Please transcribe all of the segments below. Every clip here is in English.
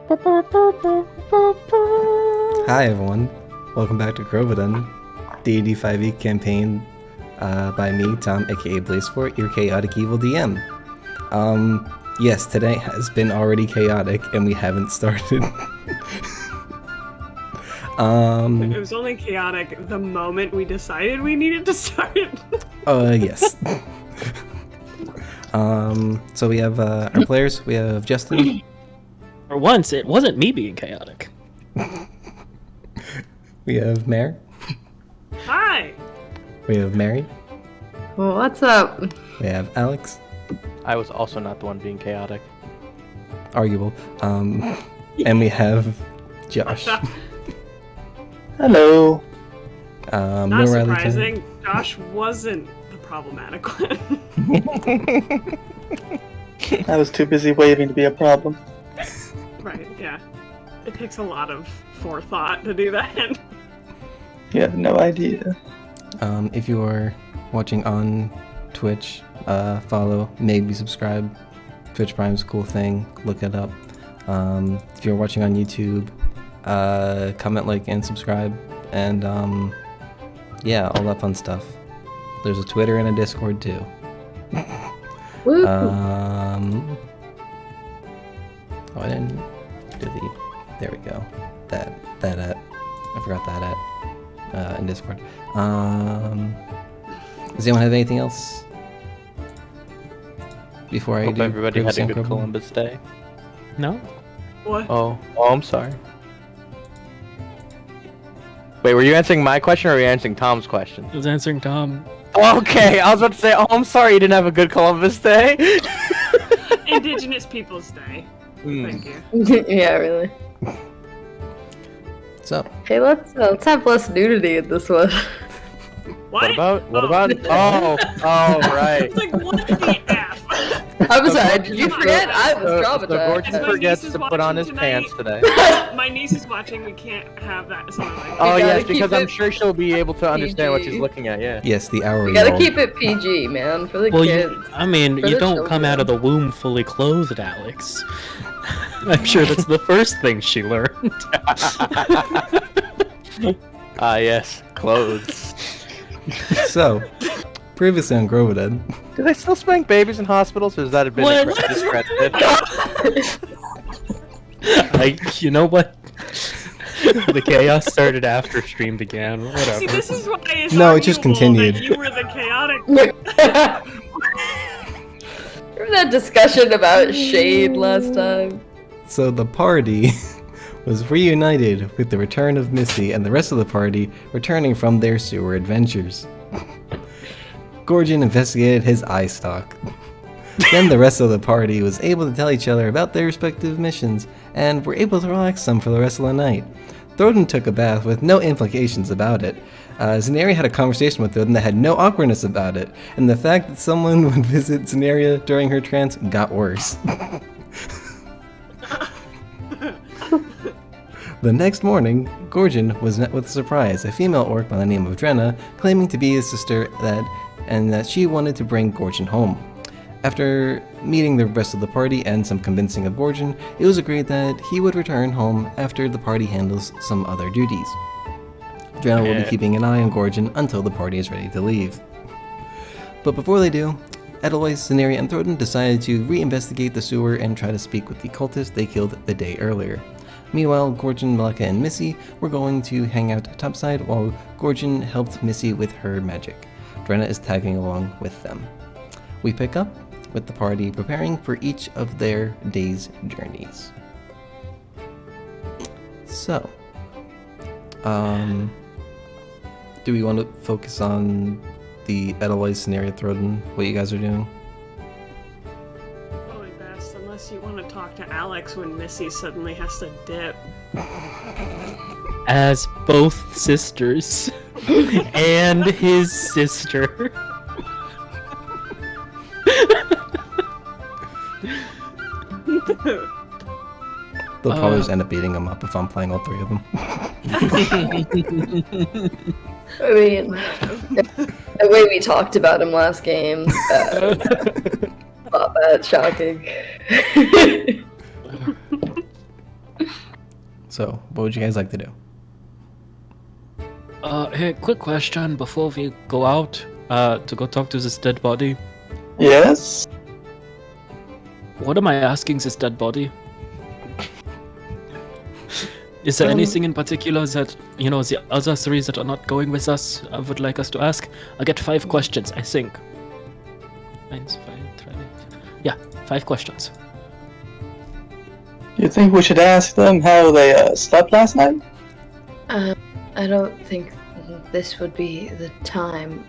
Hi everyone, welcome back to Crobaton, D&D 5e campaign by me, Tom, aka BlazeFort, your chaotic evil DM. Yes, today has been already chaotic and we haven't started. It was only chaotic the moment we decided we needed to start. Yes. So we have our players, we have Justin. For once, it wasn't me being chaotic. We have Mare. Hi! We have Mary. What's up? We have Alex. I was also not the one being chaotic. Arguable. And we have Josh. Hello. Not no Riley surprising, Josh wasn't the problematic one. I was too busy waving to be a problem. Right, yeah. It takes a lot of forethought to do that. You have no idea. If you are watching on Twitch, follow, maybe subscribe. Twitch Prime's a cool thing. Look it up. If you're watching on YouTube, comment, like, and subscribe. And yeah, all that fun stuff. There's a Twitter and a Discord too. Woo. Oh, I didn't do the. There we go. That at. I forgot that at in Discord. Does anyone have anything else before I Hope do? everybody had a Synchro? good Columbus Day. No? What? Oh, I'm sorry. Wait, were you answering my question or were you answering Tom's question? I was answering Tom. Okay, I was about to say, oh, I'm sorry you didn't have a good Columbus Day. Indigenous Peoples Day. Thank you. Yeah, really. So, Hey, let's have less nudity in this one. What? What Oh. about? Oh, right. Like, what the F? I'm sorry, did you forget? I was So traumatized. Gordon My forgets niece is to put on his watching pants tonight. today. My niece is watching, we can't have that song like that. Oh gotta yes, keep because I'm it sure she'll be able to understand what she's PG. looking at. Yeah. yes, the hour. We gotta keep it PG, man, for the Well, kids. For you the don't come out of the womb fully clothed, Alex. I'm sure that's the first thing she learned. Ah yes, clothes. So, previously on Crobaton. Do they still spank babies in hospitals, or has that been What? discredited? You know what? The chaos started after stream began. Whatever. See, this is why it's No, it just arguable continued. that you were the chaotic. Remember that discussion about Cheide last time? So the party was reunited with the return of Missy and the rest of the party returning from their sewer adventures. Gorgon investigated his eye stalk. Then the rest of the party was able to tell each other about their respective missions and were able to relax some for the rest of the night. Thoden took a bath with no implications about it. Zenaria had a conversation with Thoden that had no awkwardness about it, and the fact that someone would visit Zenaria during her trance got worse. The next morning, Gorgon was met with a surprise, a female orc by the name of Drenna claiming to be his sister and that she wanted to bring Gorgon home. After meeting the rest of the party and some convincing of Gorgon, it was agreed that he would return home after the party handles some other duties. Drenna will be keeping an eye on Gorgon until the party is ready to leave. But before they do, Edelweiss, Zenaria, and Thoden decided to reinvestigate the sewer and try to speak with the cultist they killed the day earlier. Meanwhile, Gorgon, Malika, and Missy were going to hang out topside while Gorgon helped Missy with her magic. Drenna is tagging along with them. We pick up with the party preparing for each of their day's journeys. So, do we want to focus on the Edelweiss scenario, Thoden, what you guys are doing? Probably best, unless you want to talk to Alex when Missy suddenly has to dip. As both sisters and his sister. They'll probably just end up beating them up if I'm playing all three of them. I mean, the way we talked about him last game, not that shocking. So, what would you guys like to do? Hey, quick question before we go out to go talk to this dead body. Yes? What am I asking this dead body? Is there anything in particular that, you know, the other three that are not going with us would like us to ask? I get 5 questions, I think. 5 questions. You think we should ask them how they slept last night? I don't think this would be the time.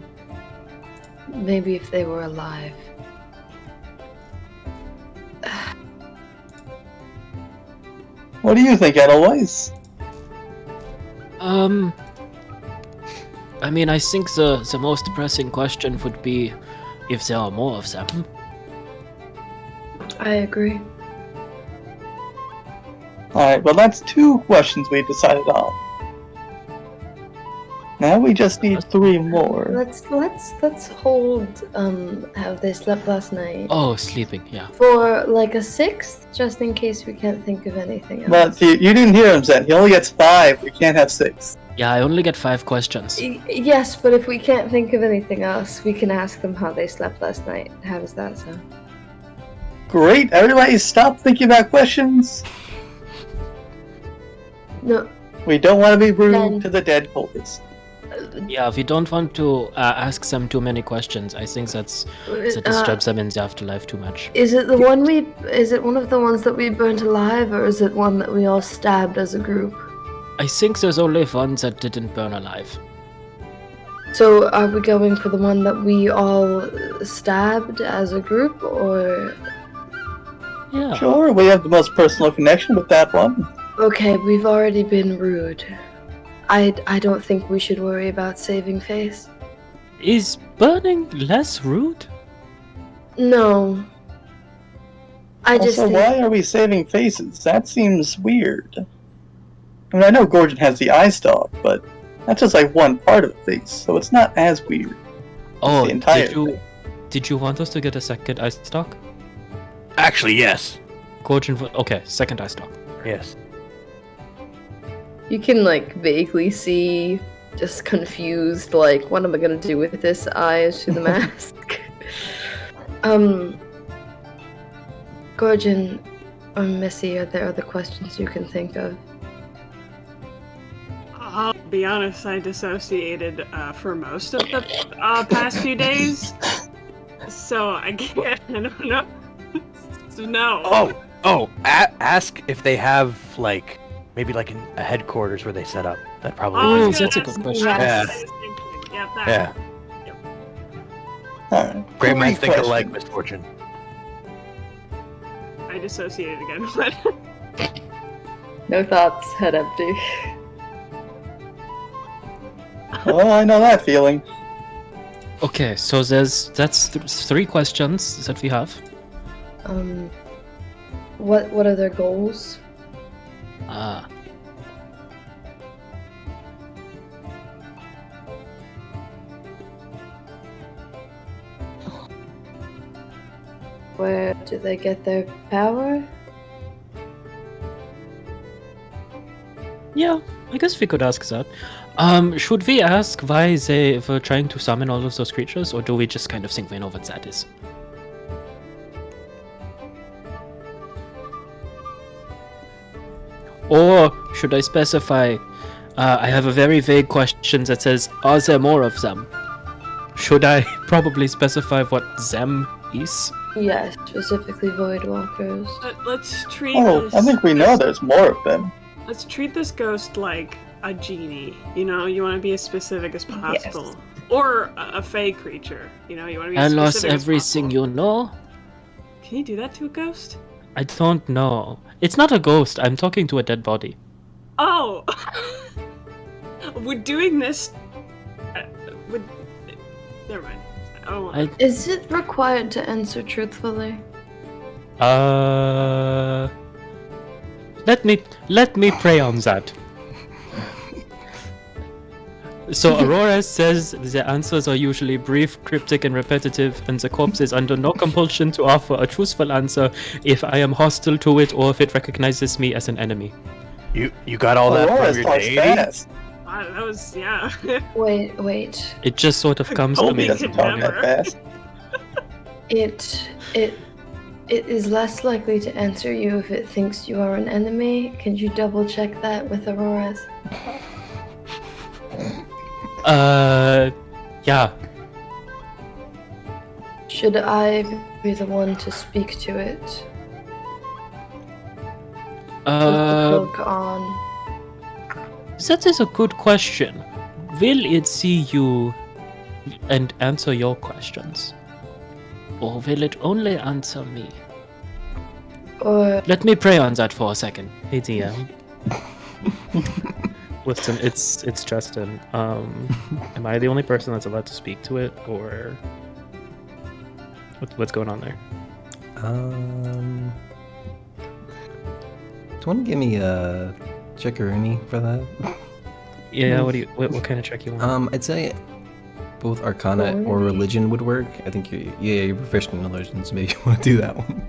Maybe if they were alive. What do you think, Edelweiss? I mean, I think the most pressing question would be if there are more of them. I agree. Alright, well that's 2 questions we decided on. Now we just need 3 more. Let's hold how they slept last night Oh, sleeping, yeah. for like a 6th, just in case we can't think of anything else. But you didn't hear him, Zen. He only gets 5. We can't have 6. Yeah, I only get 5 questions. Yes, but if we can't think of anything else, we can ask them how they slept last night. How does that sound? Great, everybody stop thinking about questions. No. We don't want to be rude Then- to the dead boys. Yeah, we don't want to ask them too many questions. I think that disturbs them in the afterlife too much. Is it the one we? Is it one of the ones that we burnt alive, or is it one that we all stabbed as a group? I think there's only one that didn't burn alive. So are we going for the one that we all stabbed as a group, or? Yeah. Sure, we have the most personal connection with that one. Okay, we've already been rude. I don't think we should worry about saving face. Is burning less rude? No. I just Also, think why are we saving faces? That seems weird. I mean, I know Gorgon has the eye stalk, but that's just like one part of the face, so it's not as weird. Oh, the entire did you want us to get a second eye stalk? Actually, yes. Gorgon, okay, second eye stalk. Yes. you can like vaguely see just confused, like, what am I gonna do with this eyes through the mask? Gorgon or Missy, are there other questions you can think of? I'll be honest, I dissociated for most of the past few days. So I can't, I don't know. No. Ask if they have, like, maybe like a headquarters where they set up. That probably Oh, that's a good question. Yes. Yeah. Yeah. Alright. Great minds think question. alike, Misfortune. I dissociated again. No thoughts, head empty. Well, I know that feeling. Okay, so that's 3 questions that we have. What are their goals? Where do they get their power? Yeah, I guess we could ask that. Should we ask why they were trying to summon all of those creatures, or do we just kind of think we know what that is? Or should I specify, I have a very vague question that says, are there more of them? Should I probably specify what them is? Yes, specifically Voidwalkers. Let's treat Oh, this. I think we know there's more of them. Let's treat this ghost like a genie. You know, you want to be as specific as possible. Yes. Or a fey creature. You know, you want to be I as lost specific as everything possible. you know? Can you do that to a ghost? I don't know. It's not a ghost, I'm talking to a dead body. Oh! We're doing this. Never mind. I don't want. Is it required to answer truthfully? Let me pray on that. So Aurora says the answers are usually brief, cryptic, and repetitive, and the corpse is under no compulsion to offer a truthful answer if I am hostile to it or if it recognizes me as an enemy. You got all that Aurora from your talks deity? fast. Wow, that was, yeah. Wait. It just sort of comes to Colby me. doesn't talk that Never. fast. It is less likely to answer you if it thinks you are an enemy. Can you double check that with Aurora's? Yeah. Should I be the one to speak to it? With the cloak on. That is a good question. Will it see you and answer your questions? Or will it only answer me? Or Let me pray on that for a second. Hey DM. Listen, it's Justin. Am I the only person that's allowed to speak to it, or what's going on there? Do you want to give me a checkeroonie for that? Yeah, what kind of check you want? I'd say both Arcana or Religion would work. I think you're proficient in Religion, so maybe you want to do that one.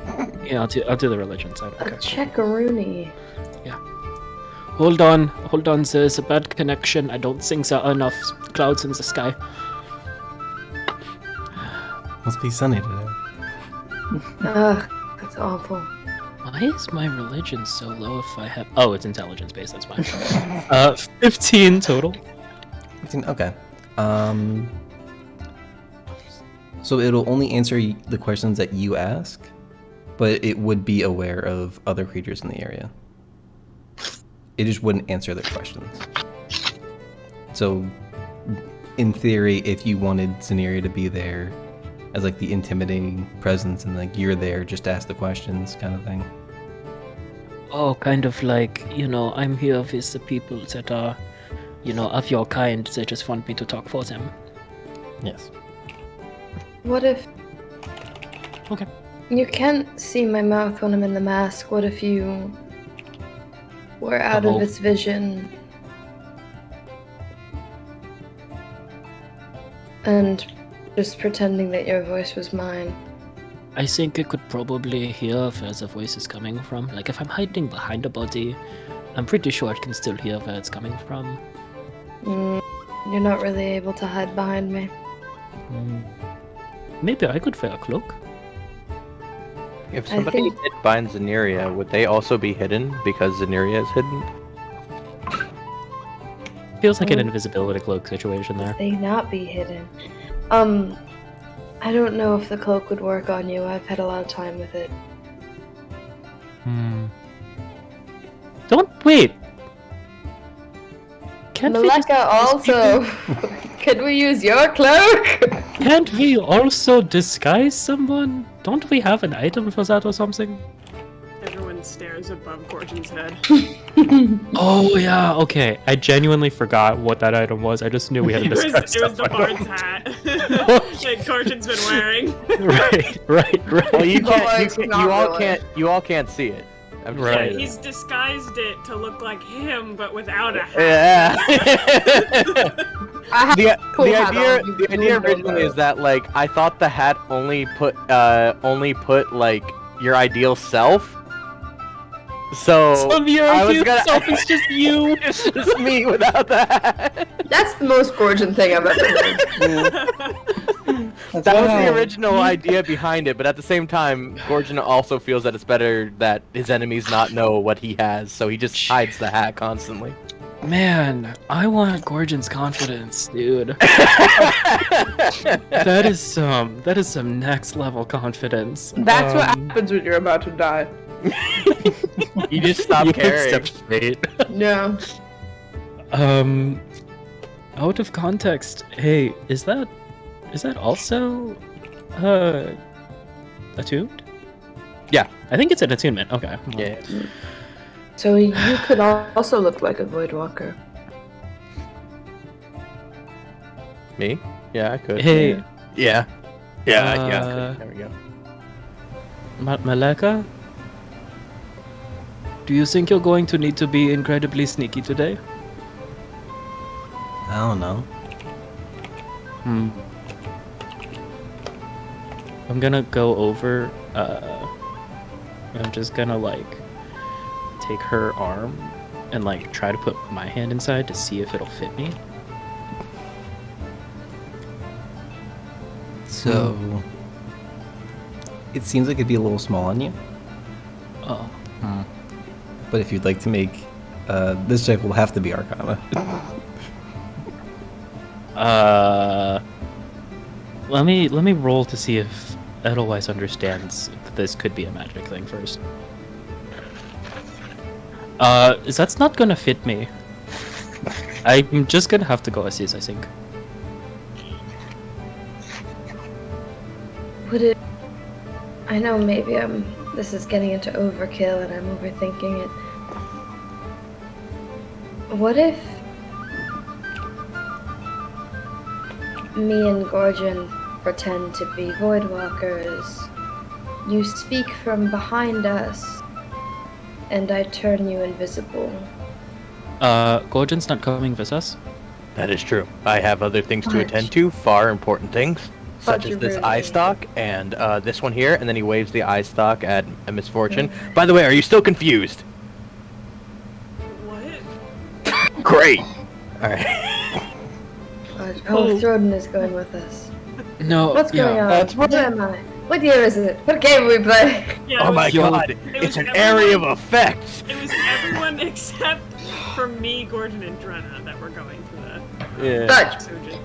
Yeah, I'll do the religion side. a Okay. checkaroony. Hold on. There's a bad connection. I don't think there are enough clouds in the sky. Must be sunny today. Ugh, that's awful. Why is my religion so low if I have... Oh, it's intelligence based, that's fine. 15 total. Okay. So it'll only answer the questions that you ask, but it would be aware of other creatures in the area. It just wouldn't answer their questions. So, in theory, if you wanted Zeneria to be there as like the intimidating presence and like you're there just to ask the questions kind of thing. Oh, kind of like, I'm here with the people that are, of your kind. They just want me to talk for them. Yes. What if... Okay. You can't see my mouth when I'm in the mask. What if you were out Oh. of its vision? And just pretending that your voice was mine. I think I could probably hear where the voice is coming from. Like, if I'm hiding behind a body, I'm pretty sure I can still hear where it's coming from. You're not really able to hide behind me. Maybe I could wear a cloak. If I somebody think- hid behind Zeneria, would they also be hidden because Zeneria is hidden? Feels like an invisibility cloak situation there. They not be hidden. I don't know if the cloak would work on you. I've had a lot of time with it. Don't wait. Can't we just Maleka also. Can we use your cloak? Can't we also disguise someone? Don't we have an item for that or something? Everyone stares above Gorgon's head. Oh yeah, okay. I genuinely forgot what that item was. I just knew we had to It was, disguise it was the someone. bard's hat that Gorgon's been wearing. Right. Well, you Oh, can't. it's not You all can't see it. I'm just Right. saying. He's disguised it to look like him, but without a hat. Yeah. I have the full the hat idea on, you the idea don't know originally that. is that like I thought the hat only put like your ideal self. So your I was ideal gonna- self is just you. it's just me without the hat. That's the most gorgeous thing I've ever heard. That was the original idea behind it, but at the same time, Gorgon also feels that it's better that his enemies not know what he has, so he just hides the hat constantly. Man, I want Gorgon's confidence, dude. That is some next level confidence. That's what happens when you're about to die. You just stop You caring. accept fate. No. Out of context, hey, is that also attuned? Yeah. I think it's an attunement. Okay. Yeah. So you could also look like a Voidwalker. Me? Yeah, I could. Hey, Yeah. Yeah, I Uh, could. There we go. Maleka? Do you think you're going to need to be incredibly sneaky today? I don't know. I'm gonna go over, I'm just gonna, like, take her arm and like try to put my hand inside to see if it'll fit me. So it seems like it'd be a little small on you, Oh. but if you'd like to make this check, will have to be Arcana. Let me roll to see if Edelweiss understands that this could be a magic thing first. That's not gonna fit me. I'm just gonna have to go assist, I think. Would it? I know maybe this is getting into overkill and I'm overthinking it. What if me and Gorgon pretend to be Voidwalkers? You speak from behind us, and I turn you invisible. Gorgon's not coming with us. That is true. I have other things to Fudge. attend to, far important things, such Fudge as this really. eye stalk and this one here, and then he waves the eye stalk at a misfortune. By the way, are you still confused? What? Great. All right. Oh, Throden is going with us. No. What's going on? That's Where am I? What year is it? What game are we playing? Yeah, Oh it my was- god, was it's an everyone- area of effects. It was everyone except for me, Gordon, and Drenna that were going to the Yeah. Fudge. Sojin.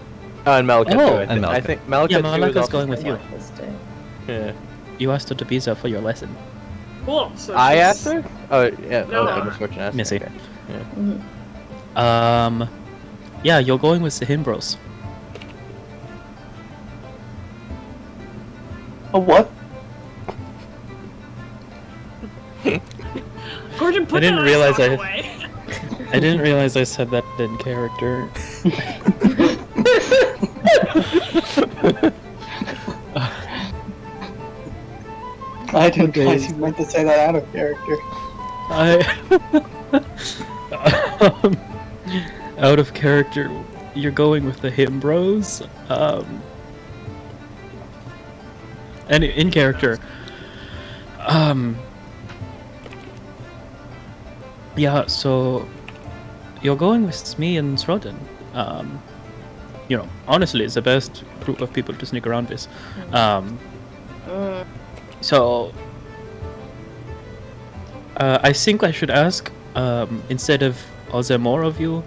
And Malika Oh, too, I and think. I Malika. think Malika Yeah, too is Malika's also going with you. This day. Yeah. You asked her to be there for your lesson. Cool. So I she's- asked her? Oh, yeah. No. Okay, misfortune asked. Missy. Okay. Yeah, you're going with the Himbros. A what? Gordon, put I didn't that realize ice I- away. I didn't realize I said that in character. I didn't Okay. realize you meant to say that out of character. Out of character, you're going with the Himbros. And in character, yeah. So you're going with me and Throden. You know, honestly, it's the best group of people to sneak around with. So I think I should ask, instead of are there more of you,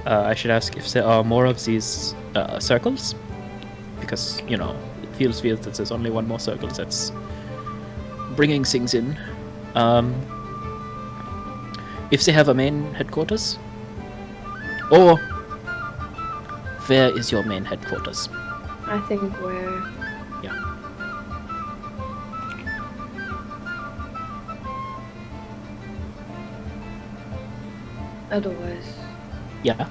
I should ask if there are more of these circles, because you know it feels weird that there's only one more circle that's bringing things in. If they have a main headquarters, or where is your main headquarters? I think where. Yeah. Otherwise, Yeah.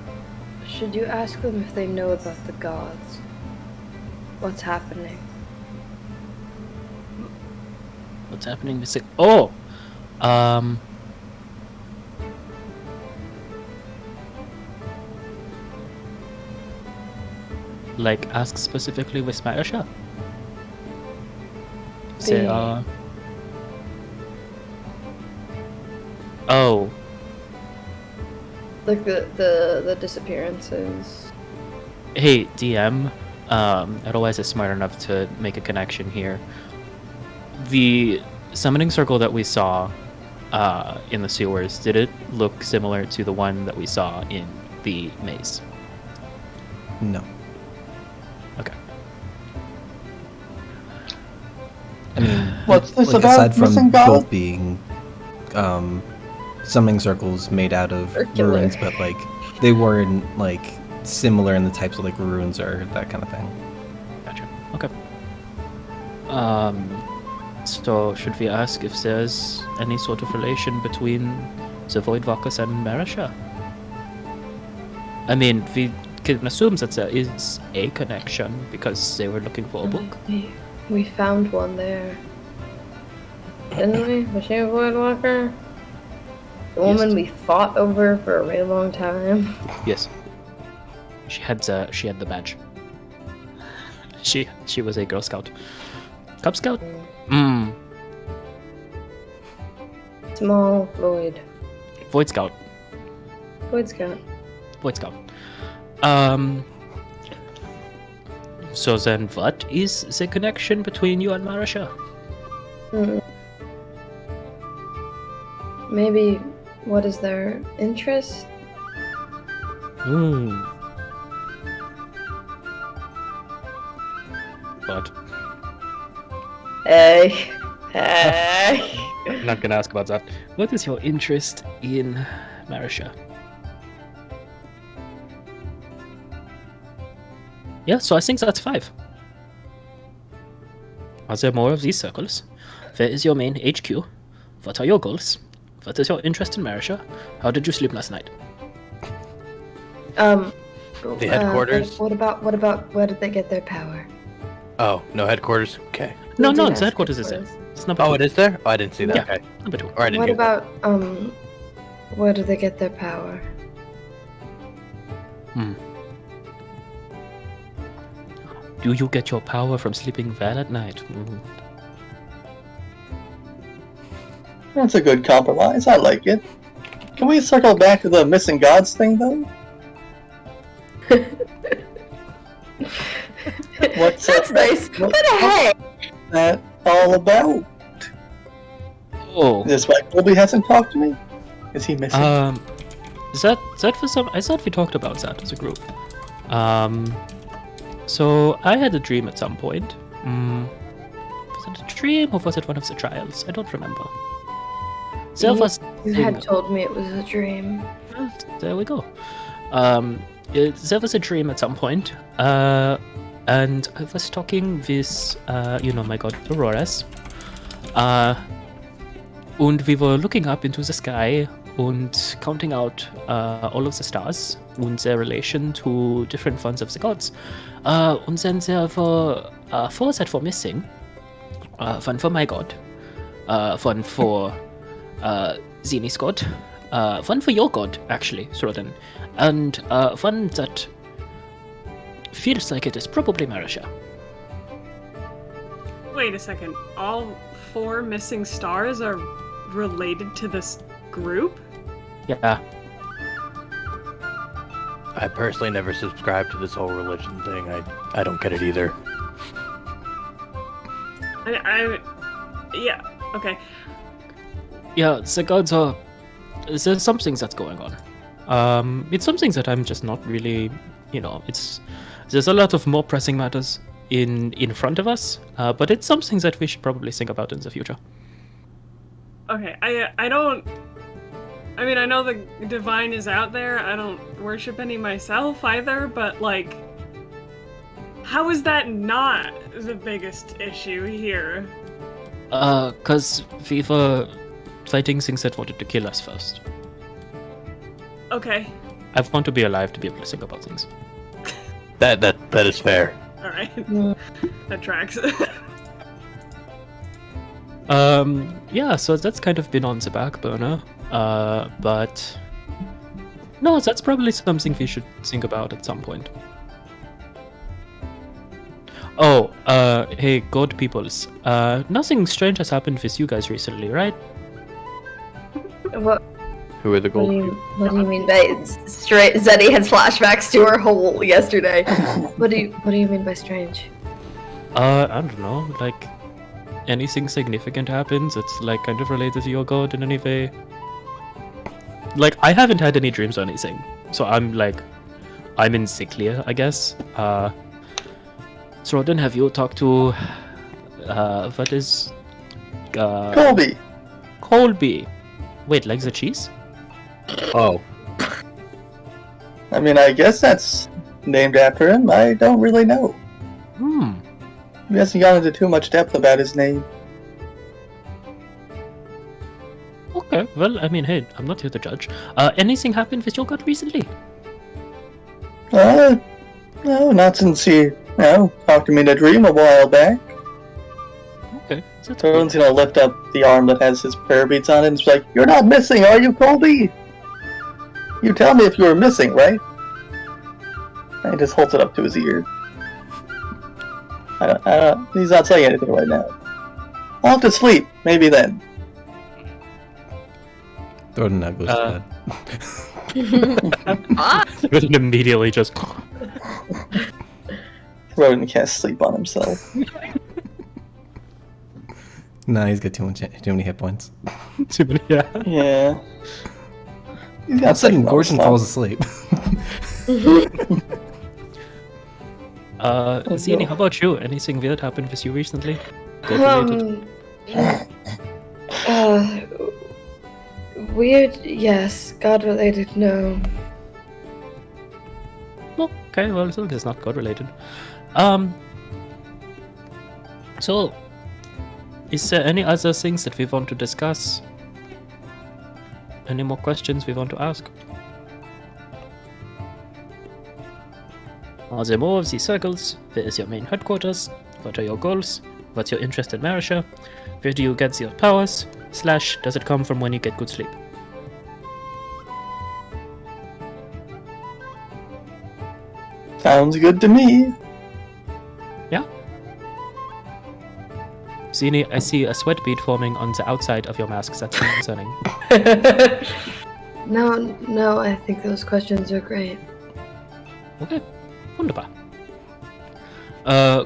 should you ask them if they know about the gods? What's happening? What's happening with it? Oh! Like, ask specifically with Marisha. Say, The- Oh, Like the disappearances. hey, DM. Otherwise, is smart enough to make a connection here. The summoning circle that we saw in the sewers, did it look similar to the one that we saw in the maze? No. Okay. I mean, What's this like, about aside from missing God? both being summoning circles made out of Circular. ruins, but like they weren't like similar in the types of like runes or that kind of thing. Gotcha. Okay. So should we ask if there's any sort of relation between the Voidwalkers and Marisha? I mean, we can assume that there is a connection because they were looking for a book. We found one there. Didn't we? Was she a Voidwalker? The woman Yes. we fought over for a really long time. Yes. She had the badge. She was a Girl Scout. Cub Scout? Small void. Void Scout. Boy Scout. Boy Scout. So then, what is the connection between you and Marisha? Hmm. Maybe what is their interest? What? Hey. Hey. I'm not gonna ask about that. What is your interest in Marisha? Yeah, so I think that's 5. Are there more of these circles? Where is your main HQ? What are your goals? What is your interest in Marisha? How did you sleep last night? The headquarters? What about where did they get their power? Oh, no headquarters? Okay. No, We no, did the ask headquarters is there. headquarters. It's number Oh, 2. it is there? Oh, I didn't see that. Yeah. Okay. Number 2. Or I didn't What hear that. about where do they get their power? Do you get your power from sleeping well at night? That's a good compromise. I like it. Can we circle back to the missing gods thing, though? What's That's nice. What the heck? that all about? Oh. Is this why Colby hasn't talked to me? Is he missing? Is that for some? I thought we talked about that as a group. So I had a dream at some point. Was it a dream or was it one of the trials? I don't remember. There was You had told me it was a dream. Well, there we go. There was a dream at some point, and I was talking with, my god, Auroras. And we were looking up into the sky and counting out all of the stars and their relation to different ones of the gods. And then there were 4 that were missing. One for my god, one for Zini's god, one for your god, actually, Throden, and one that feels like it is probably Marisha. Wait a second. All 4 missing stars are related to this group? Yeah. I personally never subscribed to this whole religion thing. I don't get it either. Yeah, okay. Yeah, the gods are... There's something that's going on. It's something that I'm just not really... There's a lot of more pressing matters in front of us, but it's something that we should probably think about in the future. Okay, I don't... I mean, I know the divine is out there. I don't worship any myself either, but, like... How is that not the biggest issue here? 'Cause we were fighting things that wanted to kill us first. Okay. I want to be alive to be able to think about things. That is fair. Alright. Mm. That tracks. Yeah, so that's kind of been on the back burner. But... No, that's probably something we should think about at some point. Oh, hey, God peoples. Nothing strange has happened with you guys recently, right? What? Who are the What gold? do you mean by straight? Zeddy has flashbacks to her hole yesterday. What do you mean by strange? I don't know, like... Anything significant happens that's, like, kind of related to your god in any way? Like, I haven't had any dreams or anything. So I'm in sick clear, I guess. Throden, have you talked to... what is... Colby! Colby. Wait, like the cheese? Oh, I mean, I guess that's named after him. I don't really know. He hasn't gone into too much depth about his name. Okay, well, I mean, hey, I'm not here to judge. Anything happened with your god recently? No, not since he, talked to me in a dream a while back. Okay, that's Everyone's gonna lift up the arm that has his prayer beads on it and it's like, "You're not missing, are you, Colby? You tell me if you were missing, right?" And he just holds it up to his ear. He's not saying anything right now. I'll have to sleep, maybe then. Throden now goes to bed. But immediately just. Rodent can't sleep on himself. Nah, he's got too many hit points. Too many, yeah. Yeah. He's All of a sudden, like, Gorgon no, falls asleep. Zini, how about you? Anything weird happened with you recently? God-related? Weird, yes. God-related, no. Okay, well, as long as it's not God-related. So, is there any other things that we want to discuss? Any more questions we want to ask? Are there more of these circles? Where is your main headquarters? What are your goals? What's your interest in Marisha? Where do you get your powers? / does it come from when you get good sleep? Sounds good to me. Yeah? Zini, I see a sweat bead forming on the outside of your mask. That's concerning. No, I think those questions are great. Okay, wunderbar.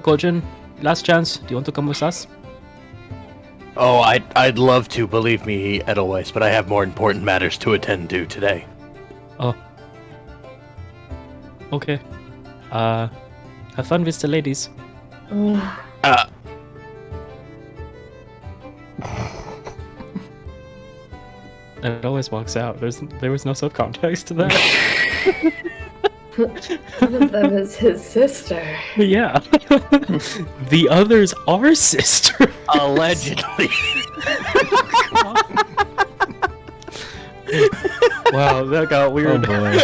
Gorgon, last chance. Do you want to come with us? Oh, I'd love to, believe me, Edelweiss, but I have more important matters to attend to today. Oh. Okay. Have fun with the ladies. And it always walks out. There was no subcontext to that. One of them is his sister. Yeah. The others are sisters. Allegedly. Wow, that got Oh weird. boy. I'm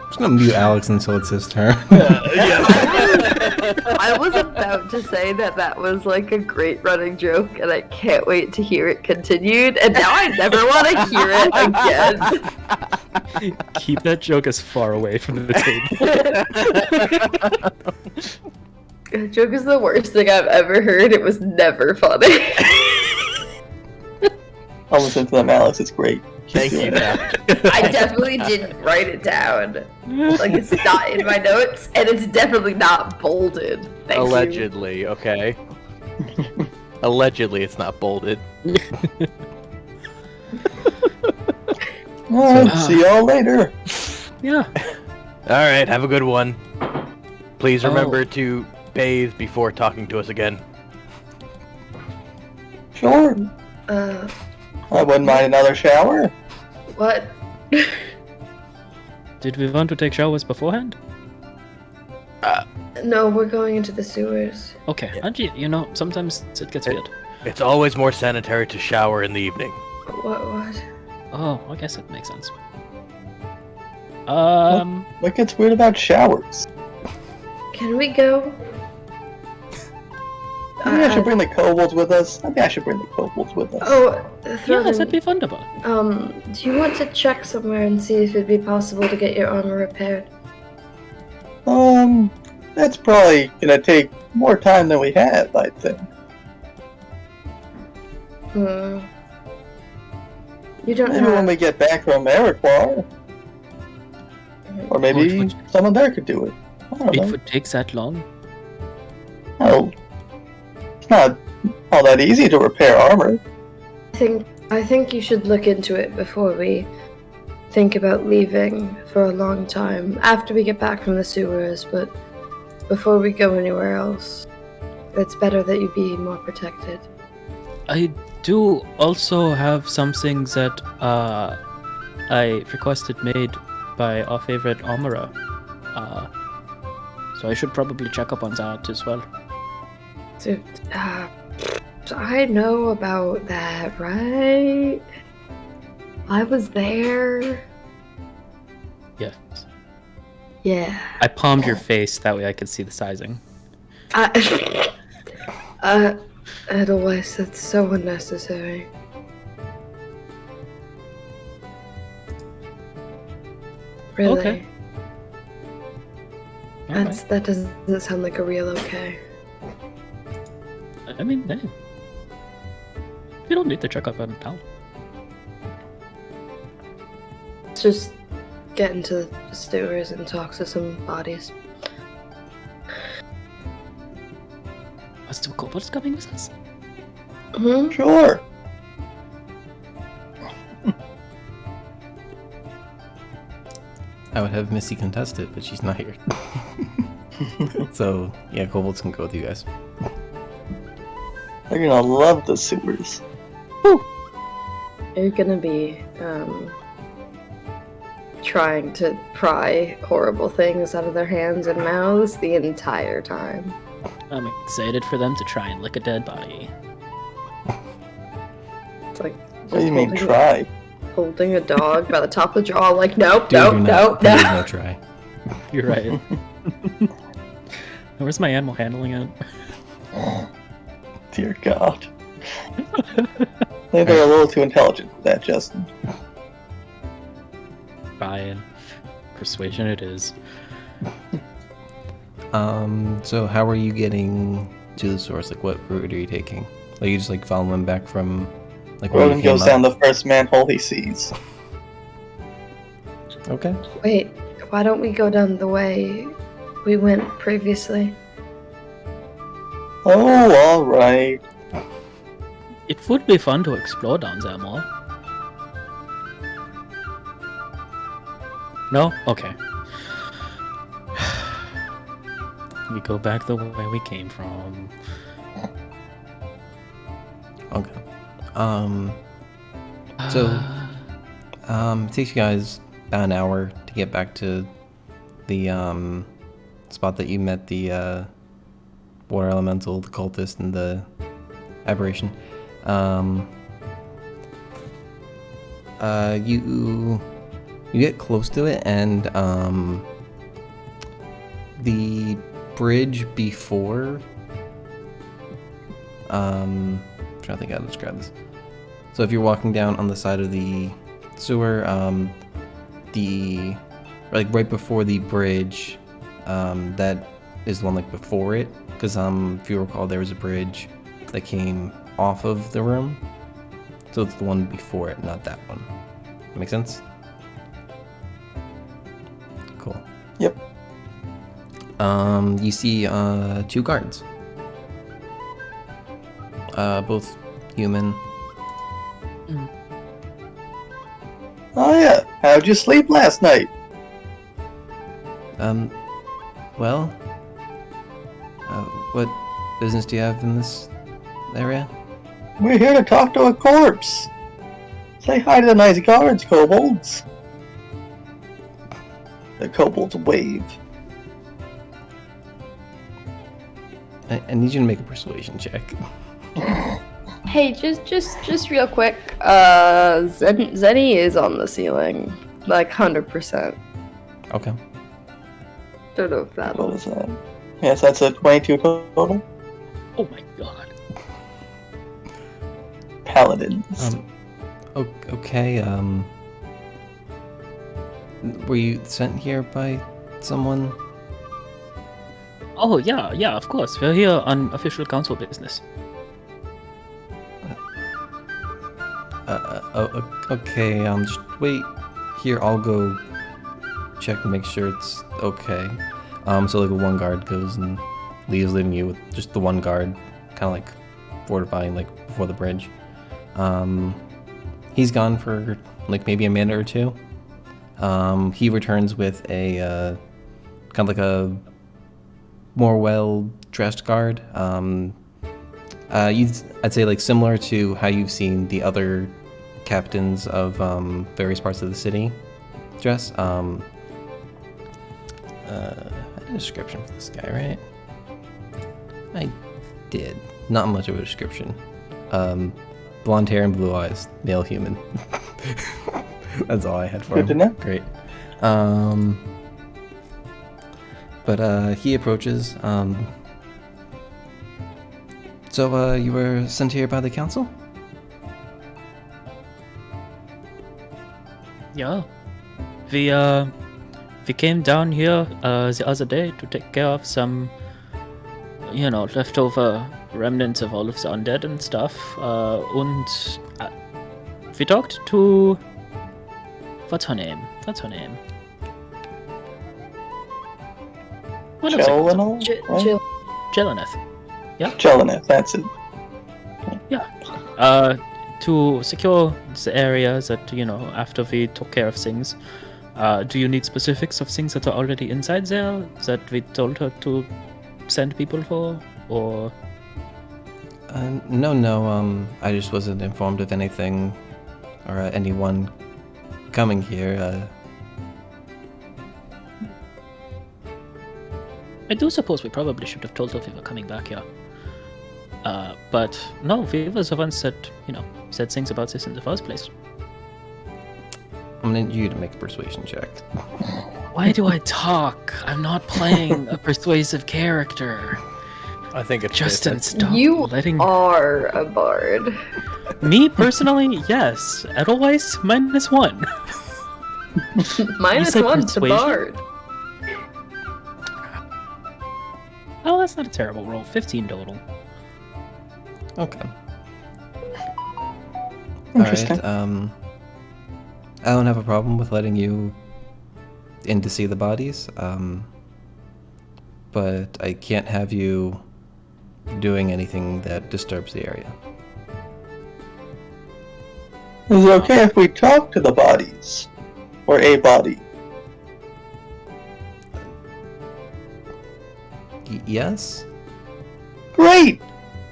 just gonna mute Alex until it's his turn. I was about to say that was like a great running joke, and I can't wait to hear it continued. And now I never want to hear it again. Keep that joke as far away from the table. The joke is the worst thing I've ever heard. It was never funny. I'll listen to them, Alex. It's great. Thank you. I definitely didn't write it down. Like, it's not in my notes, and it's definitely not bolded. Thank you. Allegedly, okay. Allegedly, it's not bolded. Alright, see y'all later. Yeah. Alright, have a good one. Please remember to bathe before talking to us again. Sure. I wouldn't mind another shower. What? Did we want to take showers beforehand? No, we're going into the sewers. Okay, and you know, sometimes it gets weird. It's always more sanitary to shower in the evening. What? Oh, I guess that makes sense. What gets weird about showers? Can we go? Maybe I should bring the kobolds with us. I think I should bring the kobolds with us. Oh, yes, Throgan, that'd be wonderful. do you want to check somewhere and see if it'd be possible to get your armor repaired? That's probably gonna take more time than we have, I think. You don't Maybe when we get back from Iroquois. Or maybe someone there could do it. I don't It know. would take that long. Oh, it's not all that easy to repair armor. I think you should look into it before we think about leaving for a long time. After we get back from the sewers, but before we go anywhere else. It's better that you be more protected. I do also have something that I requested made by our favorite armorer. So I should probably check up on that as well. Dude, I know about that, right? I was there. Yes. Yeah. I palmed your face, that way I could see the sizing. Edelweiss, that's so unnecessary. Really? Okay. Alright. That doesn't sound like a real okay. I mean, hey. You don't need to check up on it now. just get into the sewers and talk to some bodies. Are some kobolds coming with us? Hmm? Sure. I would have Missy contest it, but she's not here. So, yeah, kobolds can go with you guys. They're gonna love the sewers. You're gonna be trying to pry horrible things out of their hands and mouths the entire time. I'm excited for them to try and lick a dead body. It's like What do you mean holding- try? Holding a dog by the top of the jaw, like nope, Dude, nope, you're nope, not. There's no. no try. You're right. Where's my animal handling it? Dear God. I think they're a little too intelligent for that, Justin. Fine. Persuasion it is. So how are you getting to the source? Like, what route are you taking? Like, you just like follow him back from like where you Roland came goes up? down the first manhole he sees. Okay. Wait, why don't we go down the way we went previously? Oh, alright. It would be fun to explore down there more. No? Okay. We go back the way we came from. Okay. So, it takes you guys about an hour to get back to the spot that you met the water elemental, the cultist, and the aberration. You get close to it, and the bridge before. I'm trying to think how to describe this. So if you're walking down on the side of the sewer, the like right before the bridge, that is the one like before it, because if you recall, there was a bridge that came off of the room, so it's the one before it, not that one. Make sense? Cool. Yep. You see two guards. Both human. Oh yeah, how'd you sleep last night? Well, what business do you have in this area? We're here to talk to a corpse. Say hi to the nice guards, kobolds. The kobolds wave. I need you to make a persuasion check. Hey, just real quick. Zenny is on the ceiling, like 100%. Okay. Don't know if that What was that? Yes, that's a 22 total. Oh my god. Paladins. Okay, were you sent here by someone? Oh yeah, of course. We're here on official council business. Okay, just wait here, I'll go check and make sure it's okay. So like one guard goes and leaving you with just the one guard, kind of like fortifying like before the bridge. He's gone for like maybe a minute or two. He returns with a kind of like a more well-dressed guard. I'd say like similar to how you've seen the other captains of various parts of the city dress. I had a description for this guy, right? I did. Not much of a description. Blonde hair and blue eyes, male human. That's all I had for him. Good to know. Great. But he approaches. So you were sent here by the council? Yeah. We came down here the other day to take care of some, leftover remnants of all of the undead and stuff. And we talked to What's her name? What else? Jelinal? Jill. Jelineth. Jelineth, that's it. To secure the areas that, after we took care of things, do you need specifics of things that are already inside there that we told her to send people for? Or No. I just wasn't informed of anything or anyone coming here. I do suppose we probably should have told her we were coming back here. But no, we were the ones that, said things about this in the first place. I'm gonna need you to make a persuasion check. Why do I talk? I'm not playing a persuasive character. I think it's Justin, basic. stop You letting are a bard. me personally, yes. Otherwise, -1. Minus said 1 to persuasion? bard. Oh, that's not a terrible roll. 15 total. Okay. Interesting. Alright, I don't have a problem with letting you in to see the bodies, but I can't have you doing anything that disturbs the area. Is it okay if we talk to the bodies? Or a body? Yes? Great!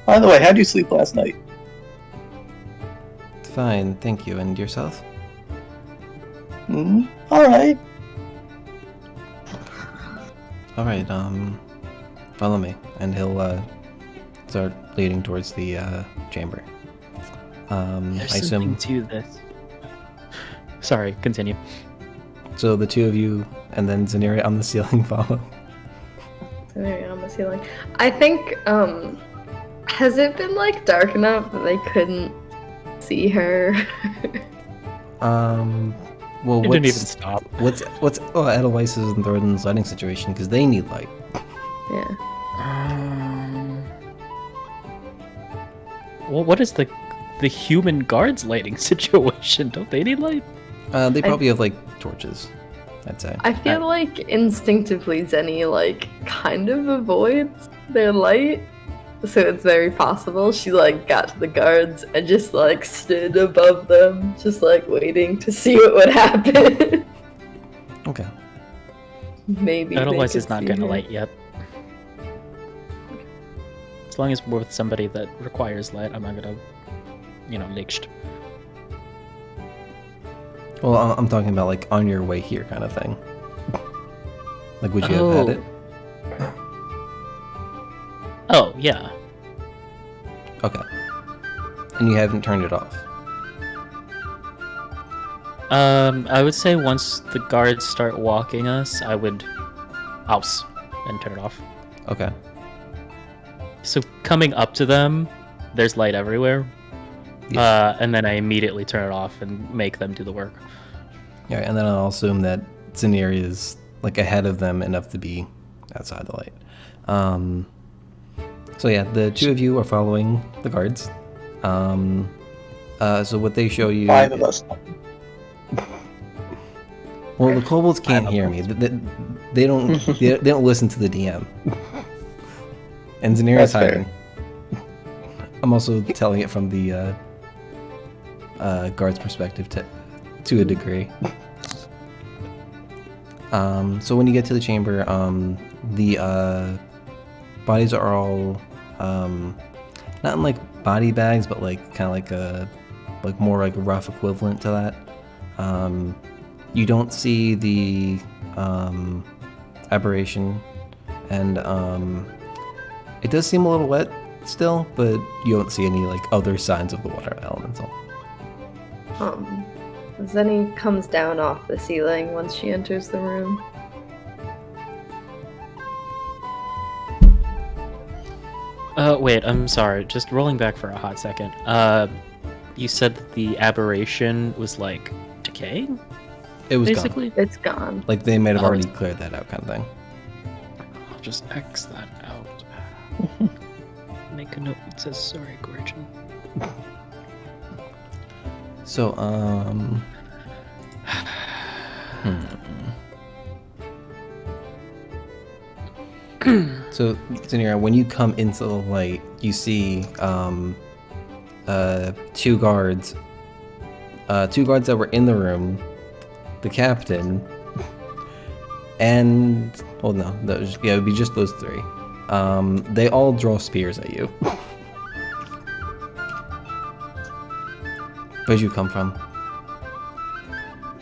By the way, how'd you sleep last night? Fine, thank you. And yourself? Alright. Alright, follow me. And he'll, start leading towards the, chamber. I There's assume... something to this. Sorry, continue. So the two of you and then Zanira on the ceiling follow. There on the ceiling. I think, has it been like dark enough that they couldn't see her? Well, It didn't even stop. What's Edelweiss's and Thornton's lighting situation? Because they need light. Yeah. Well, what is the human guards lighting situation? Don't they need light? They probably have like torches, I'd say. I feel like instinctively Zenny like kind of avoids their light. So it's very possible she like got to the guards and just like stood above them, just like waiting to see what would happen. Okay. Maybe. they Otherwise, could it's not see going to her. light yet. As long as we're with somebody that requires light, I'm not going to, lynched. Well, I'm talking about like on your way here kind of thing. Like, would you have had it? Oh, yeah. Okay. And you haven't turned it off? I would say once the guards start walking us, I would house and turn it off. Okay. So coming up to them, there's light everywhere. Yes. And then I immediately turn it off and make them do the work. Alright, and then I'll assume that Zanir is like ahead of them enough to be outside the light. So yeah, the two of you are following the guards. So what they show you... 5 of us. Well, the kobolds can't hear me. They don't. They don't listen to the DM. And Zanir is That's fair. hiding. I'm also telling it from the guard's perspective to a degree. So when you get to the chamber, the bodies are all not in like body bags, but like kind of like more like a rough equivalent to that. You don't see the aberration, and it does seem a little wet still, but you don't see any like other signs of the water elemental. Zenny comes down off the ceiling once she enters the room. Wait, I'm sorry. Just rolling back for a hot second. You said that the aberration was like decaying? It was Basically? It's gone. Like they might have Oh, already it's- cleared that out, kind of thing. I'll just X that out. Make a note that says sorry, Gorgon. So So, Zenira, when you come into the light, you see two guards. Two guards that were in the room, the captain, and well, no, it would be just those three. They all draw spears at you. Where'd you come from?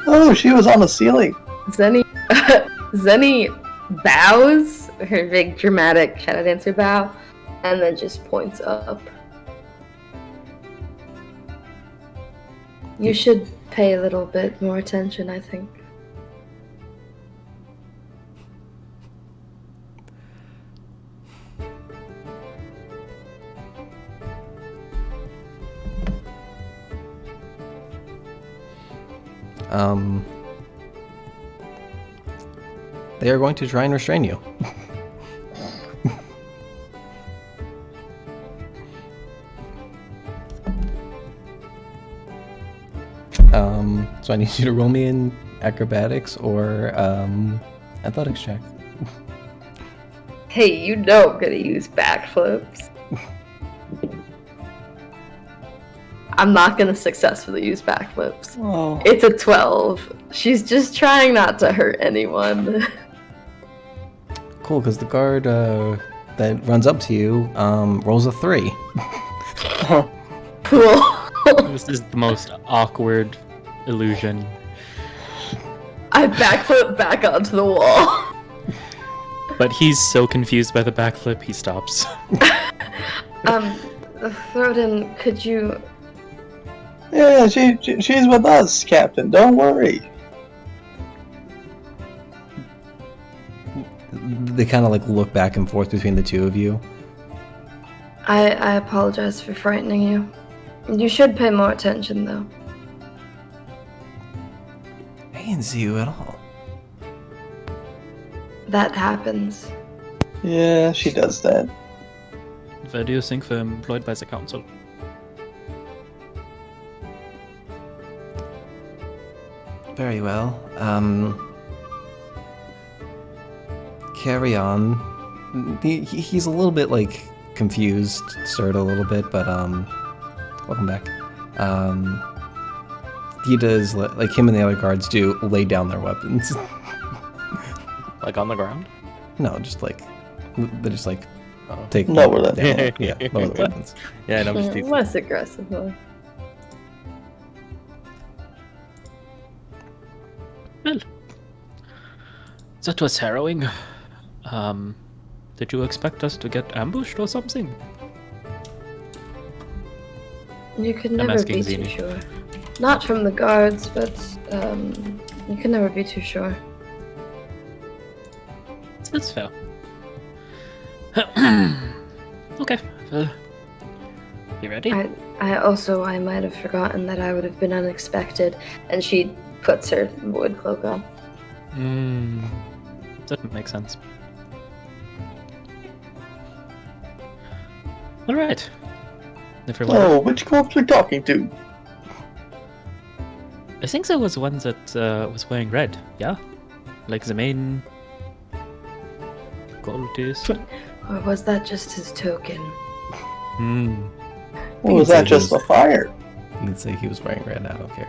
Oh, she was on the ceiling. Zenny bows, her big dramatic shadow dancer bow, and then just points up. You should pay a little bit more attention, I think. They are going to try and restrain you. So I need you to roll me in acrobatics or athletics check. Hey, you know I'm gonna use backflips. I'm not gonna successfully use backflips. Oh. It's a 12. She's just trying not to hurt anyone. Cool, because the guard that runs up to you rolls a 3. Cool. This is the most awkward illusion. I backflip back onto the wall. But he's so confused by the backflip, he stops. Froden, could you... Yeah, she's with us, Captain. Don't worry. They kind of like look back and forth between the two of you. I apologize for frightening you. You should pay more attention, though. I didn't see you at all. That happens. Yeah, she does that. Where do you think we're employed by the council? Very well. Carry on. He's a little bit like confused, stirred a little bit, but welcome back. He does like him and the other guards do lay down their weapons. Like on the ground? No, just like they just like take Lower them. down. Yeah, lower the weapons. Yeah, no, I'm just teasing. Less aggressively. Well, that was harrowing. Did you expect us to get ambushed or something? You could I'm never asking be too Zini. sure. Not from the guards, but you can never be too sure. That's fair. Okay, well, you ready? I might have forgotten that I would have been unexpected, and she puts her wood cloak on. That makes sense. Alright. If you're Oh, which corpse we talking to? I think there was one that was wearing red, yeah? Like the main cultist. Or was that just his token? Or was that just a fire? You can say he was wearing red. I don't care.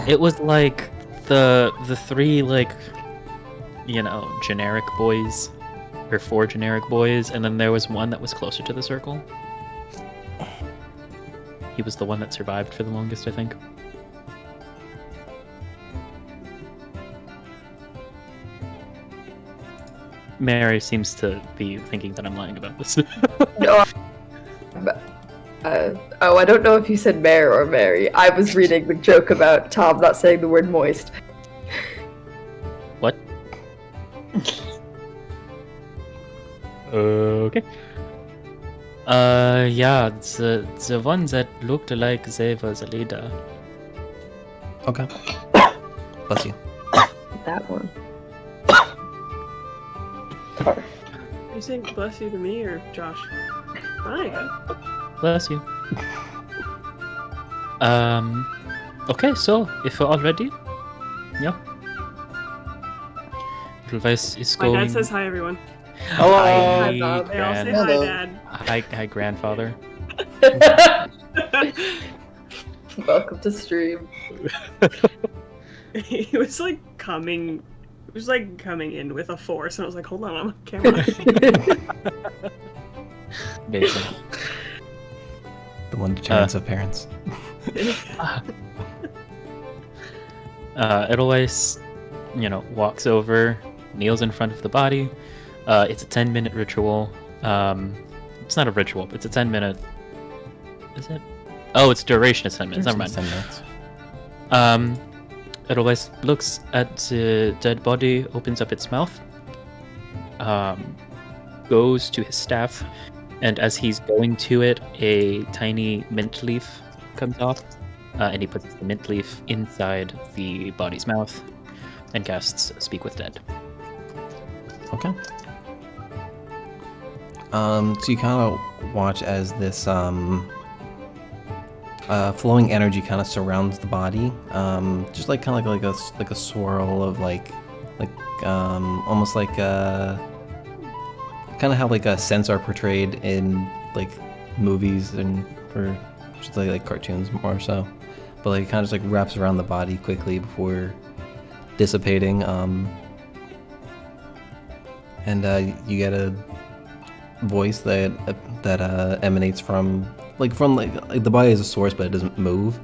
It was like the three like generic boys, or 4 generic boys, and then there was one that was closer to the circle. He was the one that survived for the longest, I think. Mary seems to be thinking that I'm lying about this. No. I don't know if you said Mare or Mary. I was reading the joke about Tom not saying the word moist. What? Okay. Yeah, the one that looked like they were the leader. Okay. Bless you. That one. You saying bless you to me or Josh? Hi. Bless you. Okay, so if we're all ready, yeah, Edelweiss is My going. dad says hi, everyone. Hello. Hi, Bob. They all say Hello. hi, Dad. Hi, grandfather. Welcome to stream. He was like coming. It was like coming in with a force, and I was like, "Hold on, I'm on camera." Amazing. The one deterrence of parents. Edelweiss, walks over, kneels in front of the body. It's a 10-minute ritual. It's not a ritual, but it's a 10-minute. Is it? Oh, its duration is 10 minutes. Never mind. 10 minutes. Edelweiss looks at the dead body, opens up its mouth, goes to his staff, and as he's going to it, a tiny mint leaf comes off, and he puts the mint leaf inside the body's mouth and casts Speak with Dead. Okay. So you kind of watch as this flowing energy kind of surrounds the body, just like kind of like a swirl of almost like kind of how like scents are portrayed in like movies or just like cartoons more so, but like it kind of just like wraps around the body quickly before dissipating. And you get a voice that emanates from the body is a source, but it doesn't move.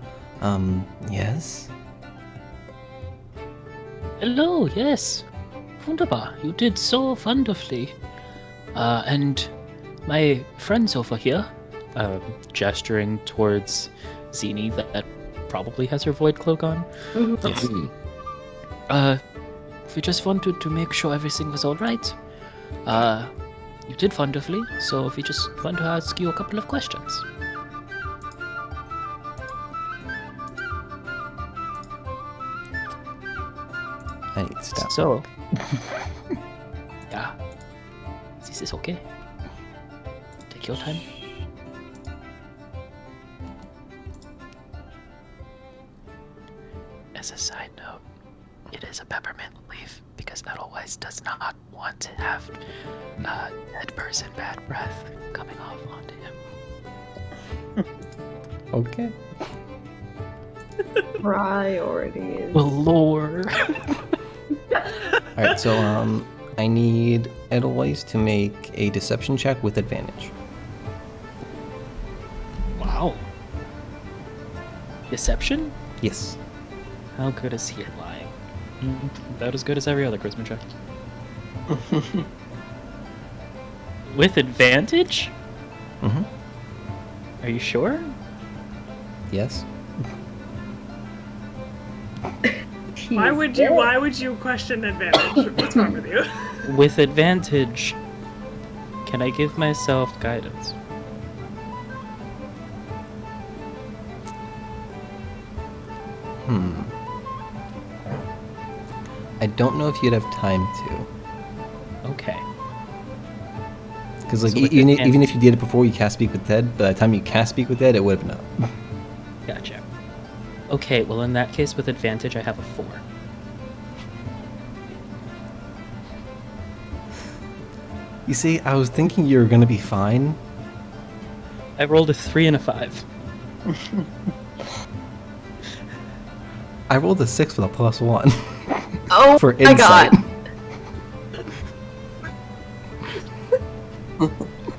Yes. Hello, yes. Wunderbar, you did so wonderfully. And my friends over here, gesturing towards Zini that probably has her void cloak on. Yes. We just wanted to make sure everything was alright. You did wonderfully, so we just want to ask you a couple of questions. I need to stop. So, yeah, this is okay. Take your time. As a side note, it is a peppermint leaf because Edelweiss does not want to have dead person bad breath coming off onto him. Okay. Priorities. Well, lore. Alright, so I need Edelweiss to make a deception check with advantage. Wow. Deception? Yes. How good is he at lying? About as good as every other charisma check. With advantage? Mm-hmm. Are you sure? Yes. Why would you question advantage? What's wrong with you? With advantage, can I give myself guidance? I don't know if you'd have time to. Okay. Because like So with even advantage- even if you did it before you cast Speak with Dead, by the time you cast Speak with Dead, it would have been up. Gotcha. Okay, well in that case with advantage I have a 4. You see, I was thinking you were gonna be fine. I rolled a 3 and a 5. I rolled a 6 with a +1 Oh for my insight. god.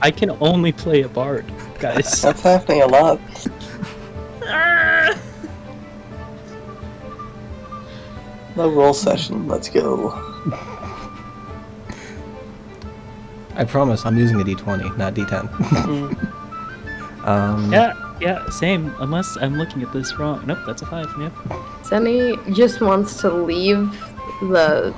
I can only play a bard, guys. That's happening a lot. No roll session. Let's go. I promise, I'm using a D20, not D10. Yeah, same. Unless I'm looking at this wrong. Nope, that's a 5. Yep. Sunny just wants to leave the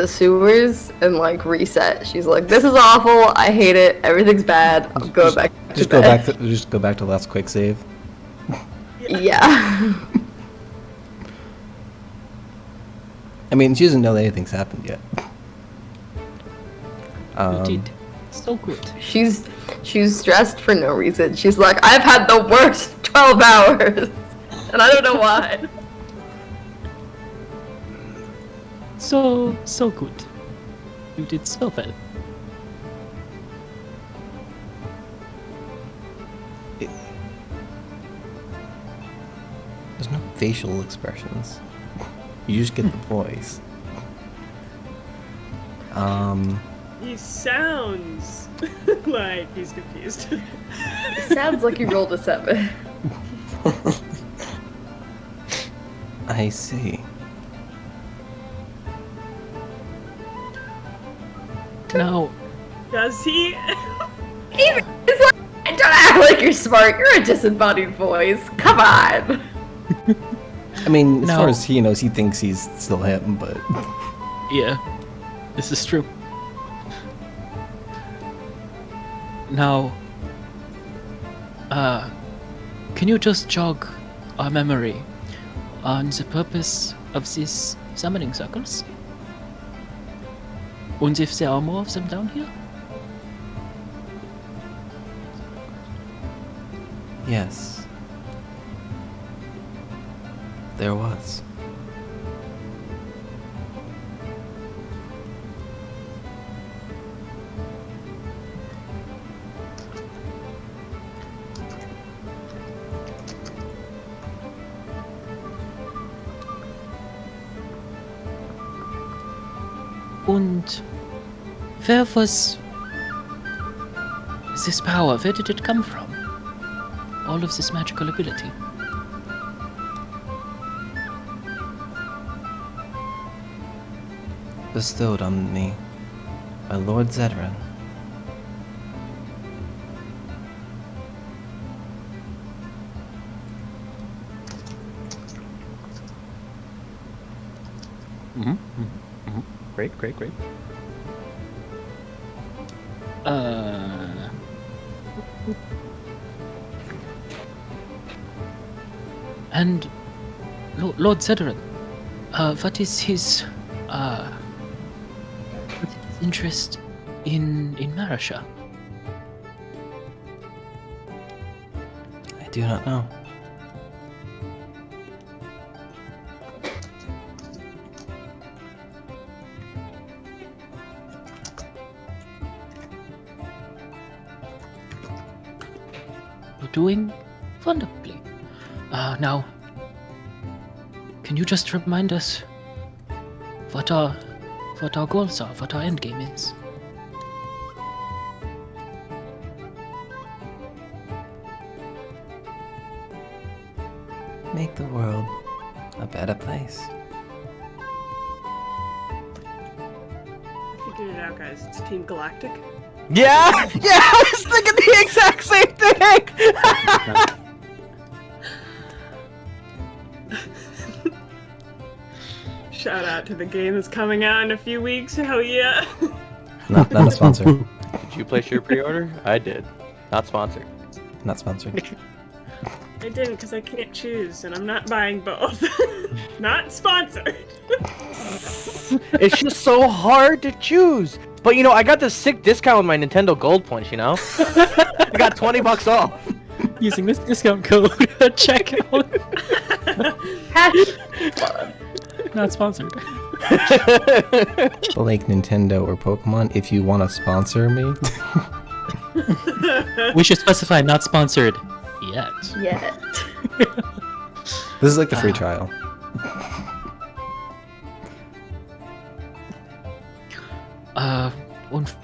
sewers and like reset. She's like, "This is awful. I hate it. Everything's bad. I'm going back to Just go bed." back to last quick save. Yeah. I mean, she doesn't know that anything's happened yet. You did. So good. She's stressed for no reason. She's like, "I've had the worst 12 hours, and I don't know why." So good. You did so well. There's no facial expressions. You just get the voice. He sounds like he's confused. It sounds like you rolled a 7. I see. Now, Does he? It's like, don't act like you're smart. You're a disembodied voice. Come on. I mean, as No. far as he knows, he thinks he's still him, but yeah, this is true. Now, can you just jog our memory on the purpose of these summoning circles? And if there are more of them down here? yes. There was. And where was this power? Where did it come from? All of this magical ability. Bestowed on me by Lord Zedran. Great, great, great. And Lord Zedran, what is his interest in Marisha? I do not know. You're doing wonderfully. Now, can you just remind us what our goals are, what our end game is? Make the world a better place. I figured it out, guys. It's Team Galactic. Yeah, I was thinking the exact same thing. Shout out to the game that's coming out in a few weeks. Hell yeah. Not a sponsor. Did you place your pre-order? I did. Not sponsored. Not sponsored. I didn't because I can't choose, and I'm not buying both. Not sponsored. It's just so hard to choose. But you know, I got this sick discount with my Nintendo Gold points, you know? I got $20 off. Using this discount code at checkout. Not sponsored. Like Nintendo or Pokemon, if you want to sponsor me. We should specify not sponsored yet. Yet. This is like the free trial.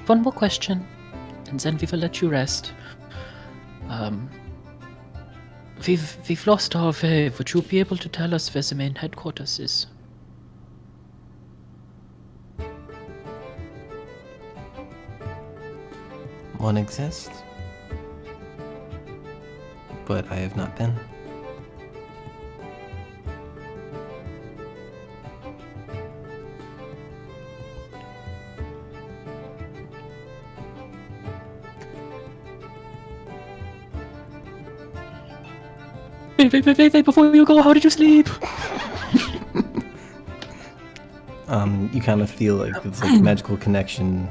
One more question, and then we will let you rest. We've lost our way. Would you be able to tell us where the main headquarters is? One exists, but I have not been. Wait, before you go, how did you sleep? You kind of feel like it's like magical connection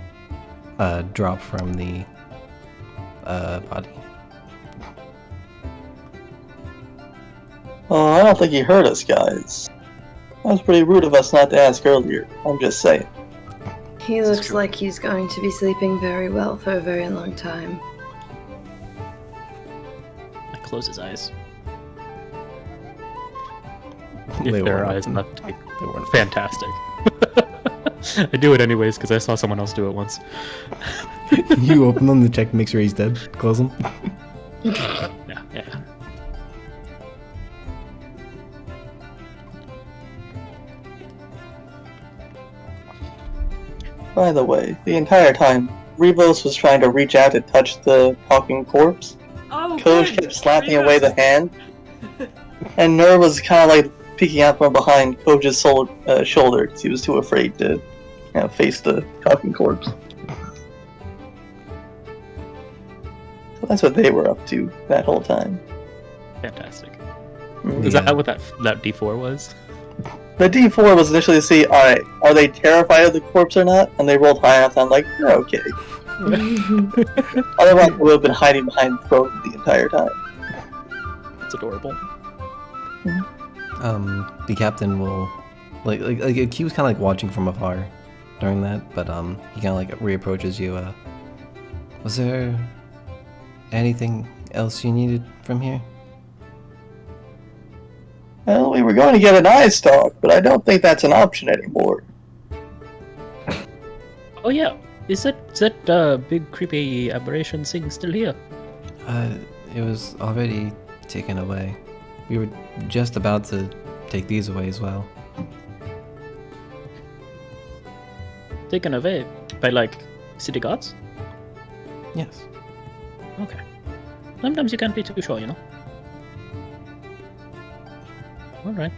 drop from the body. Oh, I don't think he heard us, guys. That was pretty rude of us not to ask earlier. I'm just saying. He This is looks true. like he's going to be sleeping very well for a very long time. I close his eyes. They If there are weren't eyes open. left to be. They weren't. Fantastic. I do it anyways because I saw someone else do it once. You open them to check, make sure he's dead. Close them. Yeah. By the way, the entire time, Rebos was trying to reach out and touch the talking corpse. Oh, Coach good. kept slapping Rebos away the is- hand, and Nur was kind of like peeking out from behind Coach's shoulder because he was too afraid to face the talking corpse. So that's what they were up to that whole time. Fantastic. Mm. Is Yeah. that what that D4 was? The D4 was initially to see, alright, are they terrified of the corpse or not? And they rolled high enough, and I'm like, they're okay. Otherwise, we would have been hiding behind the throne the entire time. It's adorable. The captain will, like he was kind of like watching from afar during that, but he kind of like reapproaches you. Was there anything else you needed from here? Well, we were going to get an eye stalk, but I don't think that's an option anymore. Oh yeah, is that big creepy aberration thing still here? It was already taken away. We were just about to take these away as well. Taken away by like city guards? Yes. Okay. Sometimes you can't be too sure, you know. All right.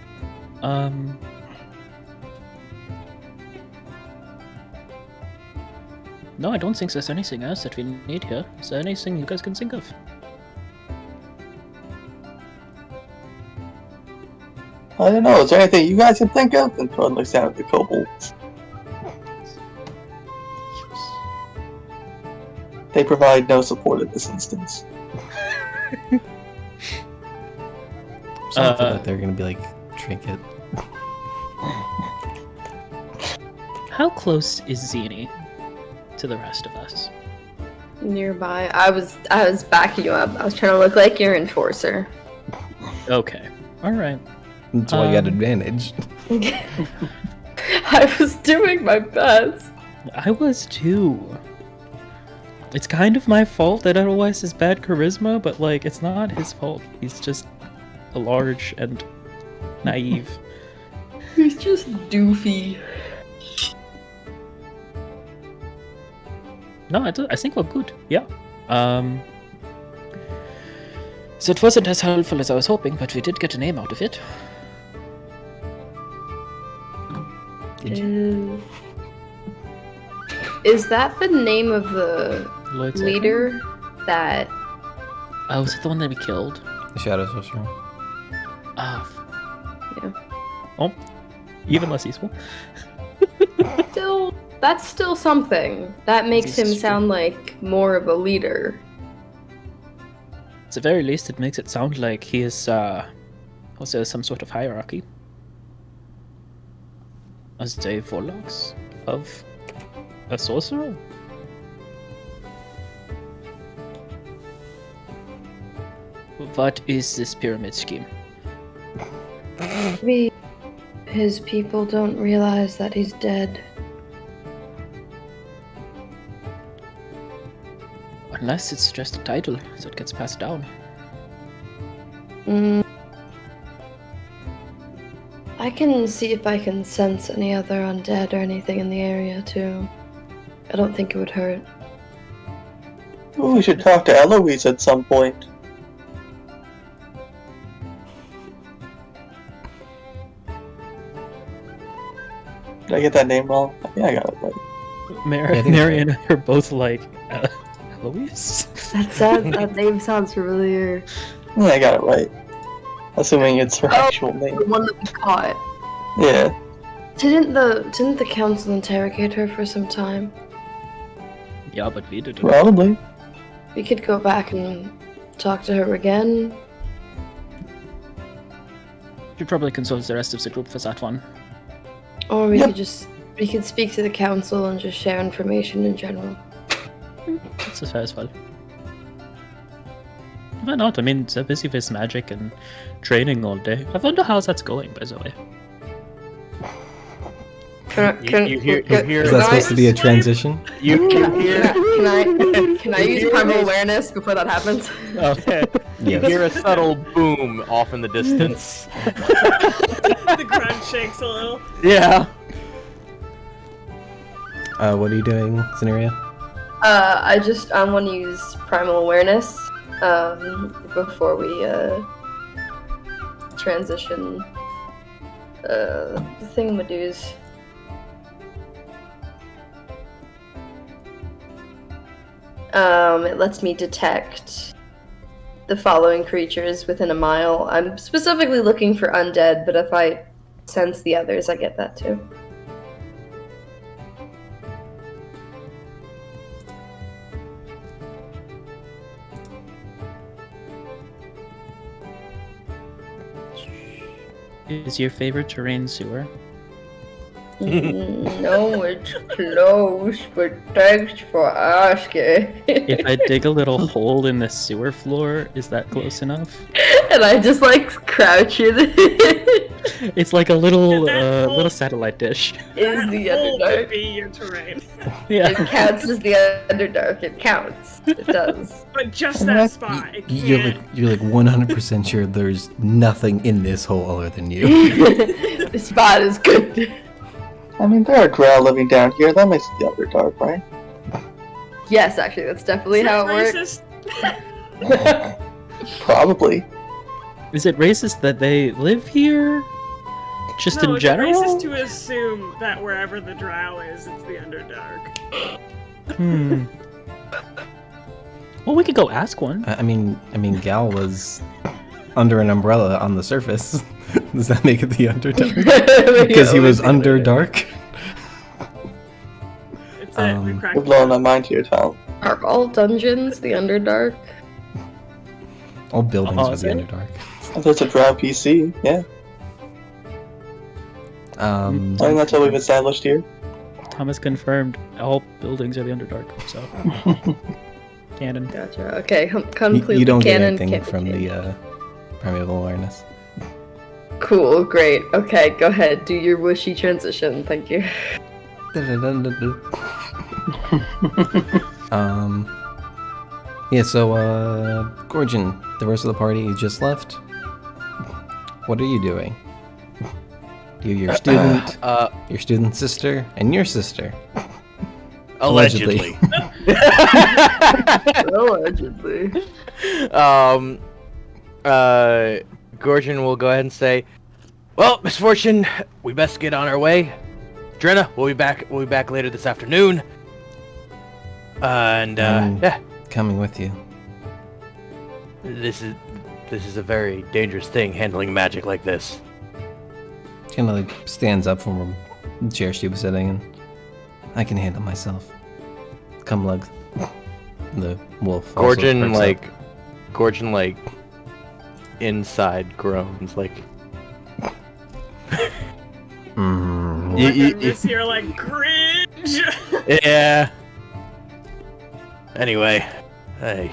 No, I don't think there's anything else that we need here. Is there anything you guys can think of? I don't know, is there anything you guys can think of? And Todd looks down at the kobolds. They provide no support in this instance. So I thought they were gonna be like trinket. How close is Zini to the rest of us? Nearby, I was backing you up. I was trying to look like your enforcer. Okay. All right. That's why you got advantage. I was doing my best. I was too. It's kind of my fault that otherwise has bad charisma, but like it's not his fault. He's just a large and naive. He's just doofy. No, I think we're good. Yeah. So it wasn't as helpful as I was hoping, but we did get a name out of it. Is that the name of the Lloyd's leader that? Oh, was it the one that we killed? The Shadow Sorcerer. Ah. Yeah. Oh, even less useful. Still, that's still something. That makes This him is true. sound like more of a leader. At the very least, it makes it sound like he is also some sort of hierarchy. As the warlocks of a sorcerer? What is this pyramid scheme? Maybe his people don't realize that he's dead. Unless it's just a title that gets passed down. I can see if I can sense any other undead or anything in the area too. I don't think it would hurt. Ooh, we should talk to Eloise at some point. Did I get that name wrong? I think I got it right. I think Mary and I are both like, Eloise? That name sounds familiar. Yeah, I got it right. Assuming it's her Oh. actual name. The one that we caught. Yeah. Didn't the council interrogate her for some time? Yeah, but we did it. Probably. We could go back and talk to her again. Should probably consult the rest of the group for that one. Or we Yep. could just We could speak to the council and just share information in general. That's a fair spell. Why not? I mean, they're busy with magic and training all day. I wonder how that's going, by the way. You hear? Is that supposed to be a transition? You hear? Can I use primal awareness before that happens? Okay. You Yes. hear a subtle boom off in the distance. The ground shakes a little. Yeah. What are you doing, Scenario? I want to use primal awareness before we transition the thingamadoos. It lets me detect the following creatures within a mile. I'm specifically looking for undead, but if I sense the others, I get that too. Is your favorite terrain sewer? No, it's close, but thanks for asking. If I dig a little hole in the sewer floor, is that close enough? And I just like crouch in It's like a little That hole- little satellite dish. is the That hole could Underdark. be your terrain. Yeah. It counts as the Underdark. It counts. It does. But just that spot. It You're can't. like 100% sure there's nothing in this hole other than you. The spot is good. I mean, there are drow living down here. That makes it the Underdark, right? Yes, actually, that's definitely Is how that it works. racist? Probably. Is it racist that they live here? Just No, in it's general? racist to assume that wherever the drow is, it's the Underdark. Hmm. Well, we could go ask one. I mean, Gal was under an umbrella on the surface. Does that make it the Underdark? Because he was under dark. It's it. We Um, cracked You're blowing my mind here, Tom. Are all dungeons the Underdark? All buildings Oh, are is the it? Underdark. There's a drow PC, yeah. I think that's what we've established here. Thomas confirmed all buildings are the Underdark, so. Canon. Gotcha. Okay, you, completely you don't get canon. anything can't from change. the primeval awareness. Cool, great. Okay, go ahead. Do your whooshy transition. Thank you. Yeah, so, Gorgon, the rest of the party just left. What are you doing? You're your student, your student sister, and your sister. Allegedly. Allegedly. Gorgon will go ahead and say, "Well, misfortune, we best get on our way. Drenna, we'll be back later this afternoon. Yeah, Coming with you. this is a very dangerous thing, handling magic like this." She kind of like stands up from the chair she was sitting in. I can handle myself. Come, Lugs. The wolf. also Gorgon perks up. inside groans like. Mm. You- Look you- at this here like cringe. Yeah. Anyway, I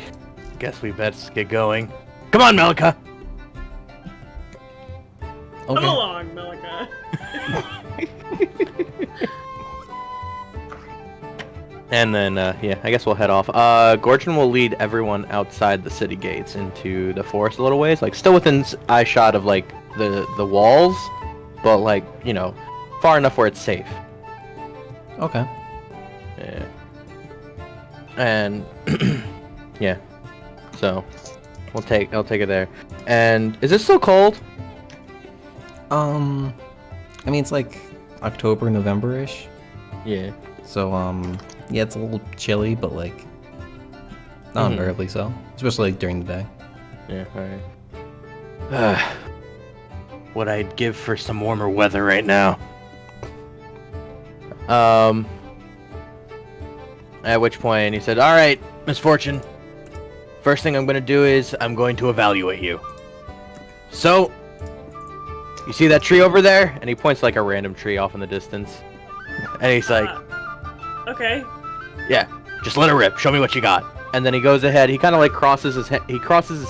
guess we best get going. Come on, Melika. Come Okay. along, Melika. And then, yeah, I guess we'll head off. Gorgon will lead everyone outside the city gates into the forest a little ways, like still within eye shot of like the walls, but like far enough where it's safe. Okay. Yeah. And yeah, so I'll take it there. And is it still cold? I mean, it's like October, November-ish. Yeah. So, yeah, it's a little chilly, but like not Mhm. unbearably so, especially like during the day. Yeah. All right. What I'd give for some warmer weather right now. At which point he said, "All right, Misfortune. First thing I'm going to do is I'm going to evaluate you. So, you see that tree over there?" And he points like a random tree off in the distance. And he's like, Okay. yeah, just let it rip. Show me what you got. And then he goes ahead. He kind of like crosses his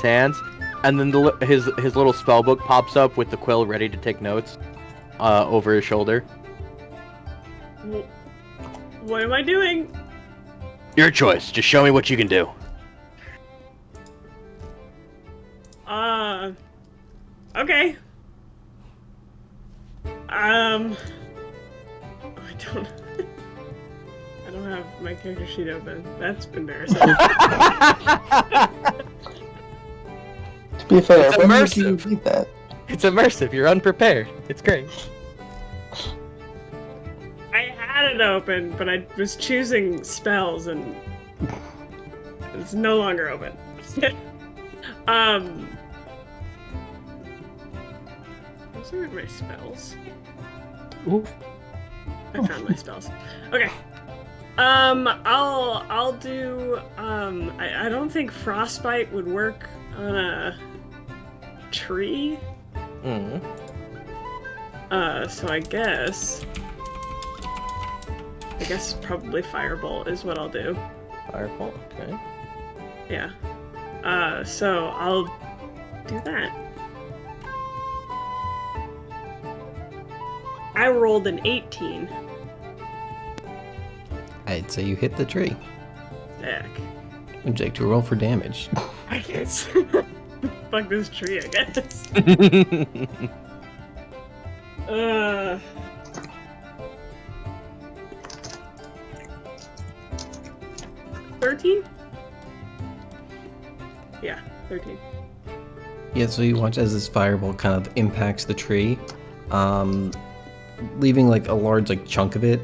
hands, and then his little spell book pops up with the quill ready to take notes over his shoulder. What am I doing? Your choice. Just show me what you can do. Okay. I don't have my character sheet open. That's embarrassing. To be fair, It's when did you immersive. read that? It's immersive. You're unprepared. It's great. I had it open, but I was choosing spells and it's no longer open. Those are my spells. Ooh. I found my spells. Okay. I'll do I don't think frostbite would work on a tree. So I guess probably firebolt is what I'll do. Firebolt, okay. Yeah. So I'll do that. I rolled an 18. I'd say you hit the tree. Sick. Would you like to roll for damage? I guess. Fuck this tree, I guess. 13? Yeah, 13. Yeah, so you watch as this firebolt kind of impacts the tree, leaving like a large like chunk of it,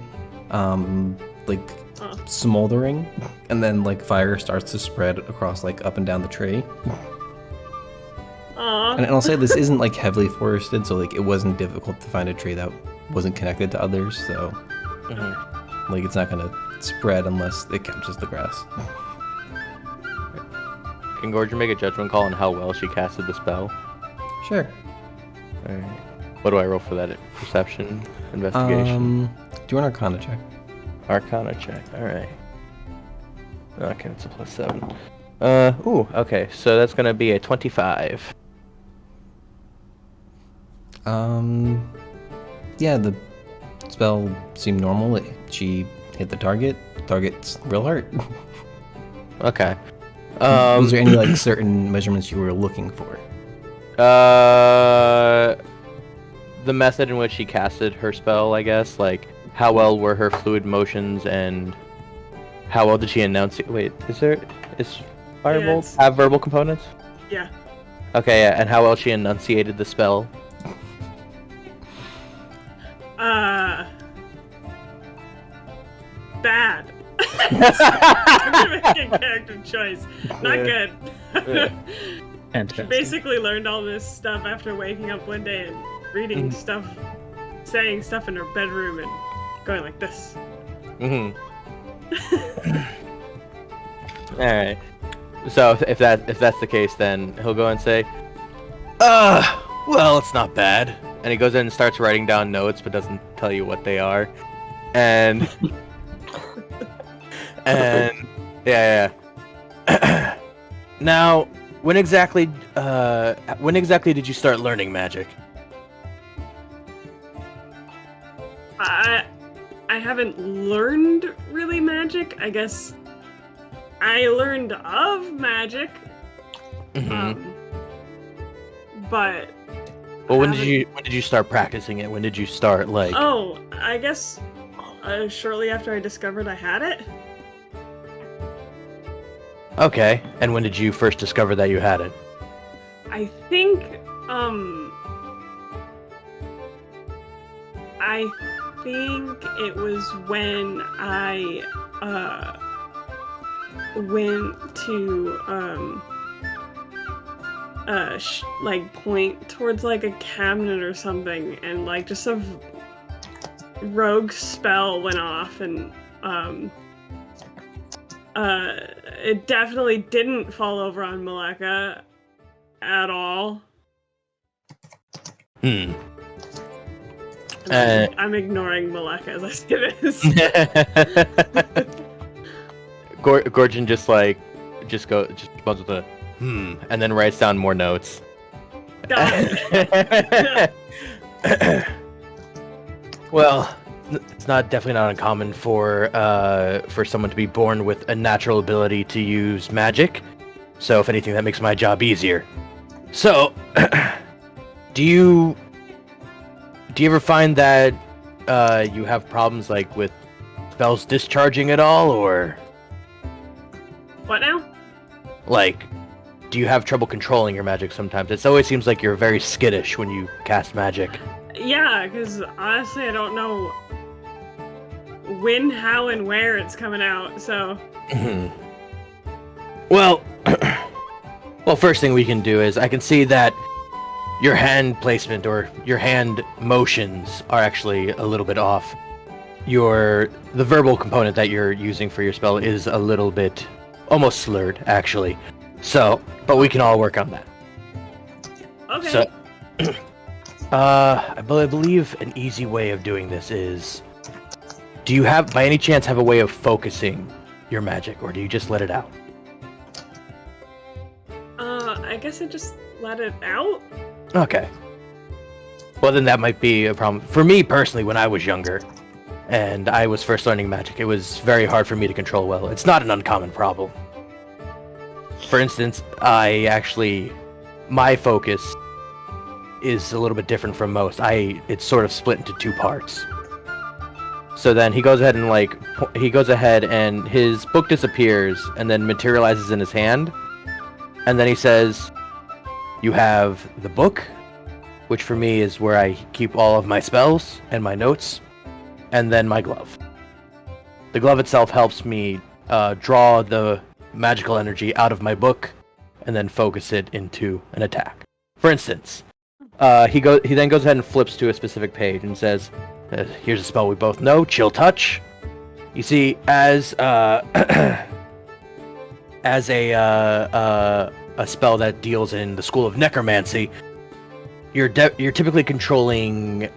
smoldering, and then like fire starts to spread across like up and down the tree. Aw. And I'll say this isn't like heavily forested, so like it wasn't difficult to find a tree that wasn't connected to others. So like it's not gonna spread unless it catches the grass. Can Gorgon make a judgment call on how well she casted the spell? Sure. Alright. What do I roll for that? Perception? Investigation? Do you want Arcana check? Arcana check. Alright. Okay, it's a +7. Okay, so that's gonna be a 25. Yeah, the spell seemed normal. She hit the target. Target's real hurt. Okay. Was there any like certain measurements you were looking for? The method in which she casted her spell, I guess. Like, how well were her fluid motions, and how well did she enunciate? Wait, is Firebolt it's- have verbal components? Yeah. Okay, yeah, and how well she enunciated the spell? Bad. I'm gonna make a character choice. Not good. She Fantastic. basically learned all this stuff after waking up one day and reading stuff, saying stuff in her bedroom and going like this. Alright. So if that's the case, then he'll go and say, well, it's not bad. And he goes in and starts writing down notes, but doesn't tell you what they are. And yeah. Now, when exactly did you start learning magic? I haven't learned really magic. I guess I learned of magic. But Well, when did you start practicing it? When did you start like? Oh, I guess shortly after I discovered I had it. Okay, and when did you first discover that you had it? I think it was when I went to point towards like a cabinet or something, and like just a rogue spell went off, and it definitely didn't fall over on Maleka at all. I'm ignoring Malek as I say this. Gorgon just goes with a and then writes down more notes. Got it. Well, it's definitely not uncommon for someone to be born with a natural ability to use magic. So if anything, that makes my job easier. So, do you ever find that you have problems like with spells discharging at all, or What now? like, do you have trouble controlling your magic sometimes? It always seems like you're very skittish when you cast magic. Yeah, because honestly, I don't know when, how, and where it's coming out. So Well, first thing we can do is I can see that your hand placement or your hand motions are actually a little bit off. The verbal component that you're using for your spell is a little bit almost slurred, actually. So, but we can all work on that. okay. So, I believe an easy way of doing this is, do you by any chance have a way of focusing your magic, or do you just let it out? I guess I just let it out. Okay. Well, then that might be a problem. For me personally, when I was younger and I was first learning magic, it was very hard for me to control well. It's not an uncommon problem. For instance, my focus is a little bit different from most. It's sort of split into two parts. So then he goes ahead and his book disappears and then materializes in his hand. And then he says, you have the book, which for me is where I keep all of my spells and my notes, and then my glove. The glove itself helps me draw the magical energy out of my book and then focus it into an attack. For instance, he then goes ahead and flips to a specific page and says, here's a spell we both know, Chill Touch. You see, as a spell that deals in the school of necromancy, you're typically controlling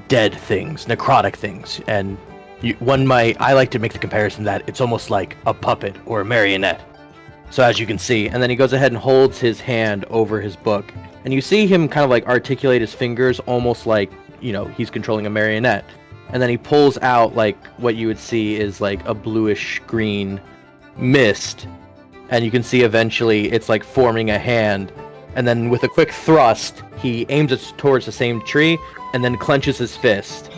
dead things, necrotic things, and I like to make the comparison that it's almost like a puppet or a marionette. So as you can see, and then he goes ahead and holds his hand over his book, and you see him kind of like articulate his fingers almost like, he's controlling a marionette. And then he pulls out like what you would see is like a bluish green mist, and you can see eventually it's like forming a hand, and then with a quick thrust he aims it towards the same tree and then clenches his fist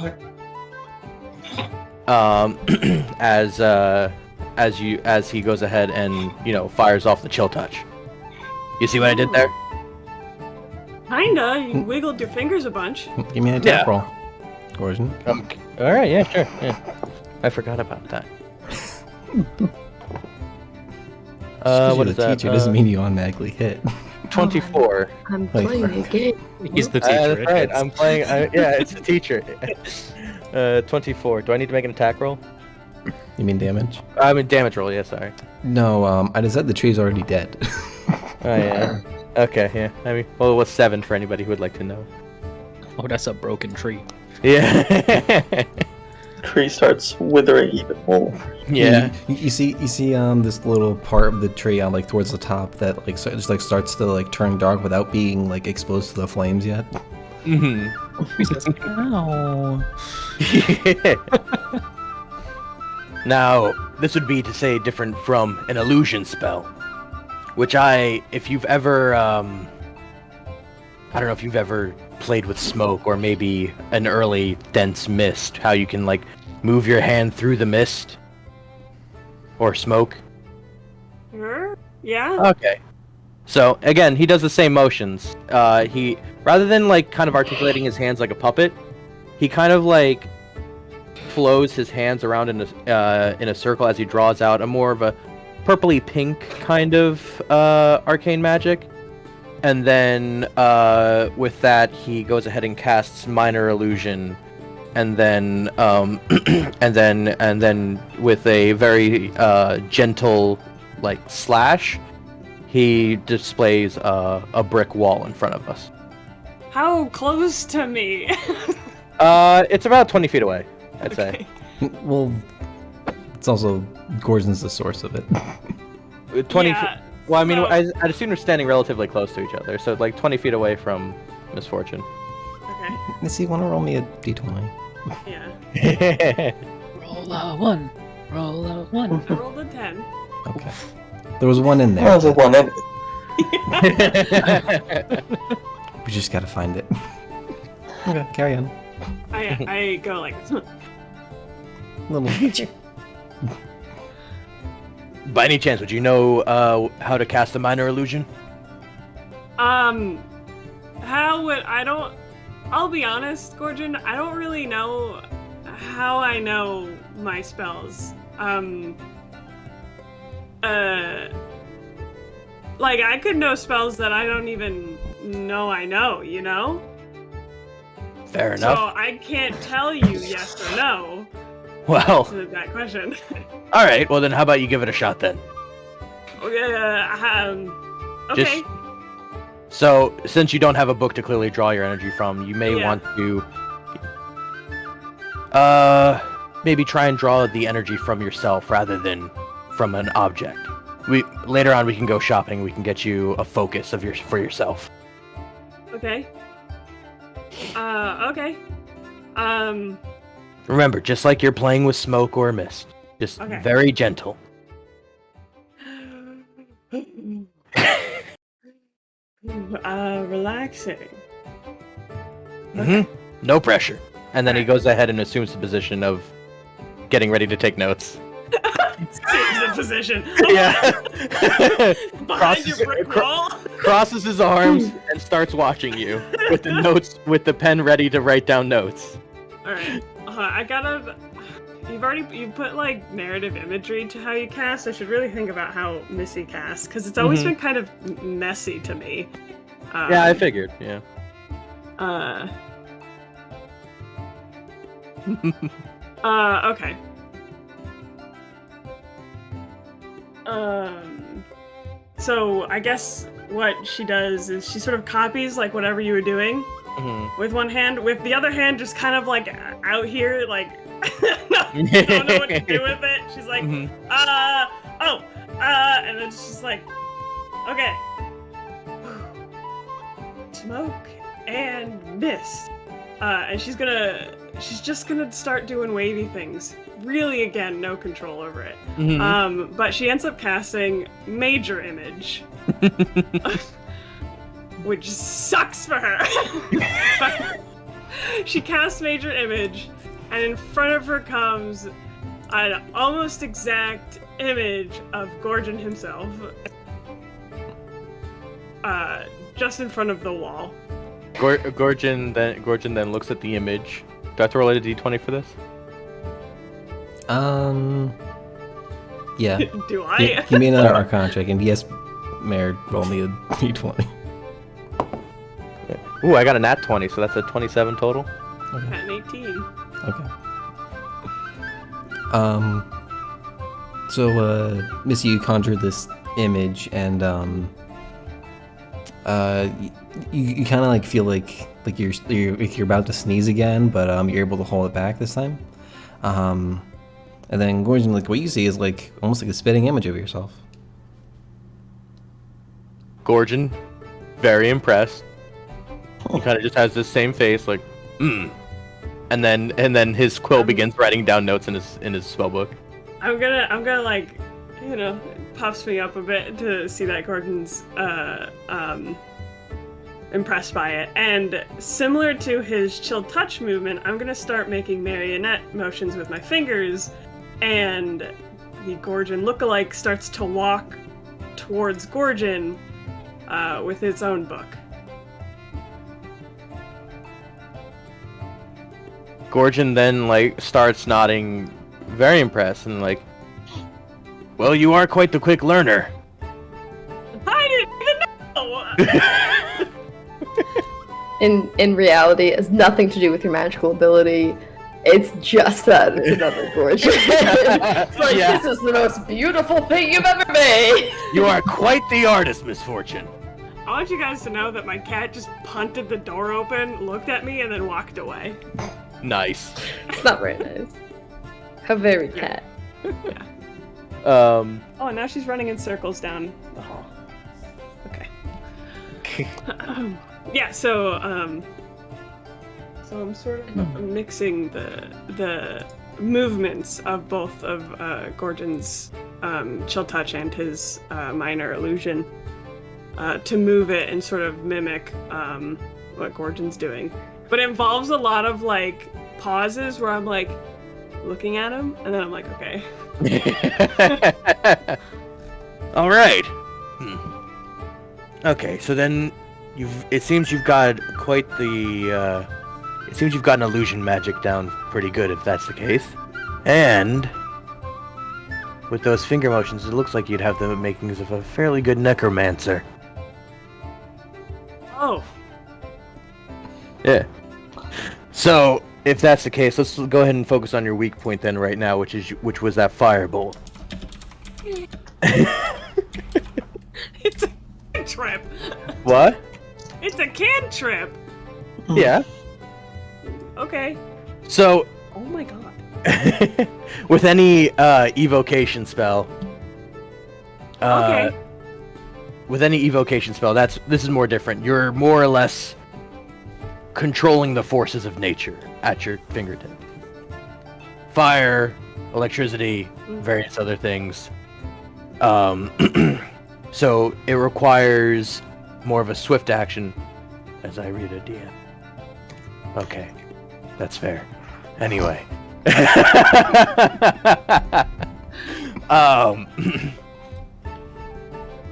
as he goes ahead and fires off the Chill Touch. You see what I did there? Kinda. You wiggled your fingers a bunch. Give me an attack roll, Gorgon. Okay. All right, yeah, sure. Yeah. I forgot about that. What is that? Teacher doesn't mean you automatically hit. 24. I'm playing a game. He's the teacher. That's right. I'm playing. Yeah, it's the teacher. 24. Do I need to make an attack roll? You mean damage? I mean damage roll. Yeah, sorry. No, I just said the tree's already dead. Oh yeah. Okay. Yeah. I mean, well, it was 7 for anybody who would like to know. Oh, that's a broken tree. Yeah. Tree starts withering even more. Yeah. You see this little part of the tree on towards the top that just starts to turn dark without being exposed to the flames yet. Mm-hmm. He says, ow. Now, this would be to say different from an illusion spell, which if you've ever, I don't know if you've ever played with smoke or maybe an early dense mist, how you can move your hand through the mist or smoke. Yeah. Okay. So again, he does the same motions. He rather than kind of articulating his hands like a puppet, he kind of flows his hands around in a circle as he draws out a more of a purpley pink kind of arcane magic. And then with that, he goes ahead and casts Minor Illusion, and then and then with a very gentle slash, he displays a brick wall in front of us. How close to me? It's about 20 feet away, I'd say. Well, it's also Gorgon's the source of it. 20 Yeah, feet. Well, I mean, so- I'd assume we're standing relatively close to each other, so like 20 feet away from Misfortune. Okay. Missy, want to roll me a d20? Yeah. Roll a 1. Roll a 1. I rolled a 10. Okay. There was one in there. That was a one. We just gotta find it. Okay, carry on. I go like, Little. By any chance, would you know how to cast a minor illusion? how would I'll be honest, Gorgon, I don't really know how I know my spells. Like, I could know spells that I don't even know I know, you know? Fair enough. So I can't tell you yes or no Well, to that question. all right. Well, then how about you give it a shot then? Okay. So, since you don't have a book to clearly draw your energy from, you may Yeah. want to maybe try and draw the energy from yourself rather than from an object. Later on we can go shopping. We can get you a focus for yourself. Okay. Okay. Remember, just like you're playing with smoke or mist, just Okay. very gentle. Relaxing. No pressure. And then he goes ahead and assumes the position of getting ready to take notes. Saves the position. Yeah. Behind your brick wall. Crosses his arms and starts watching you with the notes, with the pen ready to write down notes. All right. I gotta. You put like narrative imagery to how you cast. I should really think about how Missy casts because it's always been kind of messy to me. Yeah, I figured. Yeah. Okay. So I guess what she does is she sort of copies like whatever you were doing with one hand, with the other hand just kind of like out here, like don't know what to do with it. She's like, and then she's like, okay, smoke and mist, and she's just gonna start doing wavy things. Really, again, no control over it. But she ends up casting Major Image, which sucks for her. She casts Major Image, and in front of her comes an almost exact image of Gorgon himself, just in front of the wall. Gorgon then looks at the image. Do I have to roll a d20 for this? Yeah. Do I? Give me another Arcana check, and yes, Mayor, roll me a d20. Ooh, I got a nat 20, so that's a 27 total. Okay. At an 18. Okay. So, Missy, you conjured this image, and you kind of like feel like you're about to sneeze again, but you're able to hold it back this time. And then Gorgon, like what you see is like almost like a spitting image of yourself. Gorgon, very impressed. He kind of just has this same face, like, and then his quill begins writing down notes in his spell book. I'm gonna like, you know, it puffs me up a bit to see that Gorgon's impressed by it. And similar to his chill touch movement, I'm gonna start making marionette motions with my fingers, and the Gorgon lookalike starts to walk towards Gorgon with its own book. Gorgon then like starts nodding, very impressed, and like, well, you are quite the quick learner. I didn't even know. In reality, it has nothing to do with your magical ability. It's just that it's another Gorgon. It's like, Yeah. this is the most beautiful thing you've ever made. You are quite the artist, Misfortune. I want you guys to know that my cat just punted the door open, looked at me, and then walked away. Nice. It's not very nice. How very cat. Yeah. Oh, now she's running in circles down the hall. Okay. Yeah, so I'm sort of mixing the movements of both of Gorgon's chill touch and his minor illusion to move it and sort of mimic what Gorgon's doing. But it involves a lot of like pauses where I'm like looking at him and then I'm like, okay. All right. Okay, so then it seems you've got quite the it seems you've gotten illusion magic down pretty good if that's the case. And with those finger motions, it looks like you'd have the makings of a fairly good necromancer. Oh. Yeah. So, if that's the case, let's go ahead and focus on your weak point then right now, which was that firebolt. It's a cantrip. What? It's a cantrip. Yeah. Okay. So, Oh my god. with any evocation spell, Okay. with any evocation spell, this is more different. You're more or less controlling the forces of nature at your fingertip. Fire, electricity, various other things. So it requires more of a swift action, as I read a DM. Okay, that's fair. Anyway.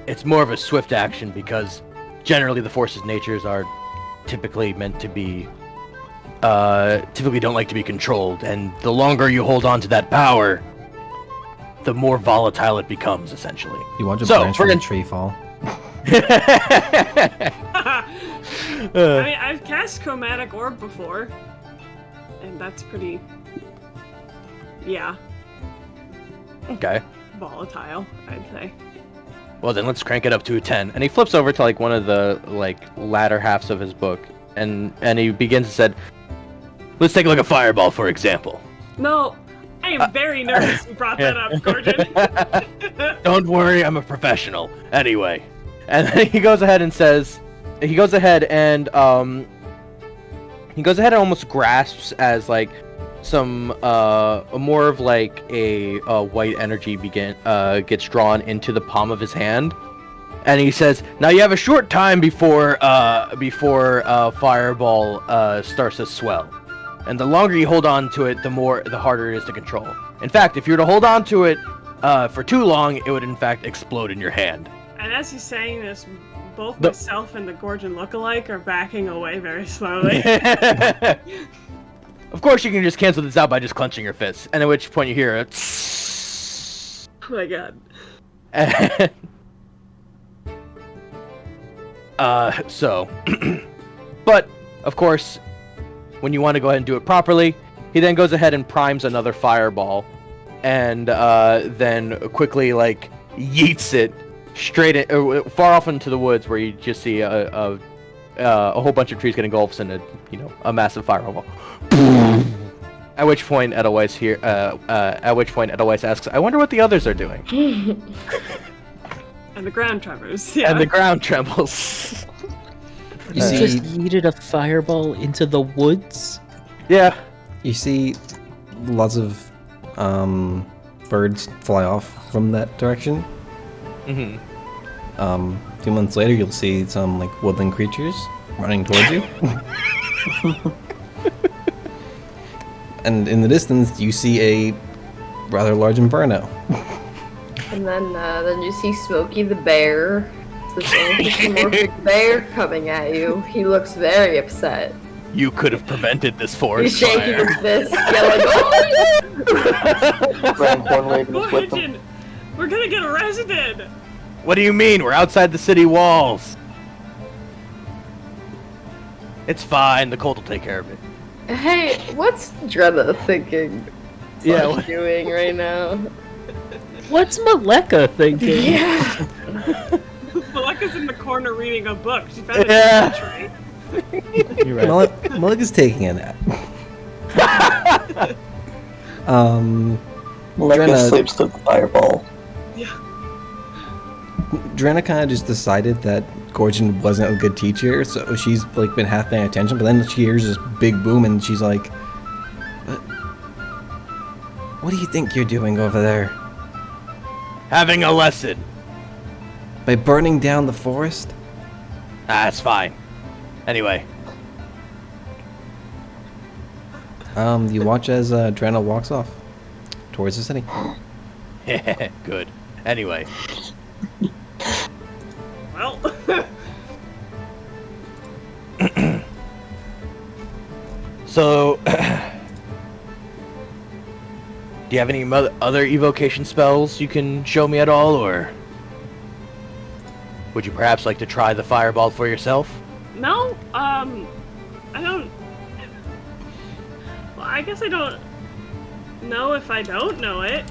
It's more of a swift action because generally the forces of natures are typically meant to be typically don't like to be controlled, and the longer you hold on to that power, the more volatile it becomes, essentially. You watch a branch from a tree fall. I mean, I've cast Chromatic Orb before, and that's pretty, yeah, Okay. volatile, I'd say. Well, then let's crank it up to a 10. And he flips over to like one of the like latter halves of his book, and he begins to say, "Let's take a look at Fireball, for example." No, I am very nervous you brought that up, Gordon. Don't worry, I'm a professional. Anyway, and then he goes ahead and almost grasps as like some more of like a white energy gets drawn into the palm of his hand, and he says, "Now you have a short time before Fireball starts to swell, and the longer you hold on to it, the harder it is to control. In fact, if you were to hold on to it for too long, it would in fact explode in your hand." And as he's saying this, both myself and the Gorgon lookalike are backing away very slowly. Of course, you can just cancel this out by just clenching your fists, and at which point you hear a Oh my god. But, of course, when you want to go ahead and do it properly, he then goes ahead and primes another fireball, and then quickly, like, yeets it straight far off into the woods, where you just see a whole bunch of trees get engulfed in a massive fireball. At which point Edelweiss asks, "I wonder what the others are doing." And the ground tremors. Yeah. And the ground trembles. You just yeeted a fireball into the woods? Yeah. You see lots of birds fly off from that direction. Mm-hmm. 2 months later, you'll see some like woodland creatures running towards you. And in the distance, you see a rather large inferno. And then you see Smokey the bear. This anthropomorphic bear coming at you. He looks very upset. You could have prevented this forest He's shaking fire. his fist, yelling, "Oh Grand Horn Raven is with them. Gorgon, we're gonna get arrested! What do you mean? We're outside the city walls. It's fine. The cold will take care of it. Hey, what's Drenna thinking? Yeah, What's doing right now? What's Maleka thinking? Yeah. Maleka Malika's in the corner reading a book. She found a Yeah. tree. You're right. Malik is taking a nap. Malika Drenna- sleeps through the fireball. Yeah. Drenna kind of just decided that Gorgon wasn't a good teacher, so she's like been half paying attention. But then she hears this big boom, and she's like, "What do you think you're doing over there? Having a lesson. By burning down the forest?" That's fine. Anyway, You watch as Drenna walks off towards the city. good. Anyway, Well, so do you have any other evocation spells you can show me at all, or would you perhaps like to try the fireball for yourself? no, I don't. Well, I guess I don't know if I don't know it.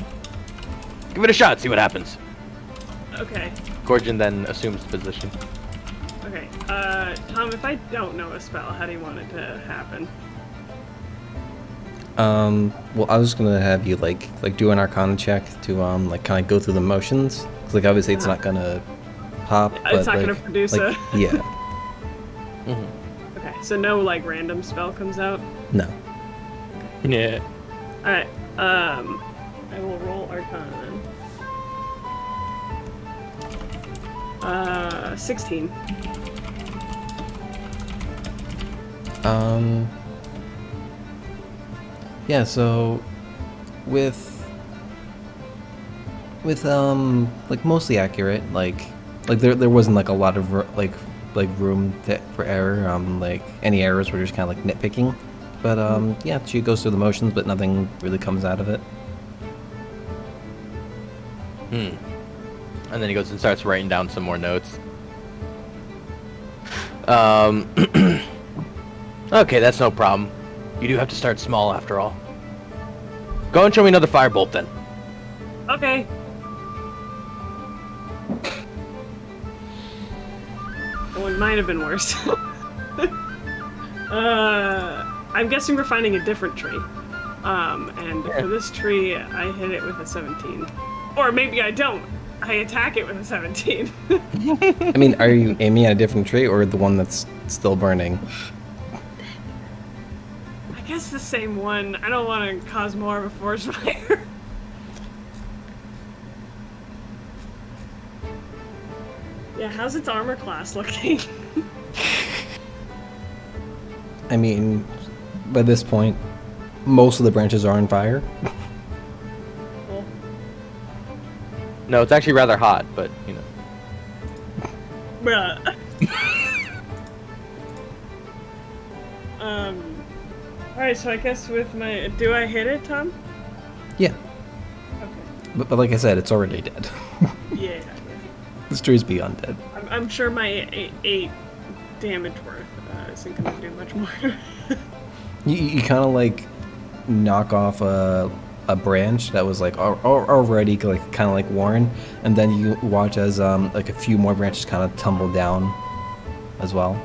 Give it a shot, see what happens. Okay, Gorgon then assumes the position. okay. Tom, if I don't know a spell, how do you want it to happen? Well, I was gonna have you like do an Arcana check to like kind of go through the motions. 'Cause, like obviously it's not gonna pop, but It's not like, gonna produce like, a. yeah, Okay, so no like random spell comes out. no. Yeah. All right. I will roll Arcana then. 16. Yeah, so with like mostly accurate, like there wasn't like a lot of room for error. Like any errors were just kind of like nitpicking, but yeah, she goes through the motions, but nothing really comes out of it. And then he goes and starts writing down some more notes. Okay, that's no problem. You do have to start small after all. Go and show me another firebolt then. Okay. Well, it might have been worse. I'm guessing we're finding a different tree. And for this tree, I hit it with a 17. Or maybe I don't. I attack it with a 17. I mean, are you aiming at a different tree or the one that's still burning? I guess the same one. I don't want to cause more of a forest fire. Yeah, how's its armor class looking? I mean, by this point, most of the branches are on fire. Well, No, it's actually rather hot, but you know. bruh. Alright, so I guess with my... Do I hit it, Tom? Yeah, Okay. but like I said, it's already dead. Yeah. This tree's beyond dead. I'm sure my 8 damage worth isn't gonna do much more. You kind of like knock off a branch that was like already like kind of like worn, and then you watch as like a few more branches kind of tumble down as well.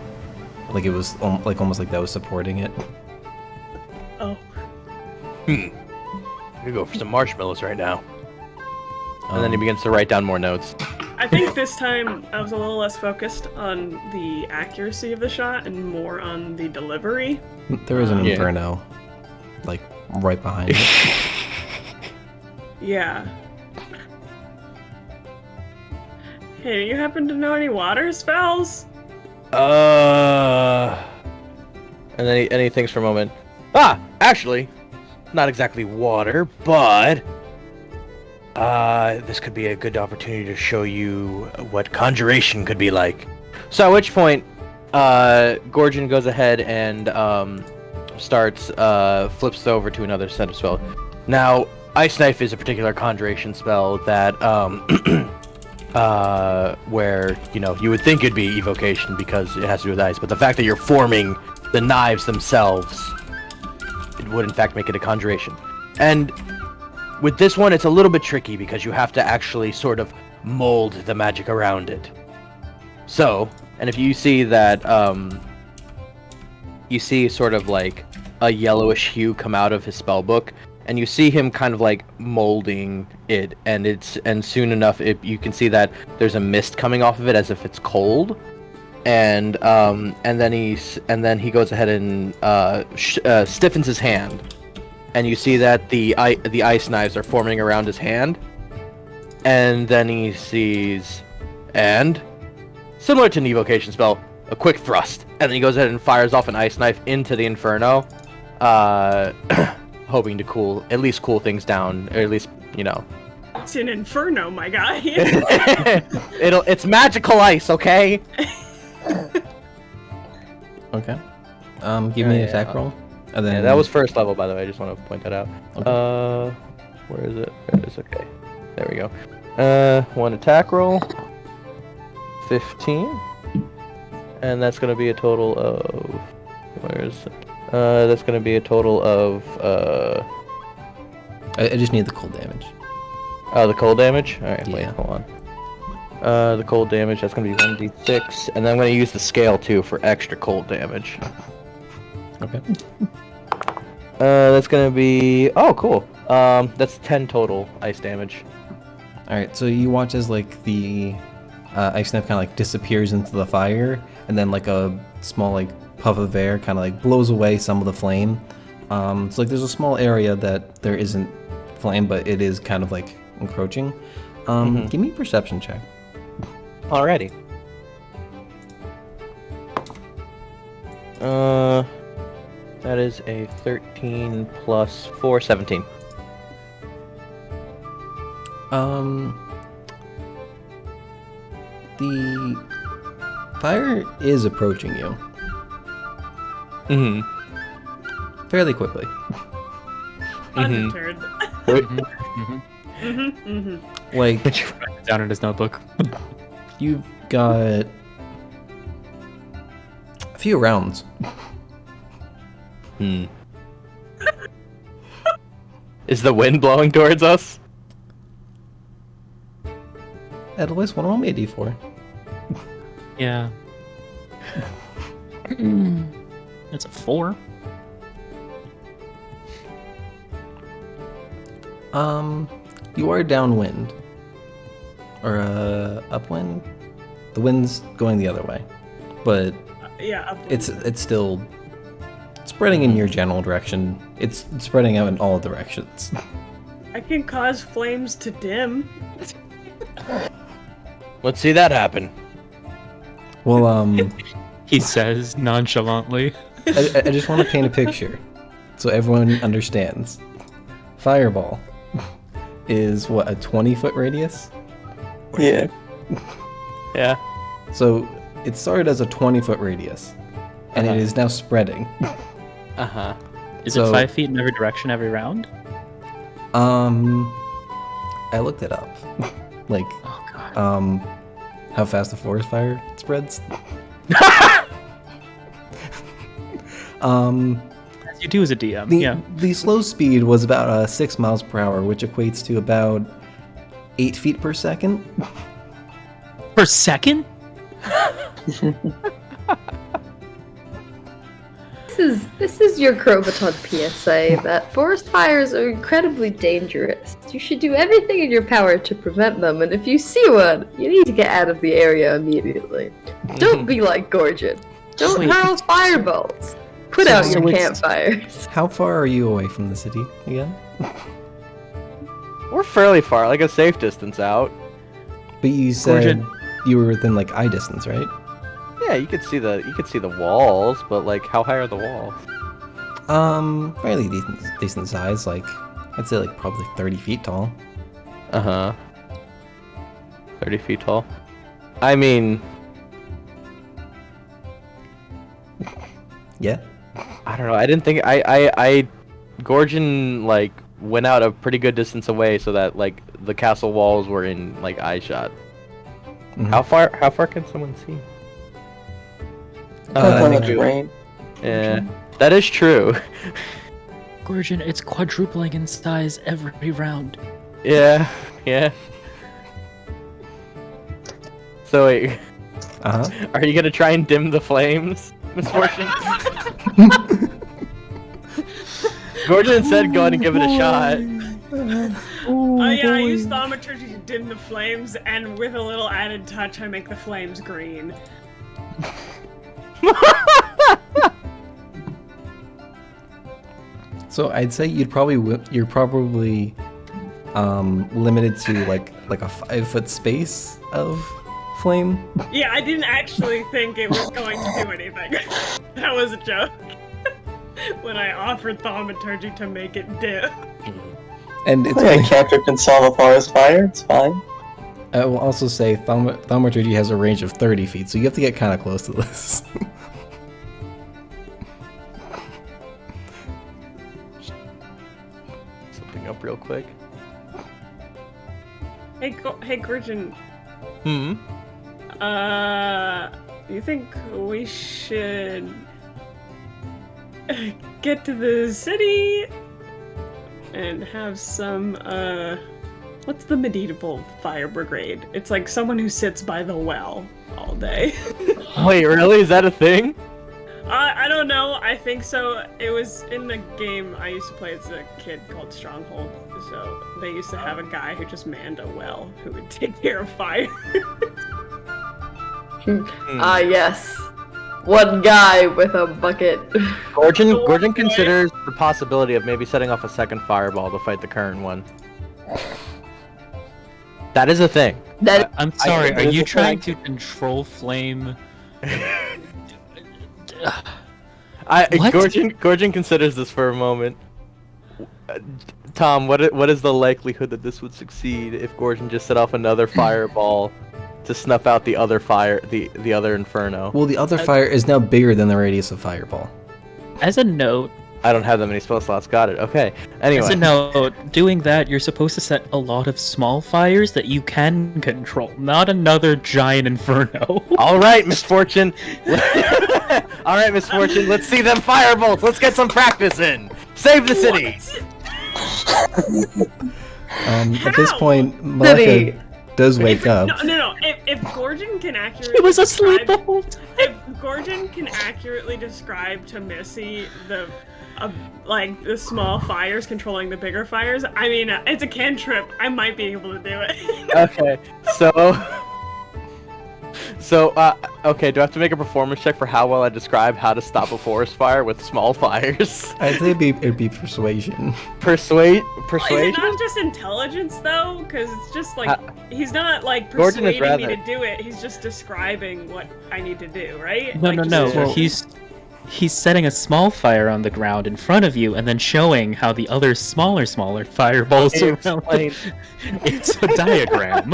Like it was like almost like that was supporting it. Oh. I'm gonna go for some marshmallows right now. And then he begins to write down more notes. I think this time I was a little less focused on the accuracy of the shot and more on the delivery. There is an Yeah. inferno, like right behind it. Yeah. Hey, do you happen to know any water spells? And then he thinks for a moment. Actually, not exactly water, but this could be a good opportunity to show you what conjuration could be like. So at which point, Gorgon goes ahead and starts flips over to another set of spells. Now, Ice Knife is a particular conjuration spell that where you would think it'd be evocation because it has to do with ice, but the fact that you're forming the knives themselves, it would in fact make it a conjuration. And with this one, it's a little bit tricky because you have to actually sort of mold the magic around it. So, and if you see that, you see sort of like a yellowish hue come out of his spell book, and you see him kind of like molding it, and soon enough, you can see that there's a mist coming off of it as if it's cold, and then he goes ahead and stiffens his hand, and you see that the ice knives are forming around his hand, and then he sees, and similar to an evocation spell, a quick thrust, and then he goes ahead and fires off an ice knife into the inferno, hoping to at least cool things down, or at least, you know. It's an inferno, my guy. It's magical ice, okay? Okay. Give me an attack roll. And then... Yeah, that was first level, by the way. I just want to point that out. Okay. Where is it? There it is. Okay. There we go. One attack roll. 15. And that's going to be a total of... Where is it? That's going to be a total of... I just need the cold damage. Oh, the cold damage? Alright, wait, Yeah. hold on. The cold damage, that's going to be 1d6. And then I'm going to use the scale, too, for extra cold damage. Okay. That's going to be... Oh, cool. That's 10 total ice damage. Alright, so you watch as, like, the ice knife kind of, like, disappears into the fire, and then, like, a small, like, puff of air kind of, like, blows away some of the flame. So, like, there's a small area that there isn't flame, but it is kind of, like, encroaching. Give me a perception check. Alrighty. That is a 13 plus 4, 17. The fire is approaching you Mm-hmm. fairly quickly. Undeterred. Like, Did you write it down in his notebook? you've got a few rounds. Is the wind blowing towards us? Edelweiss, want to roll me a d4? Yeah. That's a 4. You are downwind. Or, upwind? The wind's going the other way. But Yeah. it's still spreading in your general direction. It's spreading out in all directions. I can cause flames to dim. Let's see that happen. Well, He says nonchalantly. I just want to paint a picture so everyone understands. Fireball is what, a 20-foot radius? Yeah. Yeah. So it started as a 20-foot radius, and it is now spreading. Uh-huh. Is So- it 5 feet in every direction every round? I looked it up. Like, Oh god. how fast a forest fire spreads. As you do as a DM, yeah. The slow speed was about 6 miles per hour, which equates to about 8 feet per second. Per second? This is your Crobaton PSA that forest fires are incredibly dangerous. You should do everything in your power to prevent them, and if you see one, you need to get out of the area immediately. Don't be like Gorgon. Don't Wait. hurl firebolts. Put So- out so your it's- campfires. How far are you away from the city again? We're fairly far, like a safe distance out. But you said Gorgon. you were within like eye distance, right? Yeah, you could see the walls, but like how high are the walls? Fairly decent size. Like, I'd say like probably 30 feet tall. Uh-huh. 30 feet tall. I mean, Yeah. I don't know. I didn't think I Gorgon like went out a pretty good distance away so that like the castle walls were in like eye shot. Mhm. How far can someone see? Depends on the think- terrain. Yeah, that is true. Gorgon, it's quadrupling in size every round. Yeah, yeah. So wait, Are you gonna try and dim the flames, Misfortune? Gordon said go ahead and give it a shot. Yeah, I use thaumaturgy to dim the flames, and with a little added touch, I make the flames green. So I'd say you're probably limited to like a 5-foot space of flame. Yeah, I didn't actually think it was going to do anything. That was a joke. When I offered thaumaturgy to make it dim. And it's A cantrip can solve a forest fire, it's fine. I will also say thaumaturgy has a range of 30 feet, so you have to get kind of close to this. Something up real quick. Hey, Gurjin. You think we should get to the city and have some, what's the medieval fire brigade? It's like someone who sits by the well all day. Wait, really? Is that a thing? I don't know. I think so. It was in the game I used to play as a kid called Stronghold. So they used to have a guy who just manned a well who would take care of fire. Yes. One guy with a bucket. Gordon considers the possibility of maybe setting off a second fireball to fight the current one. That is a thing. I'm sorry, are you trying to control flame? What? Gordon considers this for a moment. Tom, what is the likelihood that this would succeed if Gordon just set off another fireball to snuff out the other fire, the other inferno? Well, the other fire is now bigger than the radius of fireball. As a note, I don't have that many spell slots. Got it. Okay. Anyway. as a note, doing that, you're supposed to set a lot of small fires that you can control, not another giant inferno. All right, Misfortune. All right, Misfortune. Let's see them firebolts. Let's get some practice in. Save the city. At this point, Malika does wake up. No. If Gordon can accurately It was asleep the whole time. If Gordon can accurately describe to Missy the small fires controlling the bigger fires, I mean, it's a cantrip. I might be able to do it. Okay. Okay, do I have to make a performance check for how well I describe how to stop a forest fire with small fires? I'd say it'd be persuasion. Persuasion? Is it not just intelligence, though? Because it's just like, he's not like Gordon is persuading me rather- to do it, he's just describing what I need to do, right? No, Like, no, just- no. He's setting a small fire on the ground in front of you, and then showing how the other smaller fireballs Can you around. explain? It's a diagram.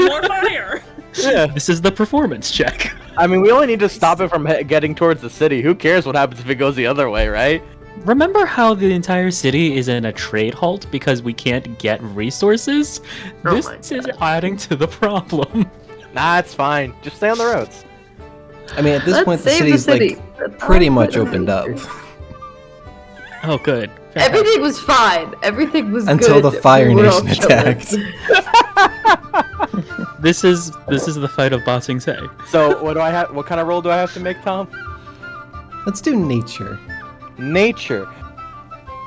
More fire! Yeah. This is the performance check. I mean, we only need to stop it from getting towards the city. Who cares what happens if it goes the other way, right? Remember how the entire city is in a trade halt because we can't get resources? Oh This my is adding to the problem. Nah, it's fine. Just stay on the roads. I mean, at this Let's point, the save city's city. like That's pretty all much that opened up matters. Oh, good. Everything was fine. Everything was until good. the Fire We were all Nation chilling. attacked. This is the fight of Ba Sing Se. So, what do I have? What kind of roll do I have to make, Tom? Let's do nature. Nature.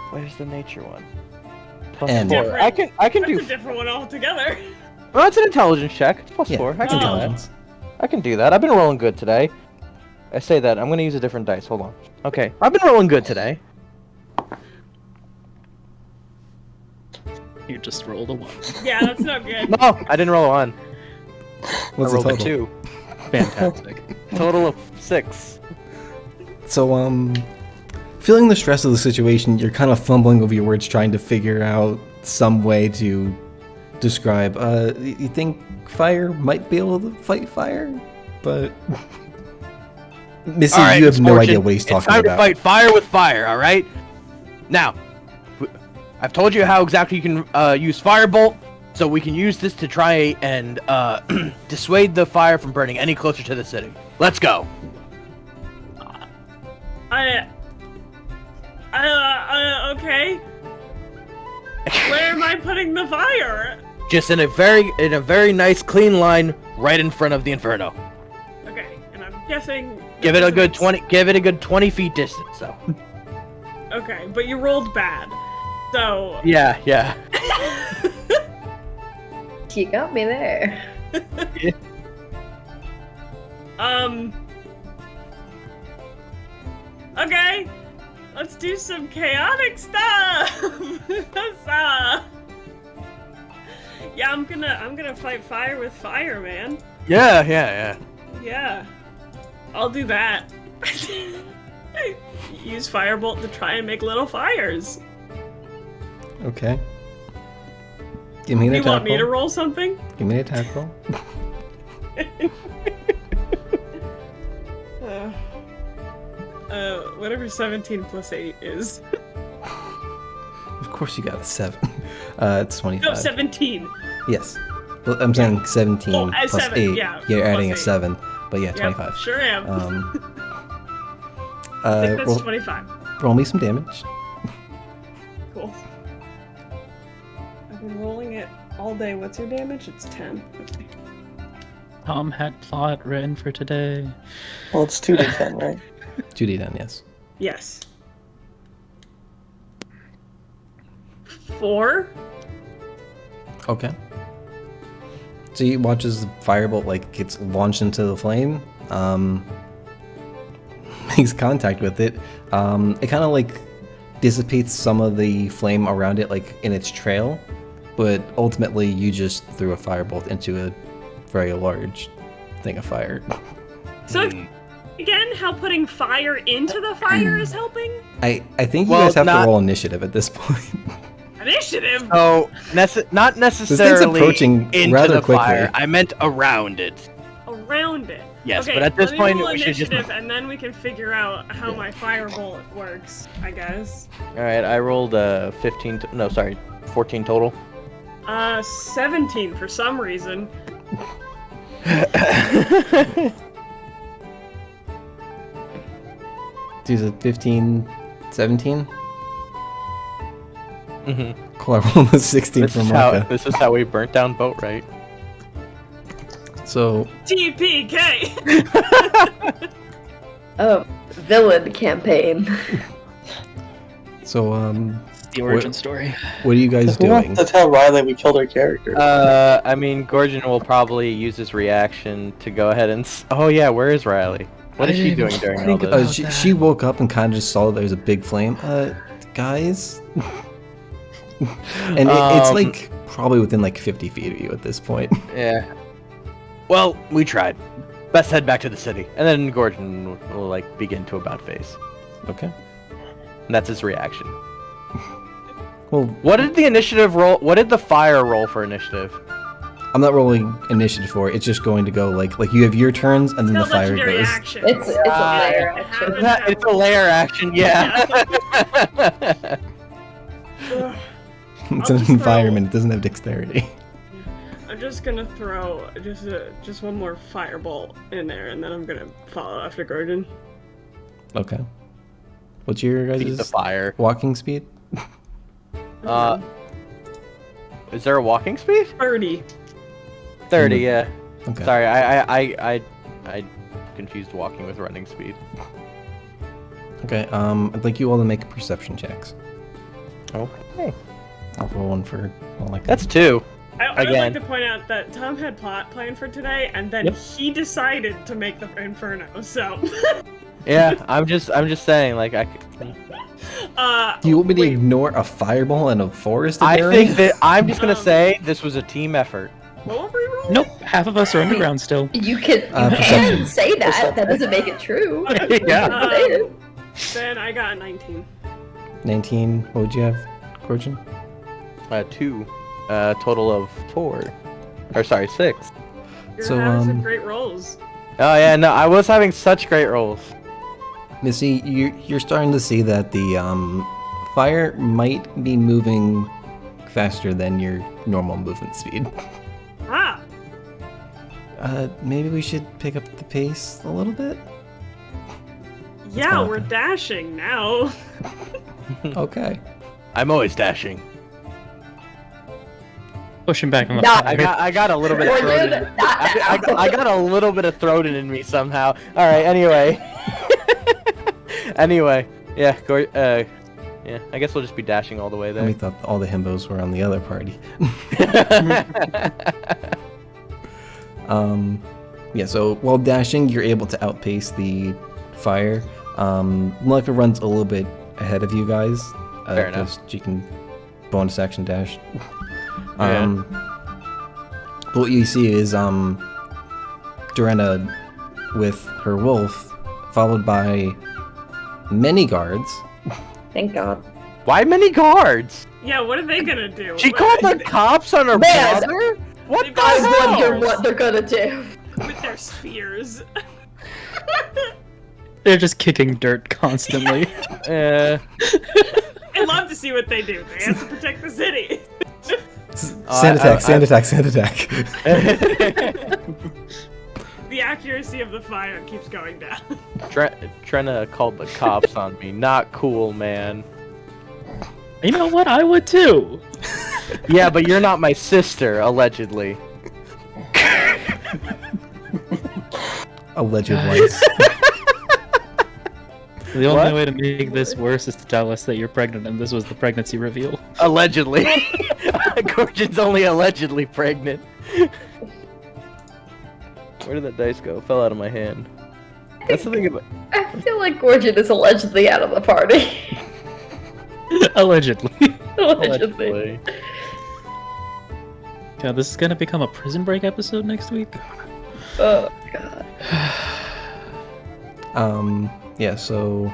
Where's the nature one? Plus And- 4. I can That's do. a different one altogether. Well, it's an intelligence check. It's plus Yeah, 4. I can do that. intelligence. I can do that. I've been rolling good today. I say that. I'm gonna use a different dice. Hold on. Okay. I've been rolling good today. You just rolled a 1. Yeah, that's not good. No, I didn't roll a 1. What's I the rolled a total? 2. Fantastic. Total of 6. So, feeling the stress of the situation, you're kind of fumbling over your words, trying to figure out some way to describe. You think fire might be able to fight fire, but Missy, All right, you have no Misfortune, idea what he's talking It's time about. to fight fire with fire, alright? Now, I've told you how exactly you can use Firebolt, so we can use this to try and dissuade the fire from burning any closer to the city. Let's go. Okay. Where am I putting the fire? Just in a very nice clean line right in front of the inferno. Okay, and I'm guessing. Give it a good 20. Give it a good 20 feet distance, though. Okay, but you rolled bad, so. Yeah. You got me there. Okay, let's do some chaotic stuff. Yeah, I'm gonna fight fire with fire, man. Yeah. Yeah, I'll do that. Use firebolt to try and make little fires. Okay. Give me an You attack want me to roll. roll something? Give me an attack roll. Whatever 17 plus 8 is. Of course you got a 7. It's 25. No, 17. Yes. Well, I'm saying 17 Oh, plus 7, 8. yeah, You're plus adding a 8. 7. But yeah, Yep, 25. sure am. I think that's roll, 25. roll me some damage. Cool. I've been rolling it all day. What's your damage? It's 10. Okay. Tom had plot written for today. Well, it's 2d10, right? 2d10, yes. Yes. 4? Okay. So you watch as the firebolt like gets launched into the flame. Makes contact with it. It kind of like dissipates some of the flame around it, like in its trail. But ultimately, you just threw a firebolt into a very large thing of fire. So, again, how putting fire into the fire is helping? I think you Well, guys have not- to roll initiative at this point. Initiative? So, not necessarily approaching into rather the quickly. fire. I meant around it. Around it. Yes, Okay, but at this let me point, roll we should just. initiative, and then we can figure out how my firebolt works, I guess. All right, I rolled 14 total. 17 for some reason. These are 15, 17. Mm-hmm. Cool, I rolled a 16 for Marka. This is how we burnt down boat, right? So, TPK! Oh, villain campaign. so The origin story. what are you guys Who doing? wants to tell Riley we killed her character? I mean, Gorgon will probably use his reaction to go ahead and. Oh yeah, where is Riley? What is she doing during all this? She woke up and kind of just saw there was a big flame. Guys? And it's like probably within like 50 feet of you at this point. Yeah. Well, we tried. Best head back to the city, and then Gorgon will like begin to about face, Okay. and that's his reaction. Well, What did the initiative roll? What did the fire roll for initiative? I'm not rolling initiative for it. It's just going to go like you have your turns and then No the fire legendary goes. action. It's a layer It action. happens It's a layer action, yeah. Ugh. It's I'll an just throw- environment. It doesn't have dexterity. I'm just gonna throw just one more firebolt in there, and then I'm gonna follow after Gorgon. Okay. What's your Feed the guys' fire. walking speed? Is there a walking speed? 30. 30, yeah. Okay. Sorry, I confused walking with running speed. Okay. I'd like you all to make perception checks. Okay. I'll roll one for like That's 2. I would Again. like to point out that Tom had plot planned for today, and then Yep. he decided to make the Inferno. So, Yeah, I'm just saying, like Do you want me to wait, ignore a fireball in a forest? I area? think that I'm just gonna say this was a team effort. what were we rolling? Nope, half of us are underground still. You can Perception. say that. That doesn't make it true. Yeah. Then I got a 19. 19. What would you have, Gorgon? 2. Total of 4. Or sorry, 6. You're So, having some great rolls. Oh yeah, no, I was having such great rolls. Missy, you're starting to see that the fire might be moving faster than your normal movement speed. Ah, Maybe we should pick up the pace a little bit? yeah, fine. we're dashing now. Okay. I'm always dashing. push him back on the Not- fire. I got a little bit of Gordon, throat in not now. I got a little bit of throat in me somehow. All right. Anyway. Anyway. Yeah. Yeah. I guess we'll just be dashing all the way We there. thought all the himbos were on the other party. Yeah, so while dashing, you're able to outpace the fire. Malika runs a little bit ahead of you guys. Fair enough. She can bonus action dash. Yeah. But what you see is Joanna with her wolf, followed by many guards. Thank God. Why many guards? Yeah, what are they gonna do? She called the cops on her Man. brother? What They've the got I hell? wonder what they're gonna do. with their spears. They're just kicking dirt constantly. Uh, I love to see what they do. They have to protect the city. Sand attack, sand attack, sand attack. The accuracy of the fire keeps going down. Trenna called the cops on me. Not cool, man. You know what? I would too. Yeah, but you're not my sister, allegedly. Alleged lice. The only What? way to make this worse is to tell us that you're pregnant and this was the pregnancy reveal. Allegedly. Gorgon's only allegedly pregnant. Where did that dice go? Fell out of my hand. That's the thing about. I feel like Gorgon is allegedly out of the party. Allegedly. Allegedly. Yeah, this is gonna become a prison break episode next week. Oh God. Yeah, so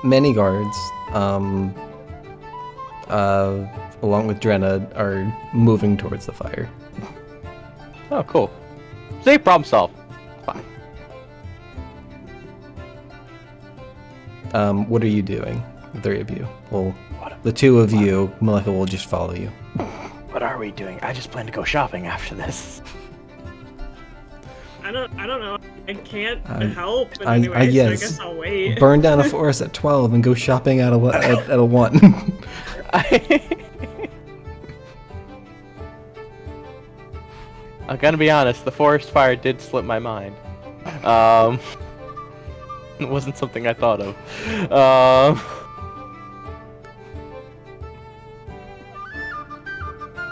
many guards, along with Drenna, are moving towards the fire. Oh, cool. See, problem solved. What are you doing, the three of you? Well, the two of you, Malika will just follow you. What are we doing? I just plan to go shopping after this. I don't know. I can't I- help in I- any way, I so I guess. guess I'll wait. Burn down a forest at 12 and go shopping at a 1. I'm gonna be honest, the forest fire did slip my mind. It wasn't something I thought of.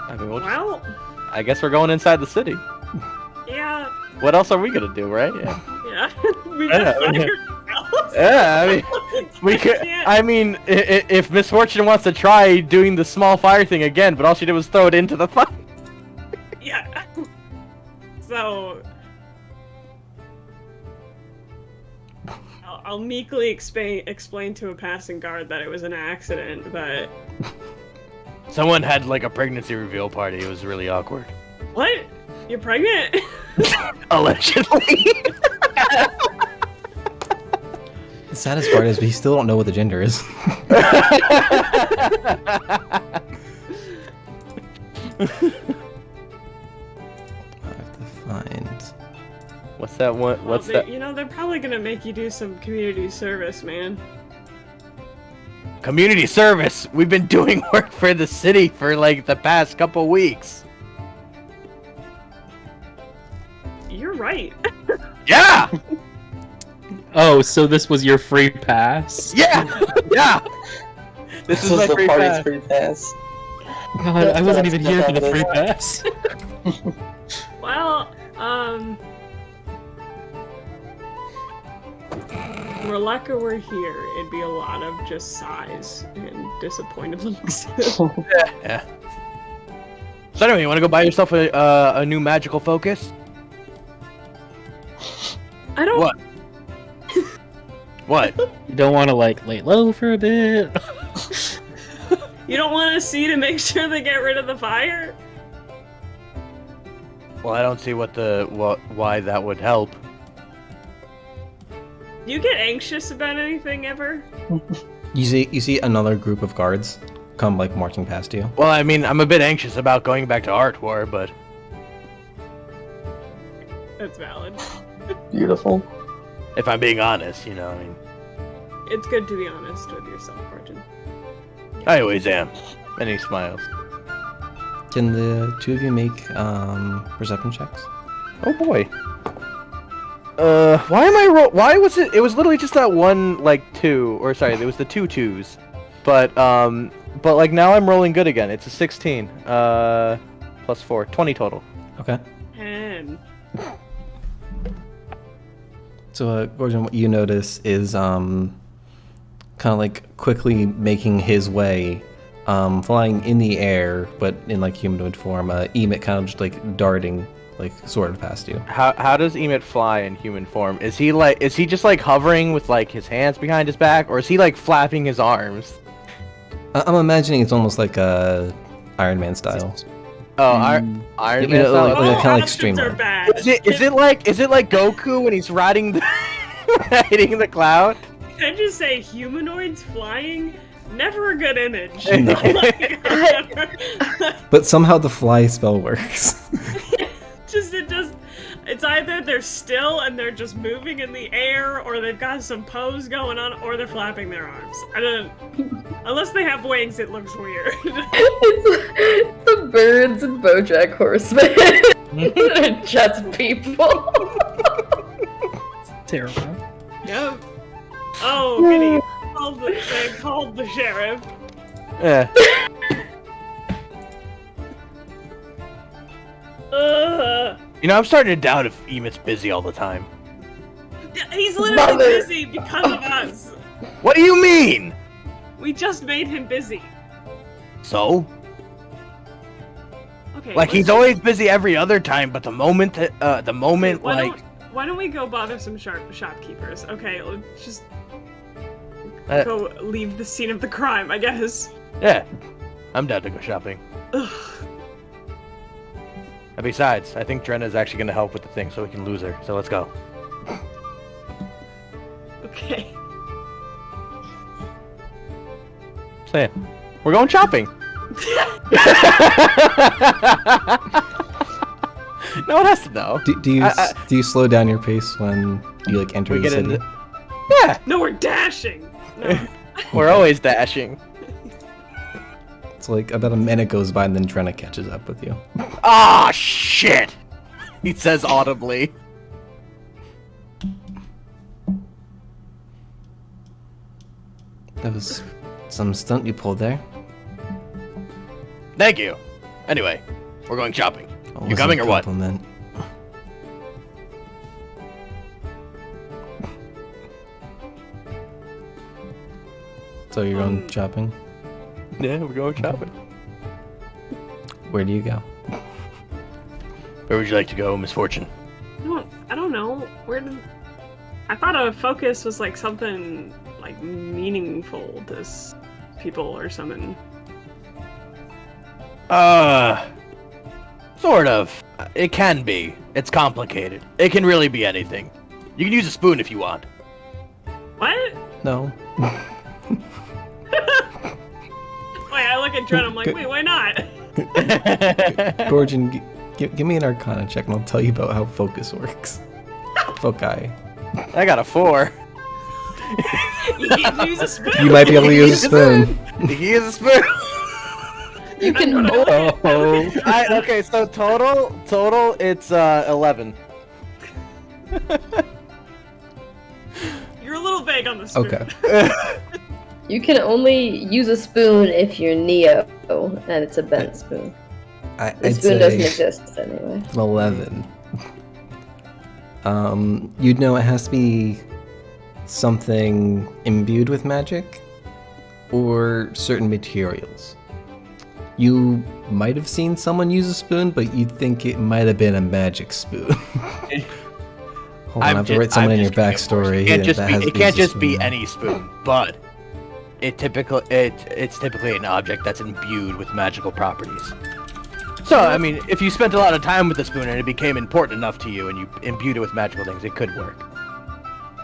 I mean, Well, I guess we're going inside the city. yeah, What else are we gonna do, right? Yeah. yeah. We Yeah, got yeah. fired. Yeah, I mean, we could. I mean, if Misfortune wants to try doing the small fire thing again, but all she did was throw it into the fire. Yeah. So I'll meekly explain to a passing guard that it was an accident, but Someone had like a pregnancy reveal party. It was really awkward. what? You're pregnant? Allegedly. The saddest part is we still don't know what the gender is. I have to find. What's that one? What's Well, that? You know, they're probably gonna make you do some community service, man. Community service. We've been doing work for the city for like the past couple weeks. You're right. Yeah. Oh, so this was your free pass? Yeah. Yeah. This is was my the free party's pass. free pass. God, I wasn't even here for the free pass. Well, if Releka were here, it'd be a lot of just sighs and disappointed looks. Yeah. So anyway, you want to go buy yourself a new magical focus? I don't. What? What? You don't want to like lay low for a bit. You don't want to see to make sure they get rid of the fire? Well, I don't see why that would help. Do you get anxious about anything ever? You see another group of guards come like marching past you. Well, I mean, I'm a bit anxious about going back to Art War, but That's valid. Beautiful. if I'm being honest, you know, I mean, It's good to be honest with yourself, Arjun. I always am. And he smiles. Can the two of you make perception checks? Oh boy. Why am I why was it? It was literally just that one, like, 2, or sorry, there was the 2 2s. But like, now I'm rolling good again. It's a 16. Plus 4. 20 total. Okay. 10. So, Gorgon, what you notice is kind of like quickly making his way, flying in the air, but in like humanoid form. Emmet kind of just like darting, like sort of past you. How does Emmet fly in human form? Is he just like hovering with like his hands behind his back, or is he like flapping his arms? I'm imagining it's almost like Iron Man style. Oh, Iron You Man know, style? like All kinda like options streamline. are bad. Is it like Goku when he's riding the riding the cloud? Can I just say humanoids flying? Never a good image. No. Like, But somehow the fly spell works. it's either they're still and they're just moving in the air, or they've got some pose going on, or they're flapping their arms. I don't. Unless they have wings, it looks weird. It's the birds and BoJack Horseman. They're just people. Terrible. Yep. Oh, goody. They called the sheriff. Yeah. You know, I'm starting to doubt if Emmet's busy all the time. He's literally busy because of us. What do you mean? We just made him busy. So? Okay. Like, he's always busy every other time, but the moment, Why don't we go bother some shopkeepers? Okay, let's just Uh, go leave the scene of the crime, I guess. yeah, I'm down to go shopping. Ugh. And besides, I think Drenna's actually going to help with the thing so we can lose her, so let's go. Okay. Saying, we're going shopping. No one has to know. Do you slow down your pace when you like enter We the get city? into... Yeah, No, we're dashing. No. we're always dashing. It's like about a minute goes by and then Drenna catches up with you. Ah, shit! He says audibly. That was some stunt you pulled there. Thank you. Anyway, we're going shopping. Always You coming a or what? compliment. So you're going shopping? Yeah, we're going shopping. Where do you go? Where would you like to go, Misfortune? I don't know. I thought a focus was like something like meaningful to people or something. Sort of. It can be. It's complicated. It can really be anything. You can use a spoon if you want. What? No. Wait, I look at Dren, I'm like, wait, why not? Gorgon, give me an Arcana check and I'll tell you about how focus works. Foci. I got a 4. You can use a spoon. You might be able to use a spoon. You can use a spoon. You can Okay, so total, it's 11. You're a little vague on the spoon. Okay. You can only use a spoon if you're Neo, and it's a bent spoon. The I'd spoon doesn't say exist anyway. 11. You'd know it has to be something imbued with magic or certain materials. You might have seen someone use a spoon, but you'd think it might have been a magic spoon. Hold on, I have to write someone in your backstory. It can't just be any spoon, but it's typically an object that's imbued with magical properties. So, I mean, if you spent a lot of time with the spoon and it became important enough to you and you imbued it with magical things, it could work.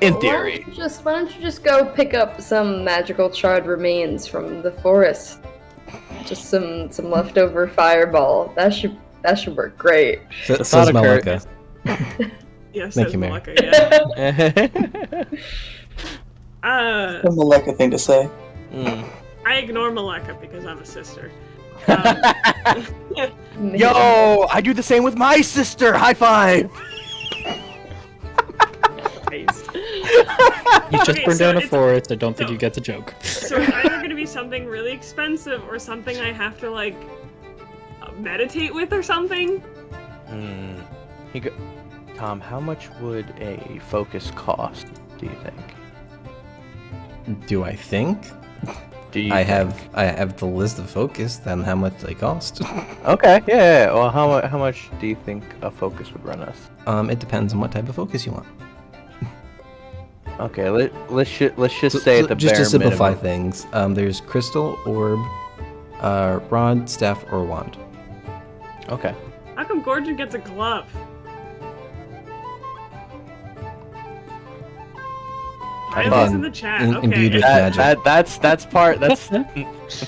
In theory. Why don't you just go pick up some magical charred remains from the forest? Just some leftover fireball. That should work great. Says Malika. Yes, Thank you, Mary. Yeah. A Maleka thing to say. I ignore Maleka because I'm a sister. Yo, I do the same with my sister. High five. You just Okay, burned so down a it's- forest. I don't think so- you get the joke. So it's either gonna be something really expensive or something I have to like meditate with or something. Tom, how much would a focus cost? Do you think? Do I think? Do you? I have the list of focus, then how much they cost. Okay. Yeah. Well, how much do you think a focus would run us? It depends on what type of focus you want. Okay. Let's just say So the just bare to simplify minimum. things, there's crystal, orb, rod, staff, or wand. Okay. How come Gorgon gets a glove? I I thought- was in the chat. imbued Okay. with magic. That's part that's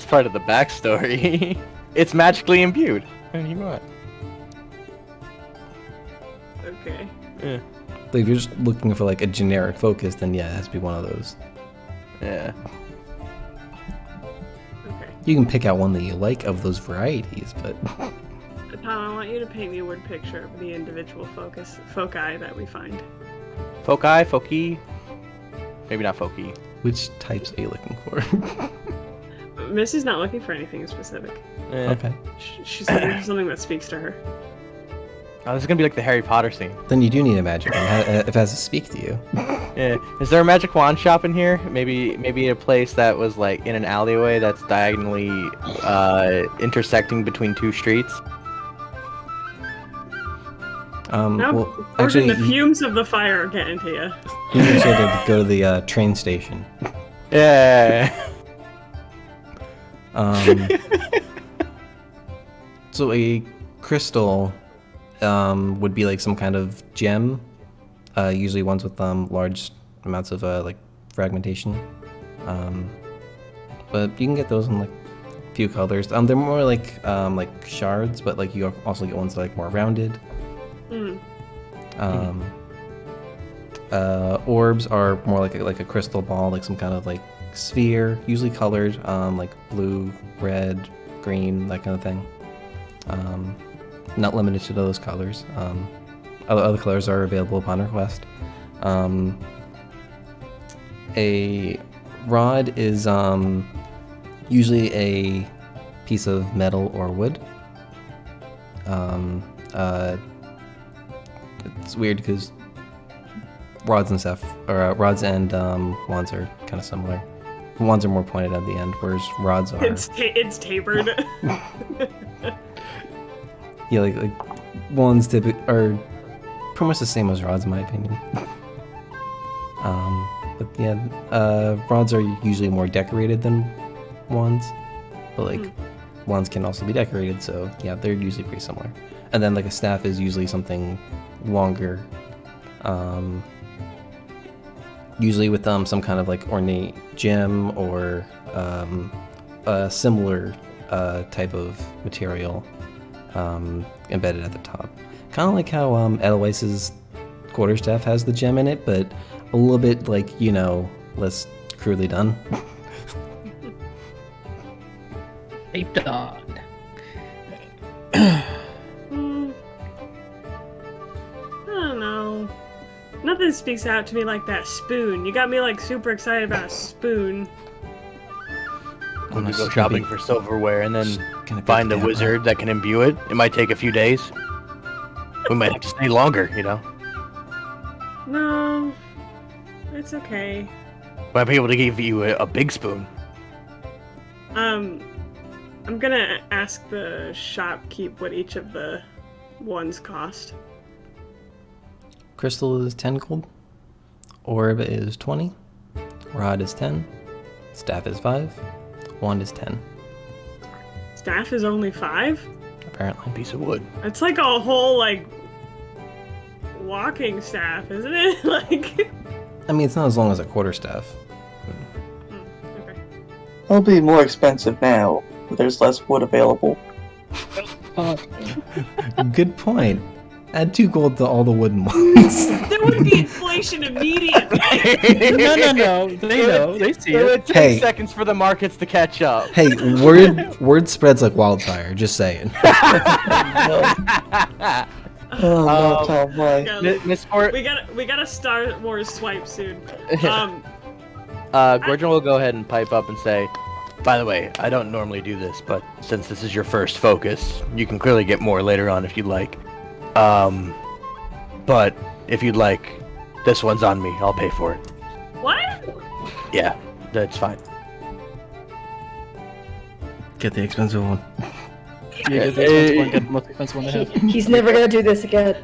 part of the backstory. It's magically imbued. What do you want? Okay. Yeah. Like, if you're just looking for like a generic focus, then yeah, it has to be one of those. Yeah. Okay. You can pick out one that you like of those varieties, but Tom, I want you to paint me a word picture of the individual foci that we find. Foci. Maybe not foci. which types are you looking for? Missy's not looking for anything specific. Eh. Okay. She's looking for something that speaks to her. Oh, this is gonna be like the Harry Potter scene. Then you do need a magic one if it has to speak to you. Yeah. Is there a magic wand shop in here? Maybe a place that was like in an alleyway that's diagonally intersecting between two streets. No, Well, actually, actually, the fumes of the fire are getting to you. you need to go to the train station. Yeah. So a crystal would be like some kind of gem, usually ones with large amounts of like fragmentation. But you can get those in like a few colors. They're more like shards, but like you also get ones that are, like more rounded. Orbs are more like a crystal ball, like some kind of like sphere, usually colored like blue, red, green, that kind of thing. Not limited to those colors. Other colors are available upon request. A rod is usually a piece of metal or wood. It's weird because rods and wands are kind of similar. Wands are more pointed at the end, whereas rods are. It's tapered. Yeah, like wands are pretty much the same as rods in my opinion. But yeah, rods are usually more decorated than wands, but like wands can also be decorated, so yeah, they're usually pretty similar. And then like a staff is usually something longer, usually with some kind of like ornate gem or a similar type of material embedded at the top. Kind of like how Edelweiss's quarterstaff has the gem in it, but a little bit like, less crudely done. Taped on. I don't know. Nothing speaks out to me like that spoon. You got me like super excited about a spoon. When we Unless go it's gonna shopping be- for silverware and then Gonna be find a the wizard that can imbue it, it might take a few days. We might have to stay longer, No, it's okay. Might be able to give you a big spoon. I'm gonna ask the shopkeep what each of the ones cost. Crystal is 10 gold. Orb is 20. Rod is 10. Staff is 5. Wand is 10, Staff is only 5? apparently. Piece of wood. It's like a whole like walking staff, isn't it? Like I mean, it's not as long as a quarterstaff. okay. It'll be more expensive now, but there's less wood available. Good point. Add 2 gold to all the wooden ones. There would be inflation immediately. No. They know. They see It it. would take Hey. seconds for the markets to catch up. Hey, word spreads like wildfire. Just saying. Oh no, Tom, why? Miss Fort, We got a Star Wars swipe soon. Gorgon will go ahead and pipe up and say, by the way, I don't normally do this, but since this is your first focus, you can clearly get more later on if you'd like. But if you'd like, this one's on me. I'll pay for it. What? Yeah, that's fine. Get the expensive one. Yeah, get the most expensive one they have. He's never gonna do this again.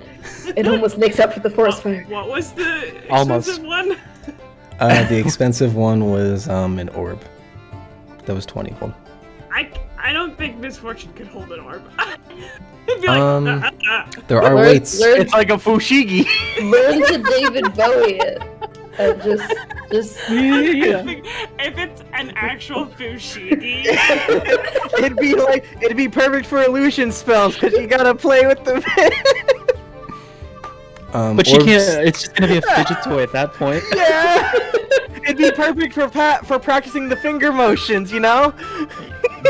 It almost makes up for the forest fire. What was the Almost. expensive one? The expensive one was an orb. That was 20 gold. I don't think Misfortune could hold an orb. It'd be like, There are Learn- weights. learn- It's like a fushigi. Learn to David Bowie it. And just If it's an actual fushigi, it'd be perfect for illusion spells because you gotta play with them. But she orbs- can't. It's just gonna be a fidget toy at that point. Yeah, it'd be perfect for practicing the finger motions, you know.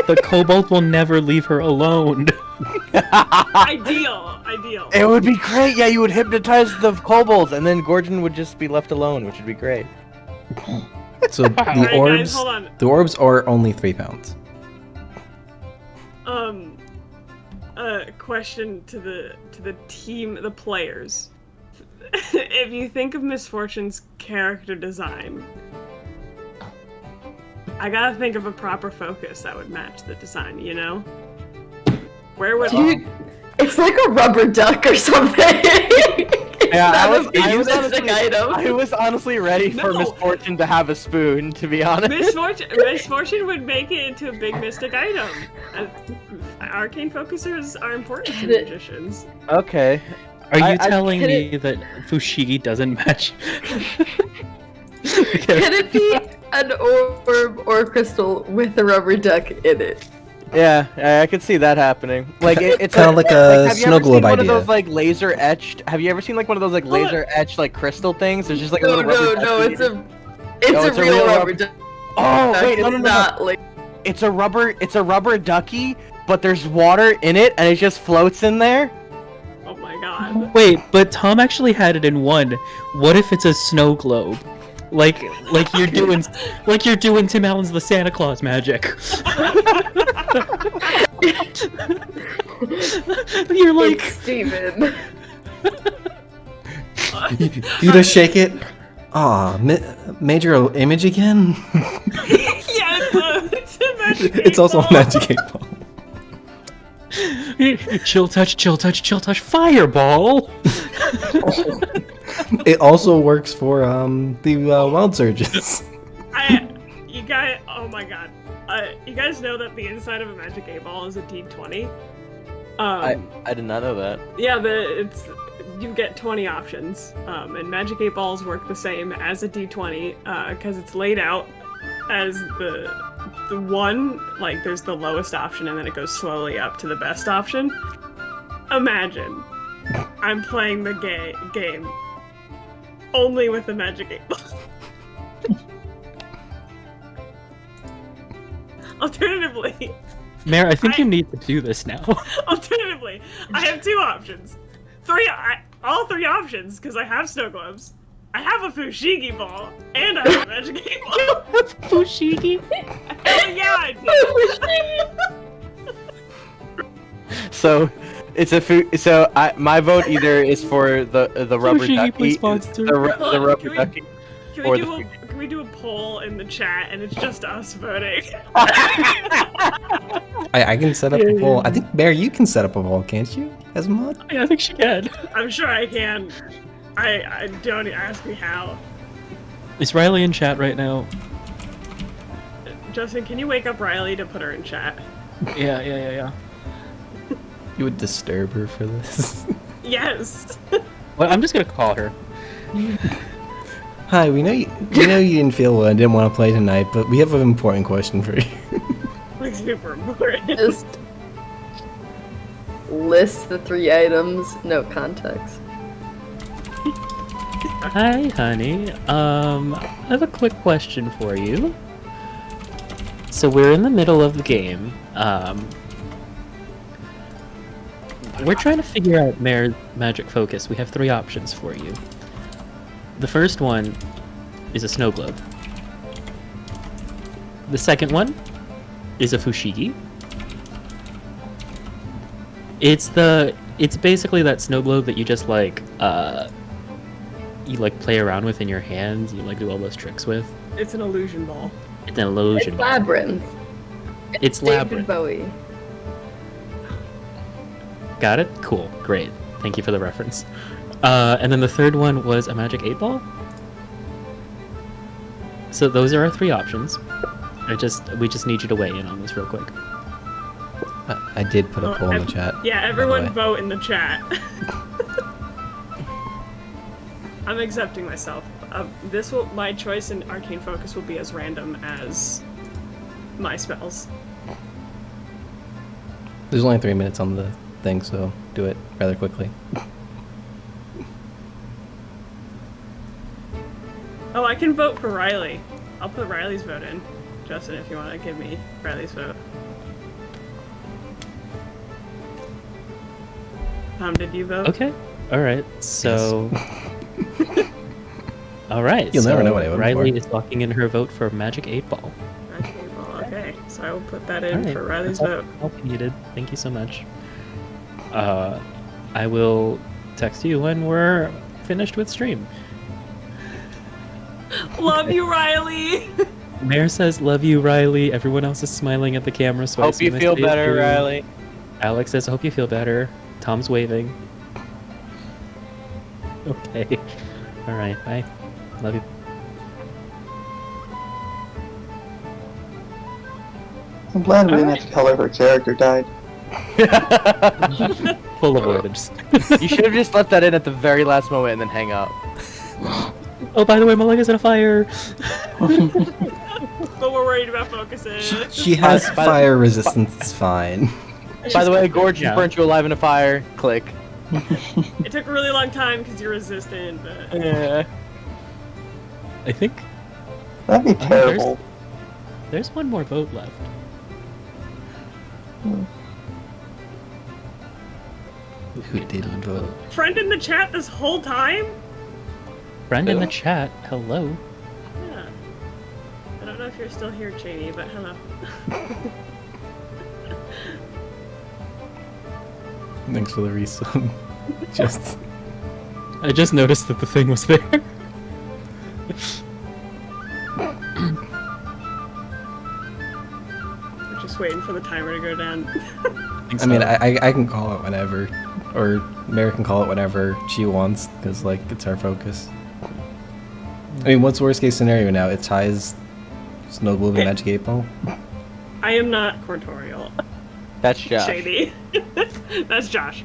The kobold will never leave her alone. ideal. It would be great. Yeah, you would hypnotize the kobolds, and then Gorgon would just be left alone, which would be great. So the Alright, orbs, guys, hold on. the orbs are only 3 pounds. Question to the team, the players. If you think of Misfortune's character design, I gotta think of a proper focus that would match the design, you know? Where would Dude, it's like a rubber duck or something. Yeah, Not I a basic honestly, item. I was honestly ready for No. Misfortune to have a spoon, to be honest. Misfortune would make it into a big mystic item. Arcane focusers are important to magicians. Okay. Are you I- telling can me that Fushigi doesn't match? Can it be an orb or crystal with a rubber duck in it? Yeah, I could see that happening. Like it's Kinda like a have you snow ever seen globe one of idea. those like laser etched? Have you ever seen like one of those like laser etched like crystal things? There's just like a No, little rubber no, ducky. it's a it's a real real rubber rubber- duck. Oh wait, no, It's no, no, no. not like It's a rubber ducky, but there's water in it and it just floats in there. Oh my god. Wait, but Tom actually had it in one. What if it's a snow globe? Like you're doing Tim Allen's The Santa Claus magic. You're like it's Steven. You just shake it. Aw, major image again? Yeah, it's a magic It's also a 8 ball. magic 8 ball. chill touch, fireball. It also works for the wild surges. Oh my god. You guys know that the inside of a magic 8 ball is a D20? I did not know that. Yeah, you get 20 options, and Magic 8 Balls work the same as a D20, because it's laid out as the one, like there's the lowest option and then it goes slowly up to the best option. Imagine I'm playing the game only with a Magic 8 Ball. Alternatively, Mare, I think you need to do this now. Alternatively, I have 2 options. All 3 options, because I have snow globes. I have a Fushigi ball, and I have a Magic 8 ball. Fushigi. Hell yeah, I do. So it's my vote either is for the rubber Fushigi, ducky, please sponsor. the rubber Can we- ducky. Can Or we, the do can we do a poll in the chat, and it's just us voting? I can set up a poll. I think, Bear, you can set up a poll, can't you? As a mod? Yeah, I think she can. I'm sure I can. I don't ask me how. Is Riley in chat right now? Justin, can you wake up Riley to put her in chat? Yeah. You would disturb her for this. Yes. Well, I'm just gonna call her. Hi, we know you didn't feel well and didn't want to play tonight, but we have an important question for you. Like super important. Just list the 3 items, no context. Hi, honey. I have a quick question for you. So we're in the middle of the game. We're trying to figure out magic focus. We have 3 options for you. The first one is a snow globe. The second one is a fushigi. It's basically that snow globe that you just like you like play around with in your hands. You like do all those tricks with. It's an illusion ball. It's an illusion. It's Labyrinth. It's David Labyrinth. Bowie. Got it? Cool. Great. Thank you for the reference. And then the third one was a magic 8 ball. So those are our 3 options. We just need you to weigh in on this real quick. I did put a poll in the chat. Yeah, by the everyone way. vote in the chat. I'm accepting myself. My choice in Arcane Focus will be as random as my spells. There's only 3 minutes on the thing, so do it rather quickly. Oh, I can vote for Riley. I'll put Riley's vote in. Justin, if you want to give me Riley's vote. Did you vote? Okay. All right. So. All right. You'll never so know what I voted Riley for. is locking in her vote for magic 8 ball. Okay, so I will put that in All right. for Riley's That's vote. all needed. Thank you so much. I will text you when we're finished with stream. Love you, Riley! Mayor says, "Love you, Riley." Everyone else is smiling at the camera, so I Hope you assume I feel say it better, too. Riley. Alex says, "I hope you feel better." Tom's waving. Okay. All right. Bye. Love you. I'm glad we didn't Alright. have to tell her her character died. Full avoidance. You should have just left that in at the very last moment and then hang up. Oh, by the way, my leg is on fire. But we're worried about focuses. She has By the- fire resistance, it's fine. By the way, Gorge Yeah. burnt you alive in a fire. Click. It took a really long time because you're resistant, but... Yeah. I think That'd be there's- terrible. there's one more vote left. Who didn't vote? Friend in the chat this whole time? Friend in the chat, hello. Yeah. I don't know if you're still here, Cheide, but hello. Thanks for the resub. Just I just noticed that the thing was there. We're just waiting for the timer to go down. I mean, I can call it whenever, or Mary can call it whenever she wants, because like it's her focus. I mean, what's worst case scenario now? It ties Snow Globe and Magic 8 Ball. I am not corporeal. That's Josh. Shady. That's Josh.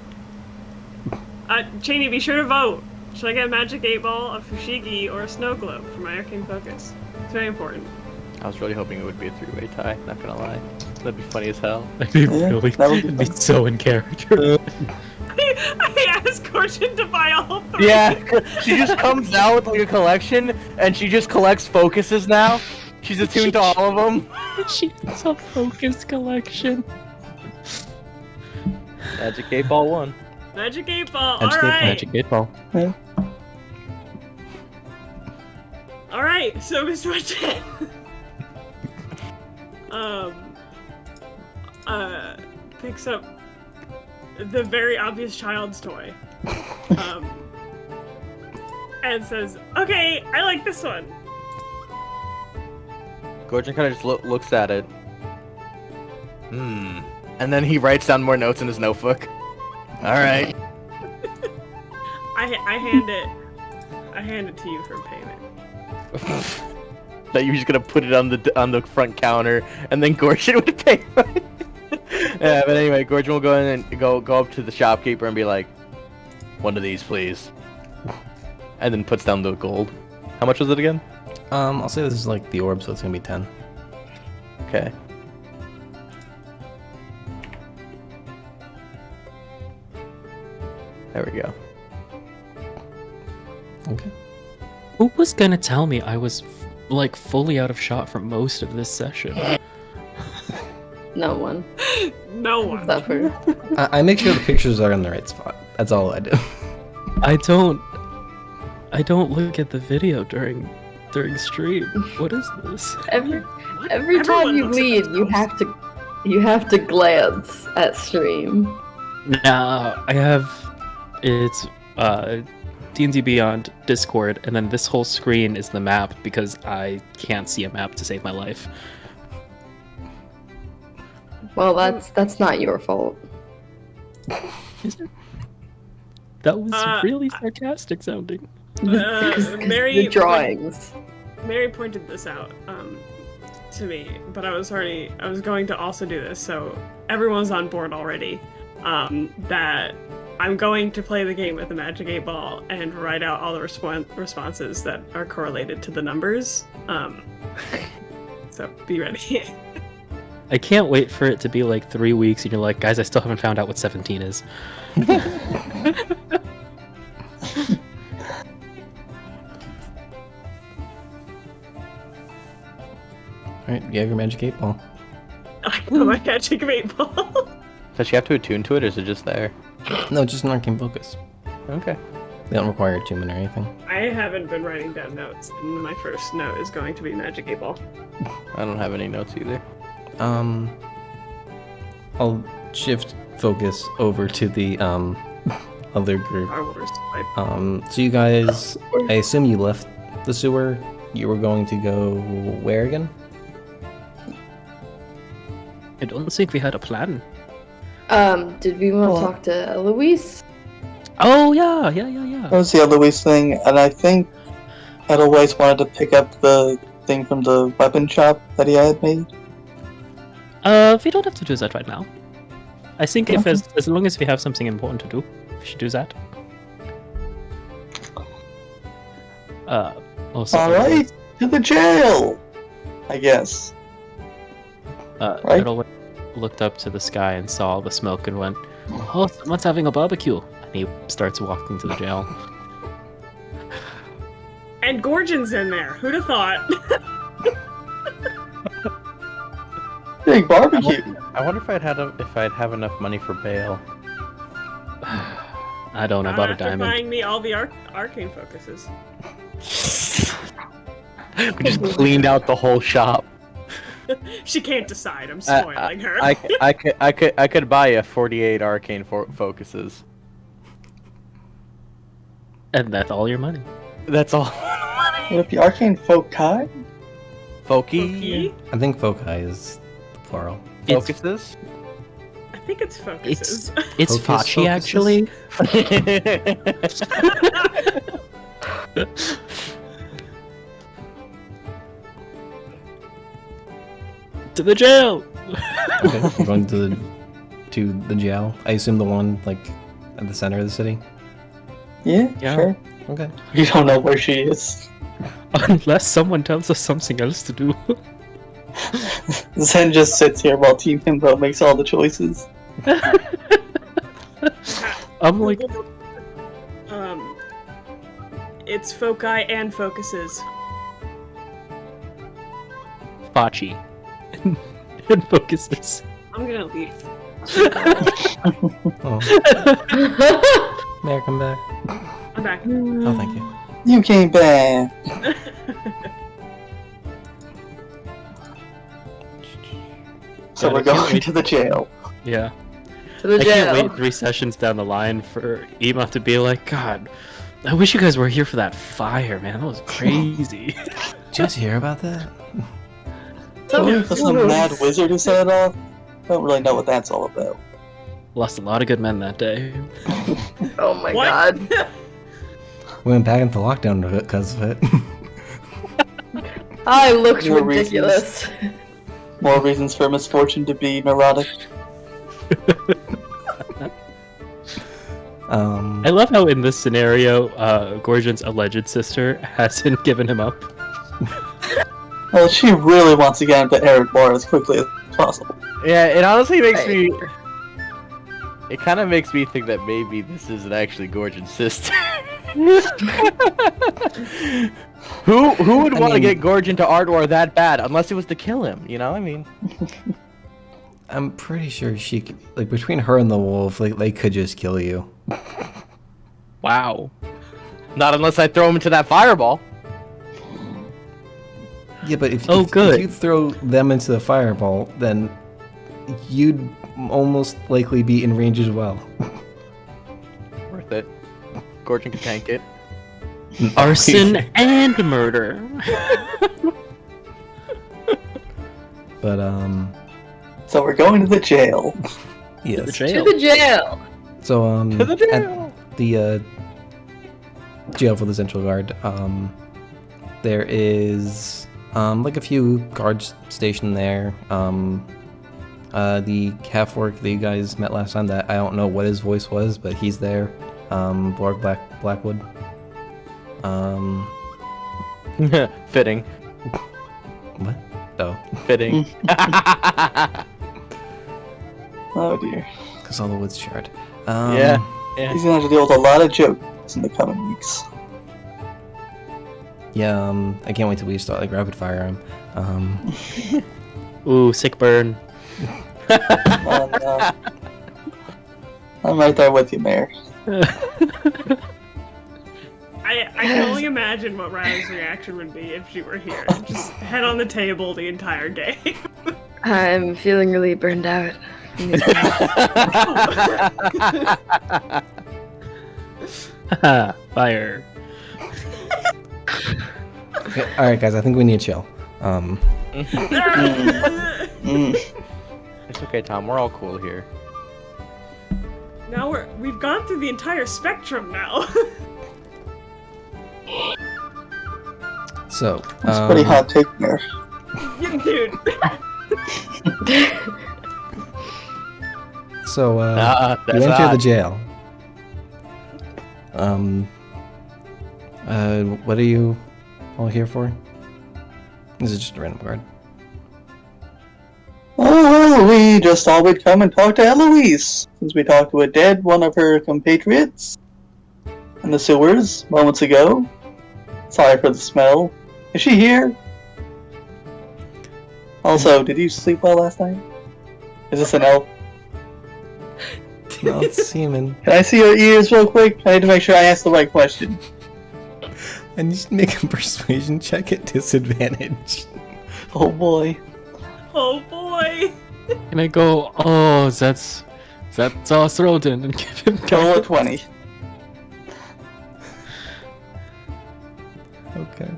Cheide, be sure to vote. Should I get a Magic 8 Ball, a Fushigi, or a Snow Globe for my Arcane Focus? It's very important. I was really hoping it would be a 3-way tie, not gonna lie. That'd be funny as hell. That'd be Yeah, really, that would be it'd be fun. so in character. I asked Corchin to buy all 3. Yeah, she just comes out with like a collection, and she just collects focuses now. She's attuned to all of them. She has a focus collection. Magic 8 Ball 1. Magic 8 Ball, Magic 8 alright! Magic 8 ball. Alright, so Mr. Witchin. Picks up the very obvious child's toy. And says, okay, I like this one. Gorgon kind of just looks at it. And then he writes down more notes in his notebook. Alright. I hand it to you for payment. That you're just gonna put it on the front counter, and then Gorgon would pay for it. Yeah, but anyway, Gorgon will go in and go up to the shopkeeper and be like, "One of these, please," and then puts down the gold. How much was it again? I'll say this is like the orb, so it's gonna be 10. Okay. There we go. Okay. Who was gonna tell me I was like fully out of shot for most of this session? No one. No one. Suffer. I make sure the pictures are in the right spot. That's all I do. I don't look at the video during stream. What is this? Every Everyone time you looks at lead, you have to glance at stream. Nah, I have it's D&D Beyond Discord, and then this whole screen is the map because I can't see a map to save my life. Well, that's not your fault. That was Uh, really sarcastic sounding. Because Mary the drawings. Mary pointed this out to me, but I was going to also do this, so everyone's on board already. That I'm going to play the game with the Magic 8 Ball and write out all the responses that are correlated to the numbers. So be ready. I can't wait for it to be like 3 weeks and you're like, guys, I still haven't found out what 17 is. Alright, you have your magic 8 ball. I have my Magic 8 Ball. Does she have to attune to it, or is it just there? No, just an arcane focus. Okay. They don't require attunement or anything. I haven't been writing down notes, and my first note is going to be Magic 8 Ball. I don't have any notes either. I'll shift focus over to the other group. Star Wars. So you guys, I assume you left the sewer. You were going to go where again? I don't think we had a plan. Did we want to talk to Eloise? Oh, yeah. That was the Eloise thing, and I think Edelweiss wanted to pick up the thing from the weapon shop that he had made. We don't have to do that right now. I think if as long as we have something important to do, we should do that. Also, Alright, to the jail! I guess. right? Fiddle looked up to the sky and saw all the smoke and went, "Oh, someone's having a barbecue." And he starts walking to the jail. And Gorgon's in there. Who'd have thought? Big barbecue! I wonder if I'd have enough money for bail. I don't know about a After diamond. buying me all the arcane focuses. We just cleaned out the whole shop. She can't decide. I'm spoiling her. I could buy a 48 arcane focuses. And that's all your money. That's all. Would it be arcane foci? Folky? I think foci is the plural. Focuses? I think it's focuses. It's Focus, Fachi, actually. To the jail! Okay, we're going to the jail. I assume the one like at the center of the city. Yeah, Yeah. sure. Okay. You don't know where she is. Unless someone tells us something else to do. Zen just sits here while Team Himbo makes all the choices. I'm like, It's foci and focuses. Fachi. And focuses. I'm gonna leave. Oh, may I come back? I'm back. Oh, thank you. You came back. So God, we're I can't going wait. to the jail. Yeah. To the I jail. can't wait 3 sessions down the line for Ema to be like, God, I wish you guys were here for that fire, man. That was crazy. Did you guys hear about that? For some mad wizard who set it off? Don't really know what that's all about. Lost a lot of good men that day. Oh my What? god. We went back into lockdown because of it. I looked More ridiculous. More reasons for misfortune to be neurotic. I love how in this scenario, Gorgon's alleged sister hasn't given him up. Well, she really wants to get into Eric Moore as quickly as possible. Yeah, it honestly makes me. It kind of makes me think that maybe this isn't actually Gorgon's sister. Who would want to mean- get Gorgon to Ardwar that bad unless it was to kill him? You know, I mean. I'm pretty sure she could, like, between her and the wolf, like, they could just kill you. Wow. Not unless I throw him into that fireball. Yeah, but if good. you throw them into the fireball, then you'd almost likely be in range as well. Worth it. Gorgon can tank it. Arson and murder. But So we're going to the jail. yes. The To jail. the jail. So To the jail. at the jail for the Central Guard, there is like a few guards stationed there. The half orc that you guys met last time, that I don't know what his voice was, but he's there. Blorg Blackwood. Fitting. What? Oh, Fitting. Oh dear. because all the wood's charred. Yeah. He's gonna have to deal with a lot of jokes in the coming weeks. Yeah, I can't wait till we start like rapid fire him. Ooh, sick burn. And, I'm right there with you, Mayor. I can only imagine what Riley's reaction would be if she were here. Just head on the table the entire game. I'm feeling really burned out. in these Fire. Okay, all right, guys, I think we need to chill. It's okay, Tom. We're all cool here. Now we've gone through the entire spectrum now. So, That's a pretty hot take, Mayor. Yeah, dude. So, you That's enter hot. the jail. What are you all here for? This is just a random guard. Oh, well, we just thought we'd come and talk to Eloise, since we talked to a dead one of her compatriots in the sewers moments ago. Sorry for the smell. Is she here? Also, did you sleep well last night? Is this an elf? No, it's semen. Can I see your ears real quick? I need to make sure I ask the right question. And you should make a persuasion check at disadvantage. Oh boy. Oh boy. Can I go? Oh, that's Roden and give him. Roll a 20. Okay.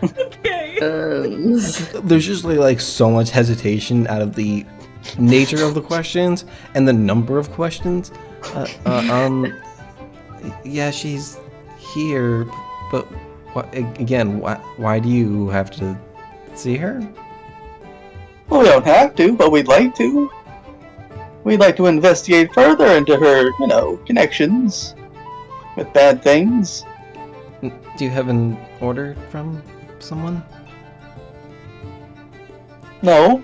Okay. There's just like so much hesitation out of the nature of the questions and the number of questions. Yeah, she's here, but why do you have to see her? Well, we don't have to, but we'd like to. We'd like to investigate further into her, connections with bad things. Do you have an order from someone? No.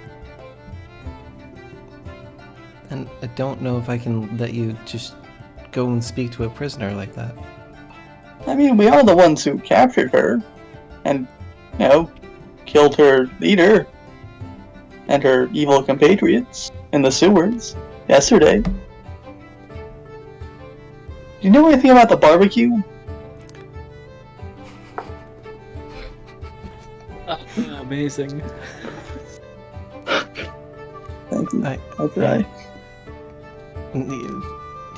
And I don't know if I can let you just go and speak to a prisoner like that. I mean, we are the ones who captured her and, killed her leader and her evil compatriots in the sewers yesterday. Do you know anything about the barbecue? Amazing. Thank you. I Okay.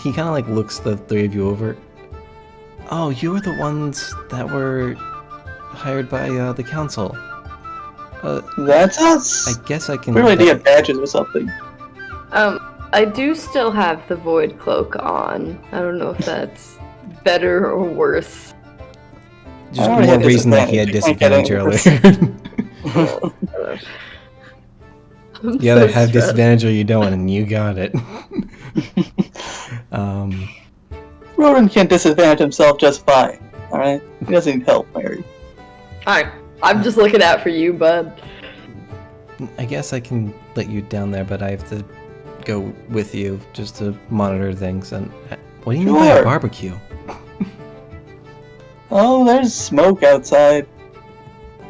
He kind of like looks the three of you over. Oh, you were the ones that were hired by the council. That's us. I guess I can. We really need to get badges or something. I do still have the void cloak on. I don't know if that's better or worse. Just I already more had reason that he had disadvantage. disadvantage You can't earlier. I'm You either so have stressed. disadvantage or you don't, and you got it. Roden can't disadvantage himself just fine. Alright? He doesn't need help, Mary. Alright, I'm just looking out for you, bud. I guess I can let you down there, but I have to go with you just to monitor things. And what do you mean by a Sure. barbecue? Oh, there's smoke outside.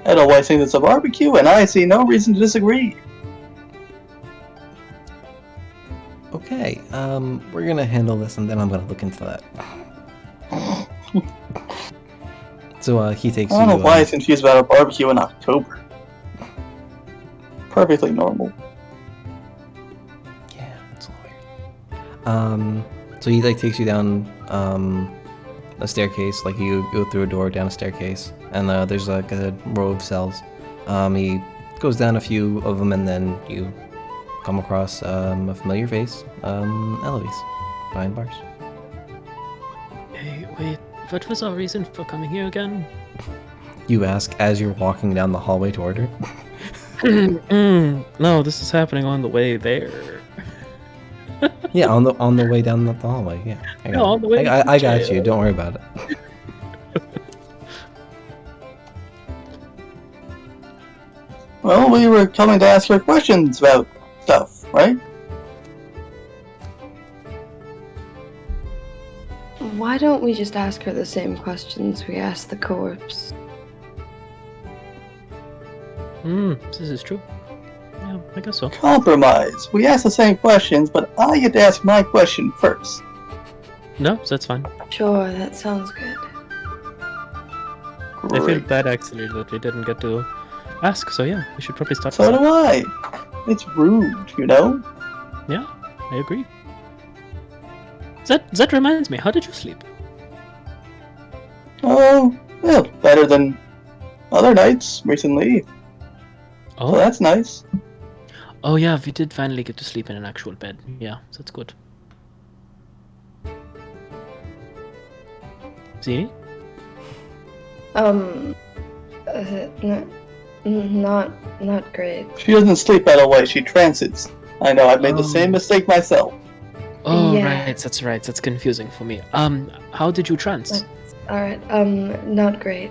Edelweiss thinks it's a barbecue, and I see no reason to disagree. Okay, we're gonna handle this, and then I'm gonna look into that. So he takes I you. don't know why he's confused about a barbecue in October. Perfectly normal. Yeah, that's weird. So he like takes you down a staircase. Like you go through a door down a staircase, and there's like a row of cells. He goes down a few of them, and then you come across a familiar face, Eloise, behind bars. Hey, wait. What was our reason for coming here again? You ask as you're walking down the hallway toward her. No, this is happening on the way there. Yeah, on the way down the hallway. Yeah, I got No, on the way to I got jail. you. Don't worry about it. Well, we were coming to ask her questions about stuff, right? Why don't we just ask her the same questions we asked the corpse? This is true. Yeah, I guess so. Compromise. We ask the same questions, but I get to ask my question first. No, that's fine. Sure, that sounds good. I feel Great. bad actually that we didn't get to ask, so yeah, we should probably start So this do up. I. It's rude, you know? Yeah, I agree. That reminds me, how did you sleep? Oh, well, better than other nights recently. So Oh, that's nice. oh yeah, we did finally get to sleep in an actual bed. Yeah, that's good. See? Not great. She doesn't sleep at away, she trances. I know, I've made the same mistake myself. Oh, Yeah. right, that's right. That's confusing for me. How did you trance? Alright, not great.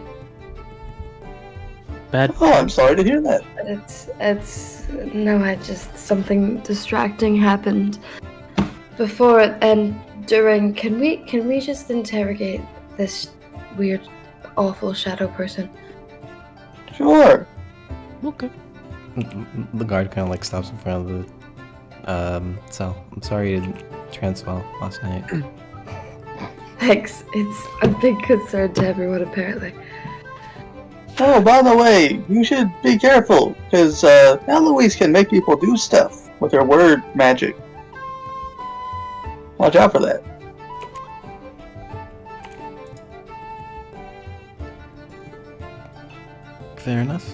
Bad. Oh, I'm sorry to hear that. But something distracting happened before and during. Can we just interrogate this weird, awful shadow person? Sure. Okay. The guard kind of like stops in front of the cell. I'm sorry you didn't trance well last night. Thanks. It's a big concern to everyone apparently. Oh, by the way, you should be careful, because Eloise can make people do stuff with her word magic. Watch out for that. Fair enough.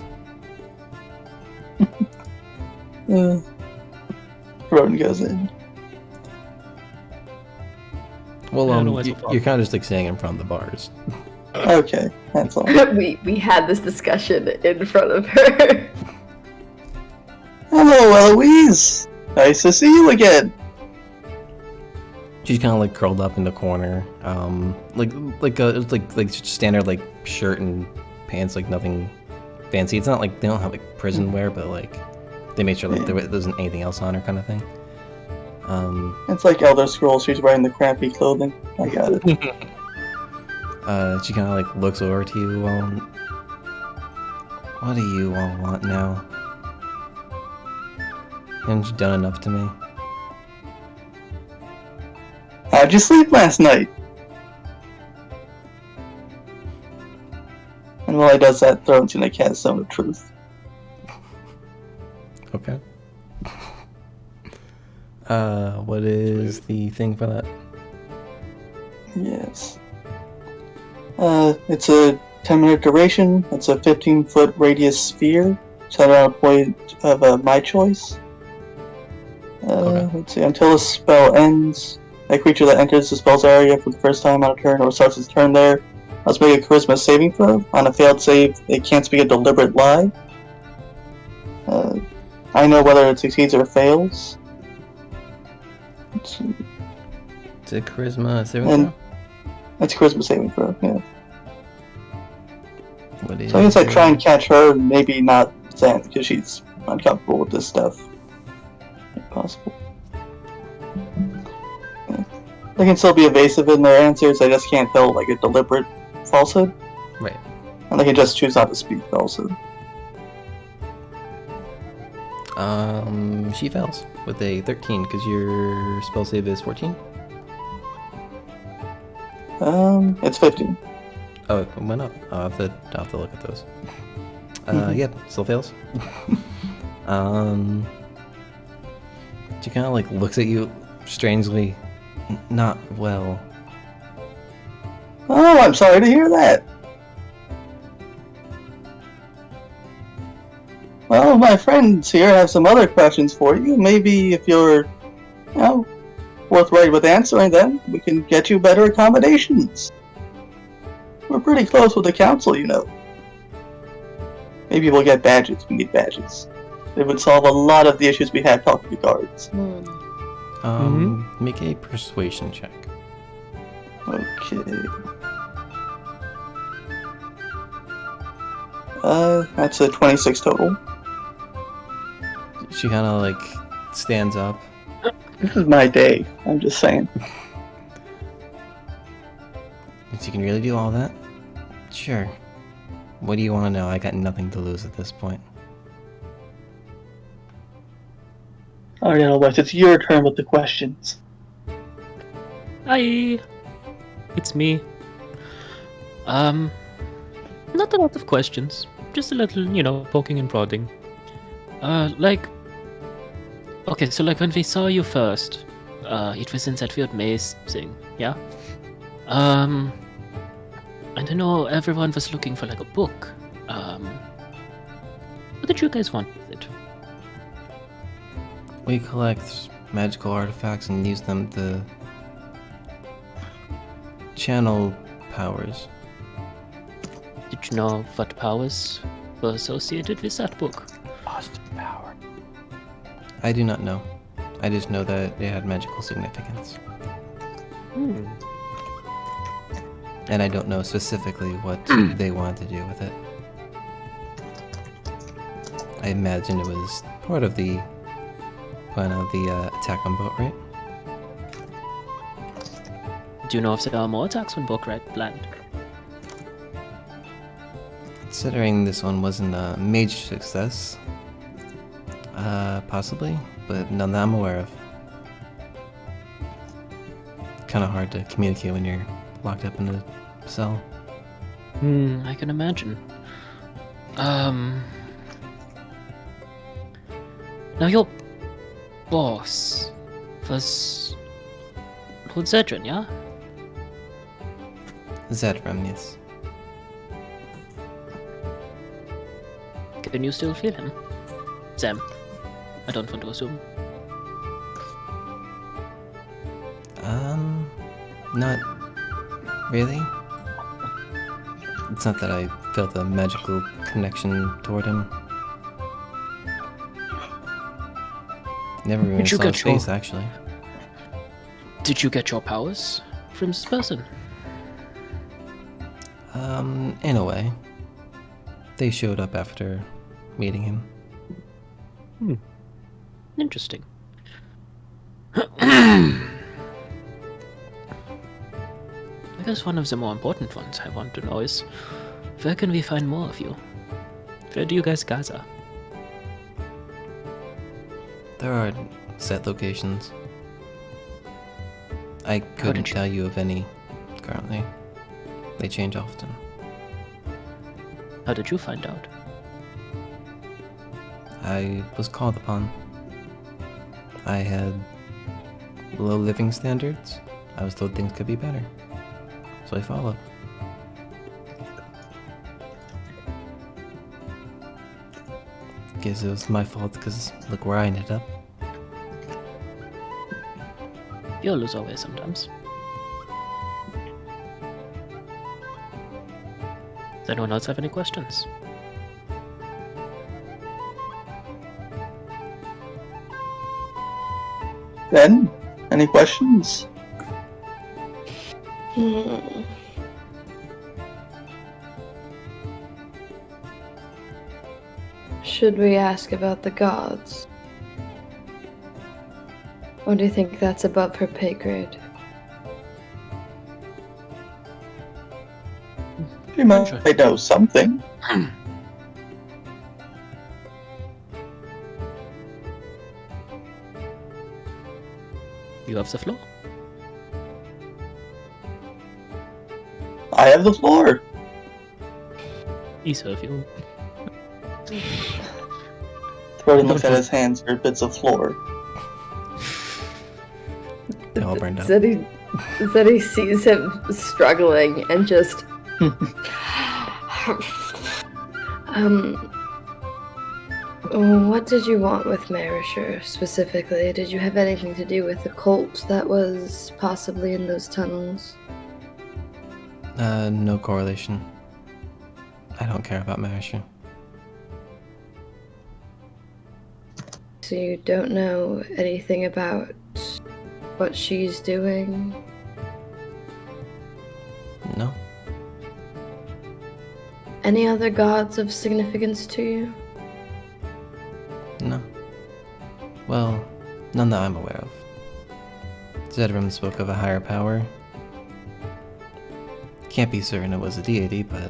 Roden goes in. Well, Yeah, otherwise you're we'll follow. kind of just like staying in front of the bars. Okay, that's all. we had this discussion in front of her. Hello, Eloise! Nice to see you again! She's kind of like curled up in the corner, like just standard like shirt and pants, like nothing fancy. It's not like they don't have like prison wear, but like they made sure like there wasn't anything else on her, kind of thing. It's like Elder Scrolls, she's wearing the crappy clothing. I got it. She kind of like looks over to you. What do you all want now? Haven't you done enough to me? How'd you sleep last night? And while he does that, Throne's gonna cast Zone of Truth. Okay. What is the thing for that? Yes. It's a 10-minute duration. It's a 15-foot radius sphere set around a point of my choice. Okay. Let's see. Until the spell ends, a creature that enters the spell's area for the first time on a turn or starts its turn there must make a charisma saving throw. On a failed save, it can't speak a deliberate lie. I know whether it succeeds or fails. Let's see. Is it charisma saving And- throw? It's a charisma saving throw, yeah. What is So I guess I it? try and catch her, maybe not Zen, because she's uncomfortable with this stuff. If possible. They can still be evasive in their answers, they just can't tell like a deliberate falsehood. Right. And they can just choose not to speak falsehood. She fails with a 13 because your spell save is 14. It's 15. Oh, it went up. I'll have to look at those. Yep, still fails. She kind of like looks at you strangely, not well. Oh, I'm sorry to hear that. Well, my friends here have some other questions for you. Maybe if you're, forthright with answering them, we can get you better accommodations. We're pretty close with the council, you know. Maybe we'll get badges. We need badges. It would solve a lot of the issues we had talking to guards. Make a persuasion check. Okay. That's a 26 total. She kind of like stands up. This is my day. I'm just saying. You can really do all that? Sure. What do you want to know? I got nothing to lose at this point. Alright, Elvis, it's your turn with the questions. Hi, it's me. Not a lot of questions, just a little, poking and prodding. Okay, so when we saw you first, it was in that weird maze thing, yeah? And I know everyone was looking for a book. What did you guys want with it? We collect magical artifacts and use them to channel powers. Did you know what powers were associated with that book? Austin power. I do not know. I just know that it had magical significance. And I don't know specifically what they wanted to do with it. I imagine it was part of the plan of the attack on boat, right? Do you know if there are more attacks on boat land? Considering this one wasn't a major success, possibly, but none that I'm aware of. Kind of hard to communicate when you're locked up in a cell. I can imagine. Now your boss was Lord Zedrin, yeah? Zedram, yes. Can you still feel him? Sam, I don't want to assume. Not really. It's not that I felt a magical connection toward him. Never even Did you saw get his your- face, actually. Did you get your powers from this person? In a way. They showed up after meeting him. Interesting. I guess one of the more important ones I want to know is, where can we find more of you? Where do you guys gather? There are set locations. I couldn't did you- tell you of any currently. They change often. How did you find out? I was called upon. I had low living standards. I was told things could be better. So I followed. Guess it was my fault because look where I ended up. You'll lose our way sometimes. Does anyone else have any questions? Ben, any questions? Should we ask about the gods? Or do you think that's above her pay grade? She might know something. You have the floor. I have the floor. Ease of you. Thorin looks at his hands for bits of floor. They all burned out. Zeddy sees him struggling and just. What did you want with Marisher specifically? Did you have anything to do with the cult that was possibly in those tunnels? No correlation. I don't care about Marisha. So you don't know anything about what she's doing? No. Any other gods of significance to you? No. Well, none that I'm aware of. Zedram spoke of a higher power. Can't be certain it was a deity, but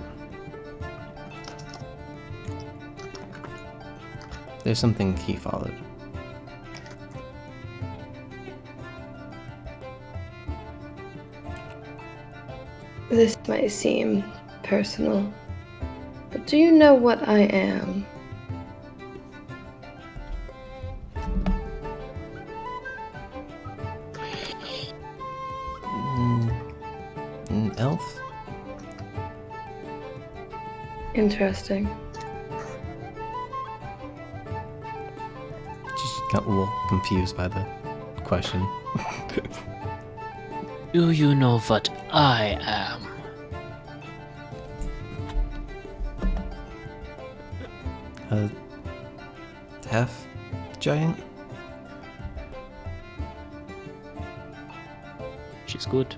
there's something he followed. This might seem personal, but do you know what I am? An elf? Interesting. Just got a little confused by the question. Do you know what I am? A half giant? She's good.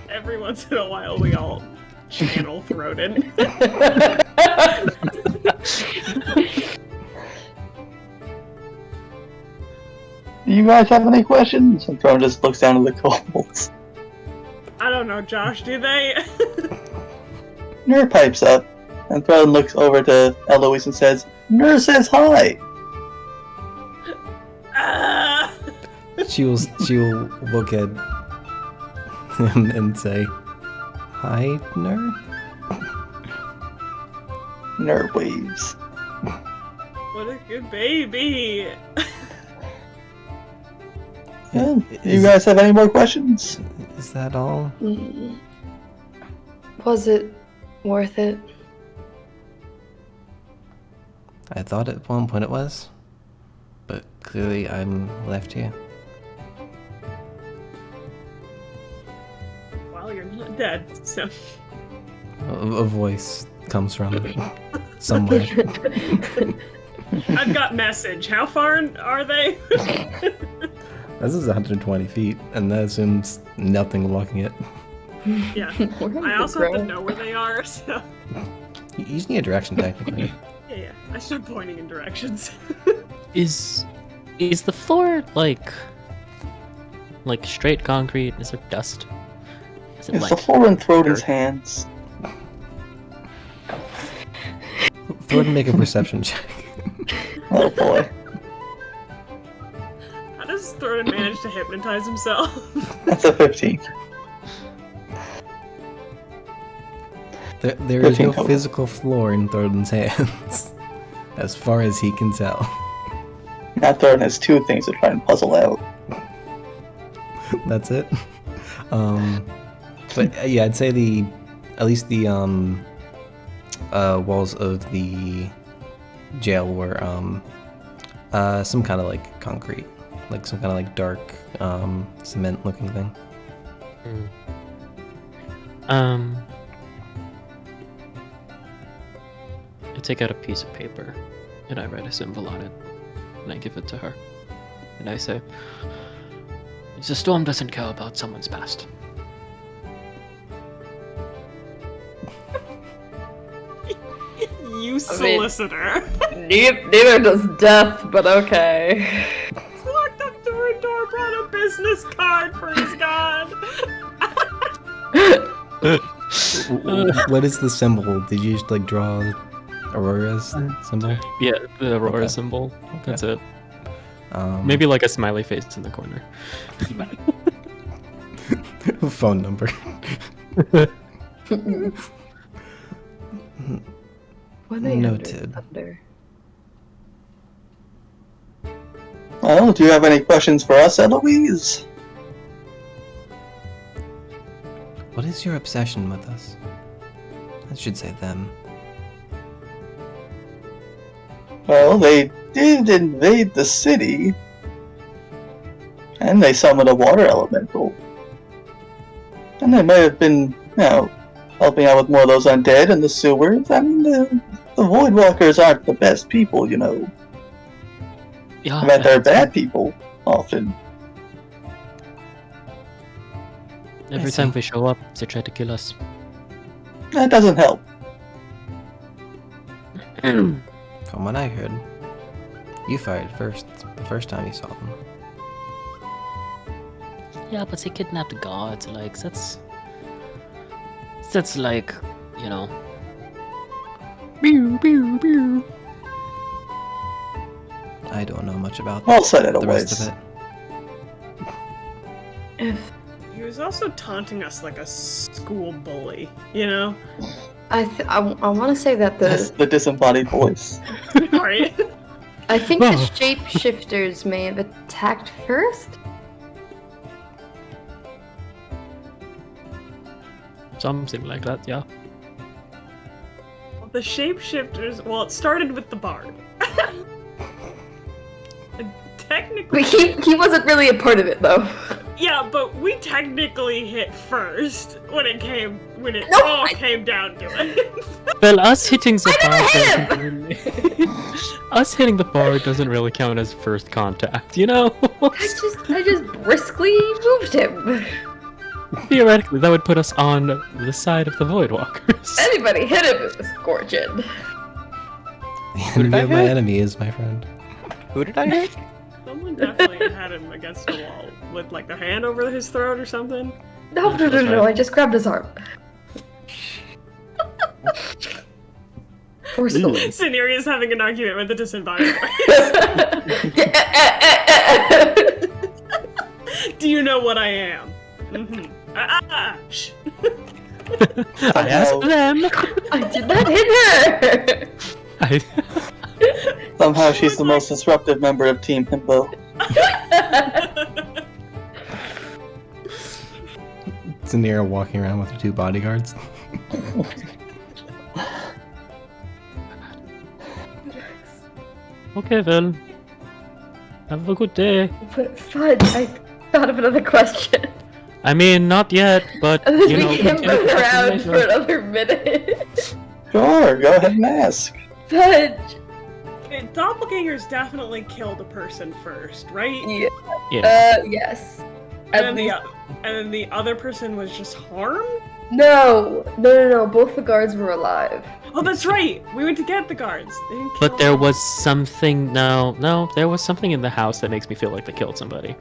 Every once in a while, we all channel throated. Do you guys have any questions? And Thorin just looks down at the kobolds. I don't know, Josh, do they? Nur pipes up, and Thorin looks over to Eloise and says, Nur says hi! Ah! She'll look at him and say, "Hi, Ner." Nur waves. What a good baby! Yeah. You guys have any more questions? Is that all? Was it worth it? I thought at one point it was, but clearly I'm left here. Well, you're not dead, so. A voice comes from somewhere. I've got message. How far are they? This is 120 feet, and that assumes nothing walking it. Yeah. I also have to know where they are, so. You just need a direction, technically. Yeah. I start pointing in directions. Is the floor like straight concrete? Is there dust? Is it It's the floor in Throden's hands. Throw and make a perception check. Oh boy. How does Throden manage to hypnotize himself? That's a 15. There is no 15 total. physical floor in Thornton's hands, as far as he can tell. Now Thorin has two things to try and puzzle out. That's it. But yeah, I'd say at least the walls of the jail were some kind of like concrete, like some kind of like dark cement looking thing. I take out a piece of paper and I write a symbol on it and I give it to her and I say, "The storm doesn't care about someone's past." You solicitor. Neither does death, but okay. Floor business card for his god. What is the symbol? Did you just like draw Aurora's symbol? Yeah, the Aurora Okay. symbol. That's it. Um, Maybe like a smiley face in the corner. phone number. Noted. Thunder. Well, do you have any questions for us, Eloise? What is your obsession with us? I should say them. Well, they did invade the city. And they summoned a water elemental. And they may have been, helping out with more of those undead in the sewers. I mean, the Voidwalkers aren't the best people, Yeah, I bet they're bad people, often. Every I time see. we show up, they try to kill us. That doesn't help. From what I heard, you fired first the first time you saw them. Yeah, but they kidnapped the gods. Like that's like, I don't know much about Well said, the rest Eloise. of it. If He was also taunting us like a school bully, I want to say that That's the disembodied voice. Right? I think the shapeshifters may have attacked first. something like that. Yeah. The shapeshifters. Well, it started with the bard. Technically, He wasn't really a part of it though. yeah, but we technically hit first when it No, all came down to it. Well, us hitting the bar hit doesn't really... us hitting the bar doesn't really count as first contact, I just briskly moved him. Theoretically, that would put us on the side of the Voidwalkers. Anybody hit him, it was Gorgon. The enemy of my enemy is my friend. Who did I hit? Someone definitely had him against a wall with like their hand over his throat or something. No, I just grabbed his arm. Forcefully. Ceniria's having an argument with the disembodied. Do you know what I am? Mm-hmm. Shh. I asked them. I did not hit her! Somehow she's the most disruptive member of Team Himbo. Zanira walking around with her two bodyguards. Okay, then. Have a good day. Fudge, I thought of another question. I mean, not yet, but And then you know. we can continue move around later. for another minute. Sure, go ahead and ask. Fudge! Doppelgangers definitely killed a person first, right? Yeah. Yeah. Yes. And At then, least... and then the other person was just harmed? No. Both the guards were alive. Oh, that's right! We went to get the guards. They didn't kill But there them. was something. No, there was something in the house that makes me feel like they killed somebody.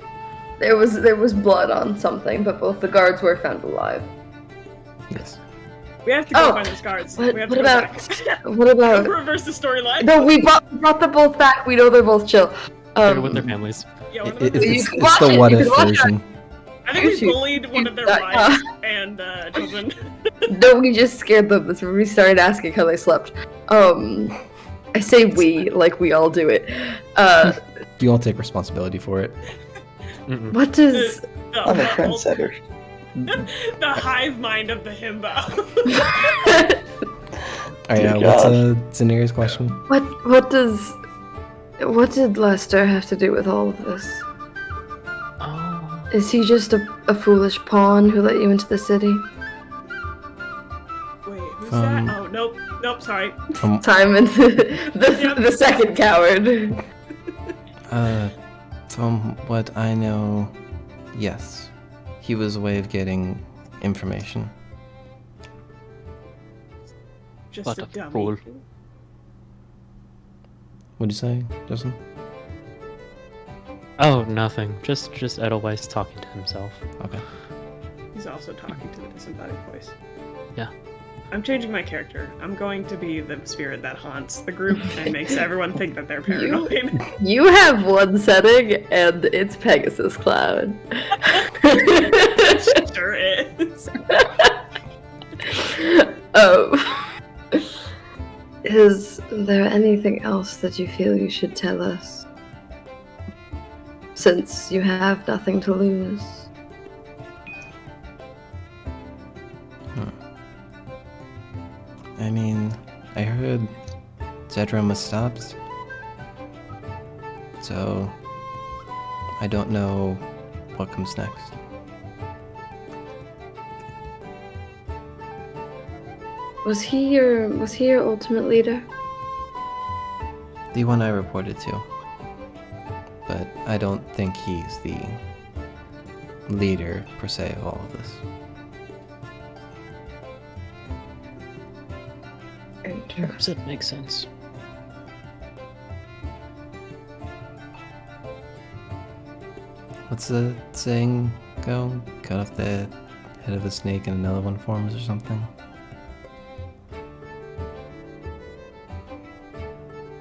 There was blood on something, but both the guards were found alive. Yes. We have to go Oh, find those guards. What, We have what to go about back. what about? Reverse the storyline. No, we brought them both back. We know they're both chill. They're with their families. Yeah, one of It- them- You it's can it's watch the it, what you if can watch it. version. I think we Shoot. bullied one of their Shoot. wives and children. No, we just scared them. That's when we started asking how they slept. I say we like we all do it. You all take responsibility for it. Mm-mm. What does? I'm a trendsetter. The hive mind of the himbo. Alright, Dear what's God. Zanira's question? What did Lester have to do with all of this? Oh. Is he just a foolish pawn who let you into the city? Wait, who's Um, that? Oh, nope, sorry. Simon, the second coward. From what I know, yes. He was a way of getting information. Just What a a dummy. fool. What'd you say, Justin? Oh, nothing. Just Edelweiss talking to himself. Okay. He's also talking to the disembodied voice. Yeah. I'm changing my character. I'm going to be the spirit that haunts the group and makes everyone think that they're paranoid. You have one setting, and it's Pegasus Cloud. Sure is. Is there anything else that you feel you should tell us? Since you have nothing to lose. I mean, I heard Zedram was stopped. So, I don't know what comes next. Was he your ultimate leader? The one I reported to. But I don't think he's the leader, per se, of all of this. Does it make sense? What's the saying go? Cut off the head of a snake and another one forms or something?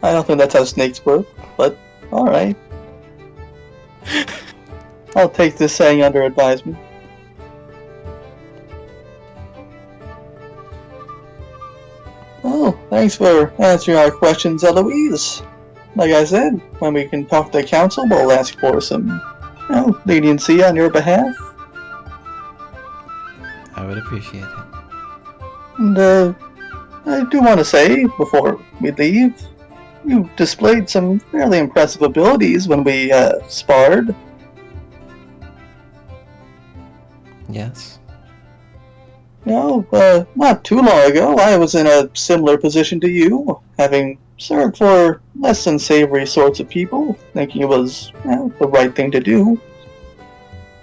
I don't think that's how snakes work, but alright. I'll take this saying under advisement. Oh, thanks for answering our questions, Eloise. Like I said, when we can talk to the council, we'll ask for some, leniency on your behalf. I would appreciate it. And, I do want to say, before we leave, you displayed some fairly impressive abilities when we, sparred. Yes? Not too long ago, I was in a similar position to you, having served for less than savory sorts of people, thinking it was, the right thing to do.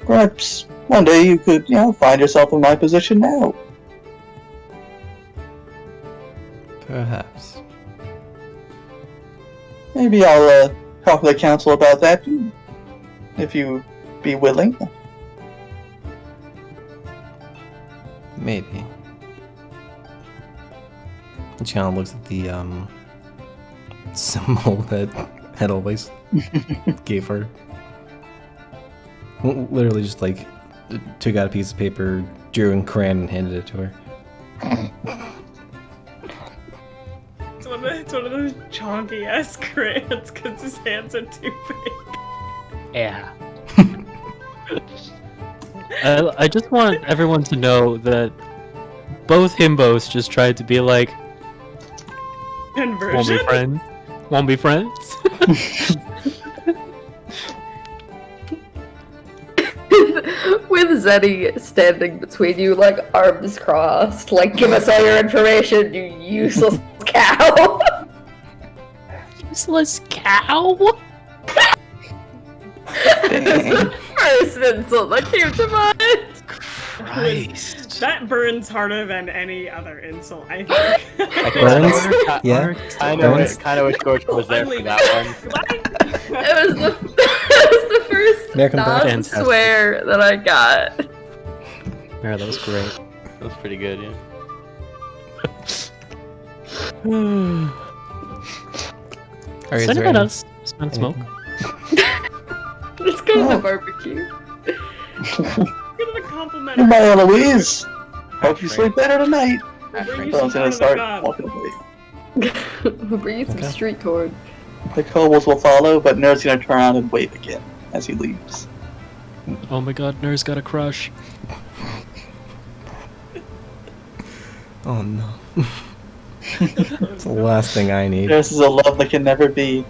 Perhaps one day you could, find yourself in my position now. Perhaps. Maybe I'll, talk to the council about that too, if you be willing. Maybe. She kind of looks at the symbol that Edelweiss gave her. Literally just like took out a piece of paper, drew in crayon, and handed it to her. It's one of those chonky ass crayons because his hands are too big. Yeah. I just want everyone to know that both himbos just tried to be like, Conversion. won't be friends. Won't be friends. With Zeddy standing between you, like arms crossed, like, give us all your information, you useless cow. Useless cow? First insult that came to mind. Christ. That burns harder than any other insult, I think. Burns? Yeah. Kind Burns? of wish Gorgon was there for that one. It was the first American Dad. non-swear that I got. Yeah, that was great. That was pretty good, yeah. Are you Does anyone else smell smoke? Let's go to the barbecue. Give him a compliment. Goodbye, Eloise. Hope you sleep better tonight. We'll bring you So I some was gonna corn on the start cob. walking away. Bring you some Okay. street corn. The kobolds will follow, but Nerd's gonna turn around and wave again as he leaves. Oh my god, Nurse got a crush. Oh no. It's the last thing I need. This is a love that can never be.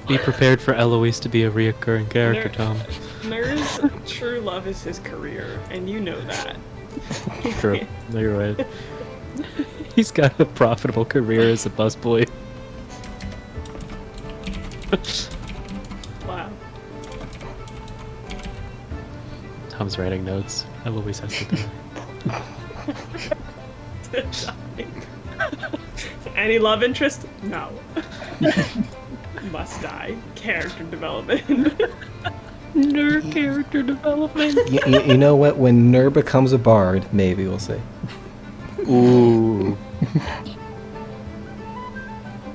Be prepared for Eloise to be a reoccurring character, Nerd. Tom. Nur's true love is his career, and you know that. True. No, you're right. He's got a profitable career as a busboy. Wow. Tom's writing notes. Eloise has to die. Any love interest? No. Must die. Character development. Nerd character development. You know what? When Ner becomes a bard, maybe we'll see. Ooh.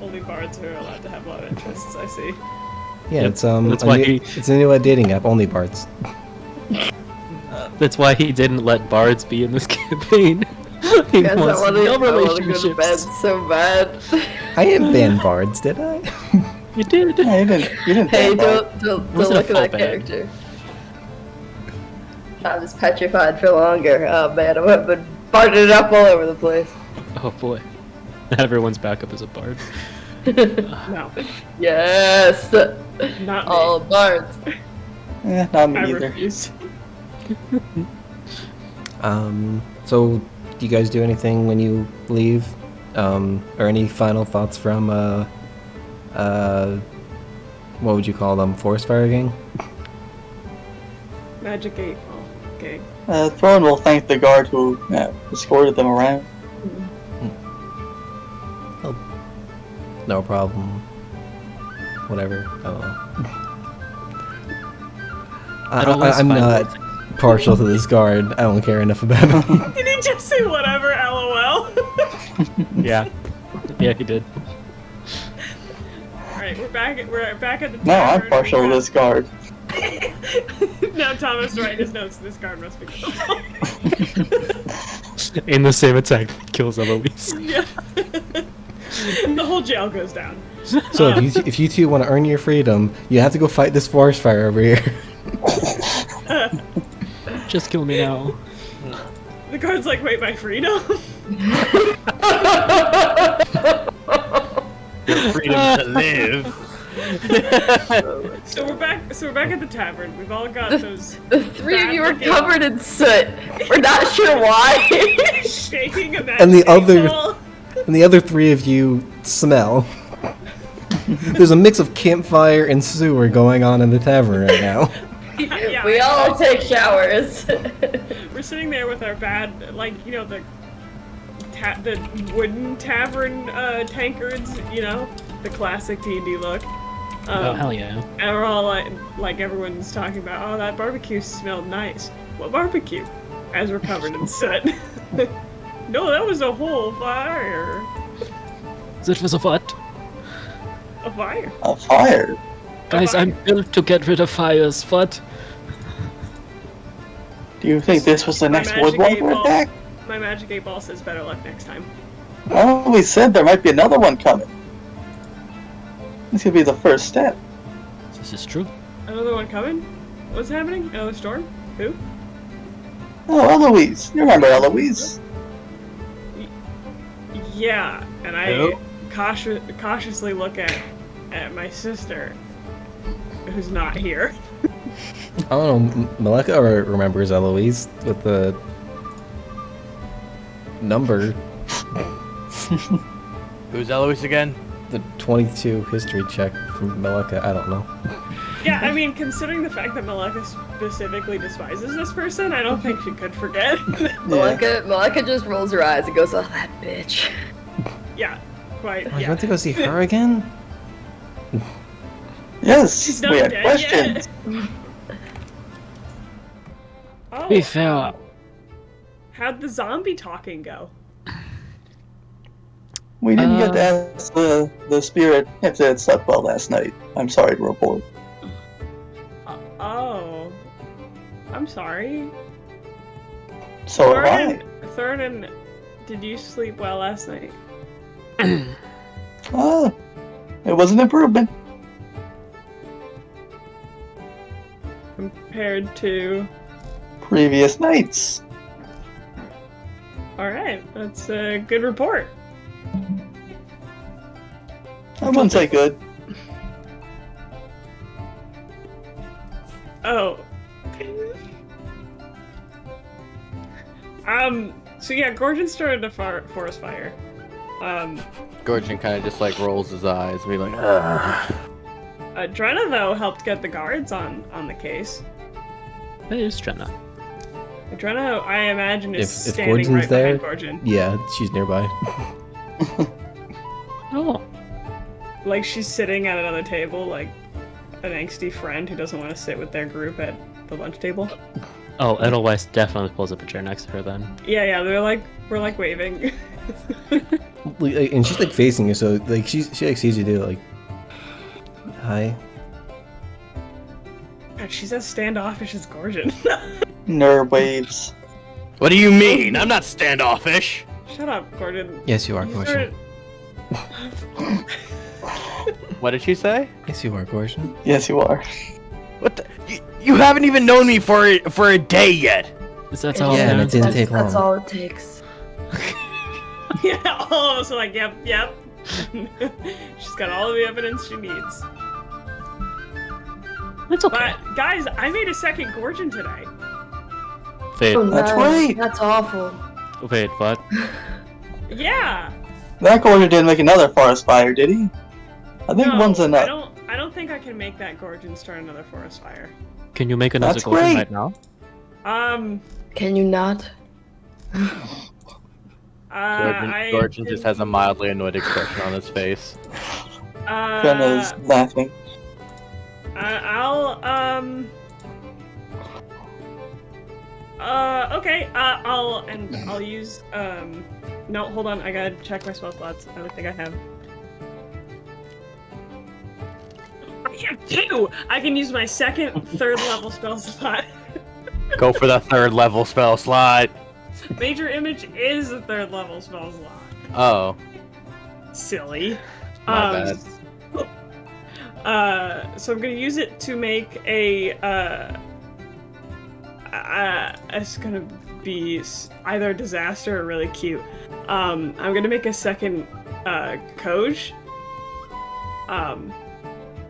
Only bards are allowed to have love interests, I see. Yeah, Yep, it's that's a why new, it's a new dating app. Only bards. That's why he didn't let bards be in this campaign. He Guys, wants I no want to go to bed relationships. so bad. I didn't ban bards, did I? You did. Yeah, you didn't Hey, ban Bard. don't Wasn't a look at full that ban. character. I was petrified for longer. Oh man, I've been barding it up all over the place. Oh boy. Everyone's backup is a bard. No, Yes! not me. All bards. Not me I either. refuse. So do you guys do anything when you leave? Or any final thoughts from what would you call them? Forest Fire Gang? Magic 8 ball. Okay. Thorn will thank the guard who escorted them around. No problem. Whatever. I don't know. I'm not partial to this guard. I don't care enough about him. Did he just say whatever? LOL. Yeah. Yeah, he did. Alright, we're back at the No, I'm tavern. partial to this guard. Now Thomas writing his notes. This guard must be killed. In the same attack that kills Eloise. Yeah. The whole jail goes down. So if you two want to earn your freedom, you have to go fight this forest fire over here. Just kill me now. The guard's like, wait, my freedom? Your freedom to live. So we're back at the tavern. We've all got those The three of you are bad-looking- covered in soot. We're not sure why. shaking a And the other- ball. And the other three of you smell. There's a mix of campfire and sewer going on in the tavern right now. Yeah, We all take showers. We're sitting there with our bad, like, you know, the wooden tavern tankards, you know, the classic D&D look. Oh, hell yeah. And we're all like everyone's talking about, oh, that barbecue smelled nice. What barbecue? As we're covered in soot. No, that was a whole fire. That was a what? A fire. A fire. Guys, I'm built to get rid of fires. What? Do you think this was the My next magic woodwalker 8 ball- attack? My magic 8 ball says better luck next time. Well, we said there might be another one coming. This could be the first step. This is true. Another one coming? What's happening? Another storm? Who? Oh, Eloise. You remember Eloise? Yeah, and I Who? cautiously look at my sister, who's not here. I don't know. Maleka remembers Eloise with the number, Who's Eloise again? the 22 history check from Maleka. I don't know. Yeah, I mean, considering the fact that Maleka specifically despises this person, I don't think she could forget. Maleka just rolls her eyes and goes, oh, that bitch. Yeah, quite. Oh, you Yeah. went to go see her again? Yes, She's not we had dead questions. yet. Oh, Be fair. How'd the zombie talking go? We didn't get to ask the spirit if it slept well last night. I'm sorry to report. Oh, I'm sorry. So have I. Thurden, did you sleep well last night? It was an improvement. Compared to... Previous nights. Alright, that's a good report. I wouldn't say good. Oh. So yeah, Gorgon started a forest fire. Gorgon kind of just like rolls his eyes and be like, ugh. Drenna, though, helped get the guards on the case. Hey, it's Jenna. Drenna, I imagine, is If standing Gorgon's right there, behind Gorgon. yeah, she's nearby. Oh. like she's sitting at another table, like an angsty friend who doesn't want to sit with their group at the lunch table. Oh, Edelweiss definitely pulls up a chair next to her then. Yeah, we're like waving. And she's like facing you, so like she like sees you do like, hi. God, she's as standoffish as Gorgon. Nerd waves. What do you mean? I'm not standoffish. Shut up, Gordon. Yes, you are, You Gorgon. What did she say? Yes, you are, Gorgon. Yes, you are. What the? You haven't even known me for a day yet. That's all. Yeah, and it didn't take long. That's all it takes. Yeah, all of us are like, yep. She's got all of the evidence she needs. It's okay. But guys, I made a second Gorgon today. Wait, Oh, That's no, right. That's awful. wait, what? Yeah. That Gorgon didn't make another forest fire, did he? I think No, one's enough. I don't think I can make that Gorgon start another forest fire. Can you make another That's golden great. right now? Can you not? Gordon just has a mildly annoyed expression on his face. Brenna's laughing. Okay, I'll use, no, hold on, I gotta check my spell slots. I don't think I have. I have 2! I can use my second, 3rd level spell slot. Go for the 3rd level spell slot. Major Image is a 3rd level spell slot. Oh, Silly. my bad. So I'm gonna use it to make a, it's gonna be either a disaster or really cute. I'm gonna make a second, Achaidh.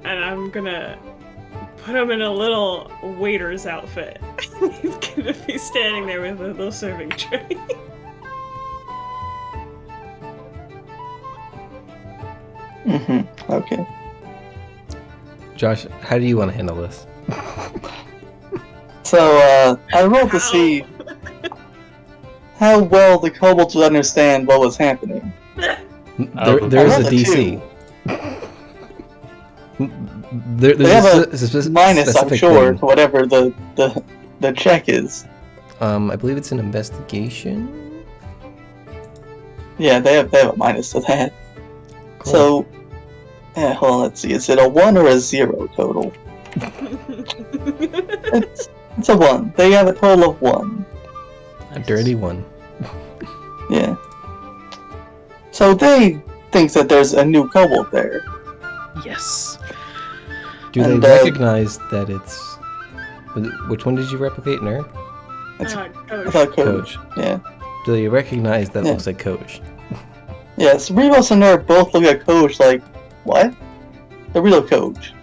And I'm gonna put him in a little waiter's outfit. He's gonna be standing there with a little serving tray. Okay. Josh, how do you want to handle this? So, I rolled to see how well the kobolds would understand what was happening. There's I a rolled a DC. They There's have a specific Minus, I'm sure, thing. for whatever the check is. I believe it's an investigation. Yeah, they have a minus to that. Cool. So, yeah, hold on, let's see. Is it a 1 or a 0 total? It's a 1. They have a total of 1. A dirty one. Yeah. So they think that there's a new kobold there. Yes. Do And, they recognize that it's... Which one did you replicate, Nerd? I Achaidh. thought Coach. Coach. Yeah. Do they recognize that Yeah. looks like Coach? Yes, Rebos and Nerd both look at Coach like, what? The real Coach.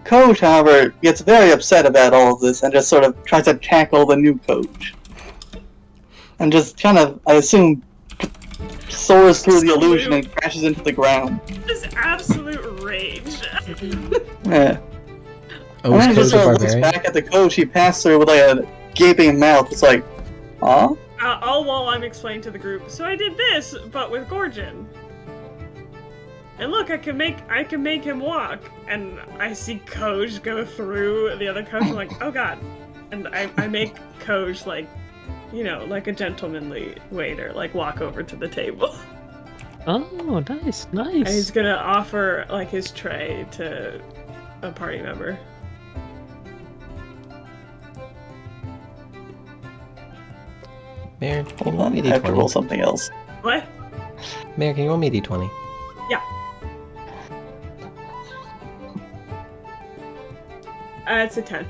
Coach, however, gets very upset about all of this and just sort of tries to tackle the new Coach. And just kind of, I assume, soars through the illusion and crashes into the ground. Just absolute rage. Yeah. Oh, And then he is just Coach a sort of looks barbarian? back at the Coach he passed through with like a gaping mouth. It's like, huh? All while I'm explaining to the group. So I did this, but with Gorgon. And look, I can make him walk. And I see Achaidh go through the other coach. I'm like, oh god. And I make Achaidh like, you know, like a gentlemanly waiter, like walk over to the table. Oh, nice, And he's nice. gonna offer like his tray to a party member. Mayor, can you Hold roll on, me I have to roll D20? something else. What? Mayor, can you roll me D20? It's a 10.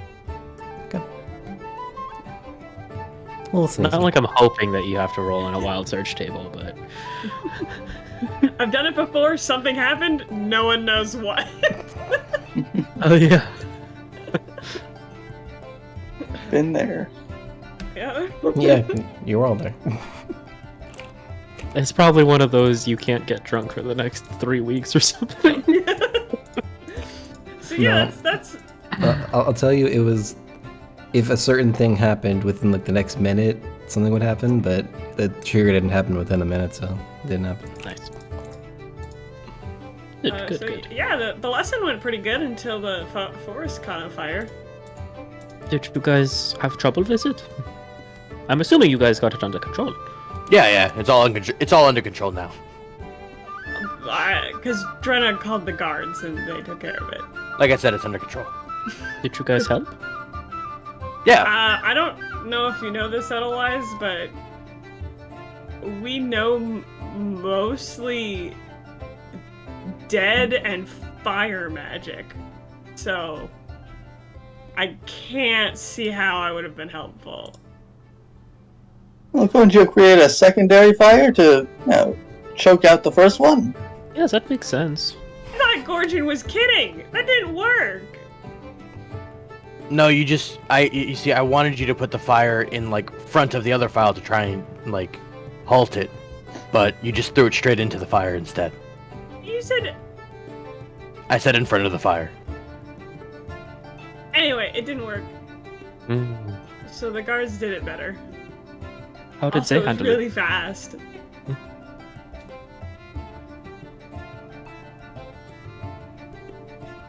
Well, it's Not like I'm hoping that you have to roll on a wild search table, but I've done it before, something happened, no one knows what. oh yeah. Been there. Yeah. Yeah, you were all there. It's probably one of those you can't get drunk for the next 3 weeks or something. So yeah, No. that's I'll tell you, it was... If a certain thing happened within like the next minute, something would happen, but the trigger didn't happen within a minute, so it didn't happen. Nice. Good. Yeah, the lesson went pretty good until the forest caught on fire. Did you guys have trouble with it? I'm assuming you guys got it under control. Yeah, it's all under control now. Because Drenna called the guards and they took care of it. Like I said, it's under control. Did you guys help? Yeah. I don't know if you know this, Edelweiss, but we know mostly dead and fire magic. So I can't see how I would have been helpful. Well, couldn't you create a secondary fire to, choke out the first one? Yes, that makes sense. I thought Gorgon was kidding. That didn't work. No, you see, I wanted you to put the fire in, like, front of the other file to try and, like, halt it. But you just threw it straight into the fire instead. You said... I said in front of the fire. Anyway, it didn't work. So the guards did it better. How did Also, they handle really it? fast.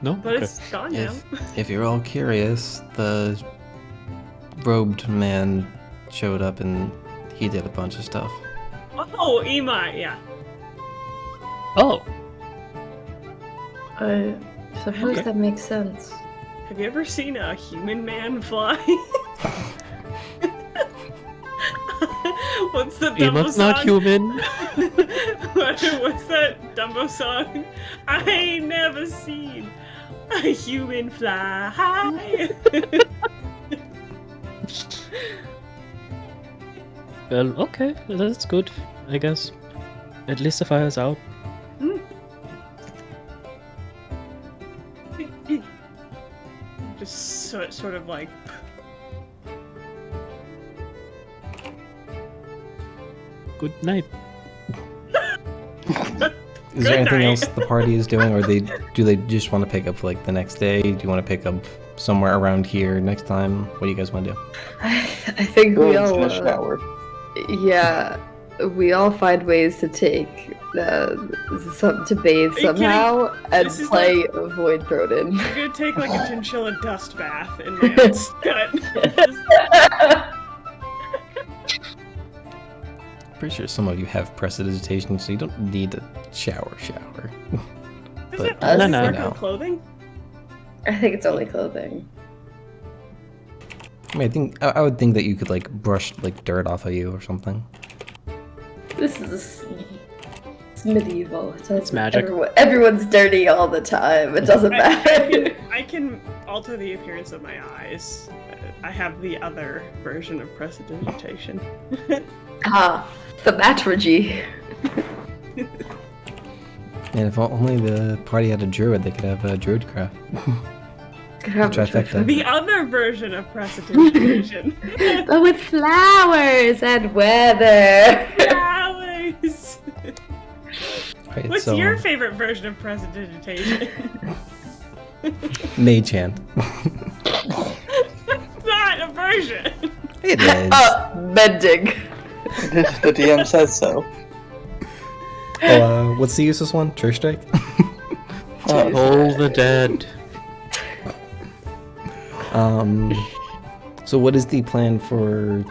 No? But Okay. it's gone now. If you're all curious, the robed man showed up and he did a bunch of stuff. Oh, Imai, yeah. Oh, I suppose Okay. that makes sense. Have you ever seen a human man fly? What's the Dumbo Emon's song? not human. What's that Dumbo song? I ain't never seen a human fly. Well, okay, that's good, I guess. At least the fire's out. Just sort of like. Good night. Is there anything night. else the party is doing, or do they just want to pick up like the next day? Do you want to pick up somewhere around here next time? What do you guys want to do? I think Go we into all. the shower. Yeah, we all find ways to take to bathe you somehow and This is play Avoid Throden. I'm gonna take like a chinchilla dust bath in my own scut. Pretty sure some of you have prestidigitation, so you don't need a shower. Does But it us, only no. work on clothing? I think it's only clothing. I mean, I would think that you could like brush like dirt off of you or something. This is it's medieval. It's magic. Everyone's dirty all the time. It doesn't matter. I can alter the appearance of my eyes. I have the other version of prestidigitation. Thaumaturgy. And if only the party had a druid, they could have a druid craft. Trifecta. The other version of prestidigitation. But with flowers and weather. Flowers. Right, What's so, your favorite version of prestidigitation? Mage hand. It's not a version. It is. Mending. The DM says so. Oh, what's the useless one? Church strike. Toll the dead. So what is the plan for,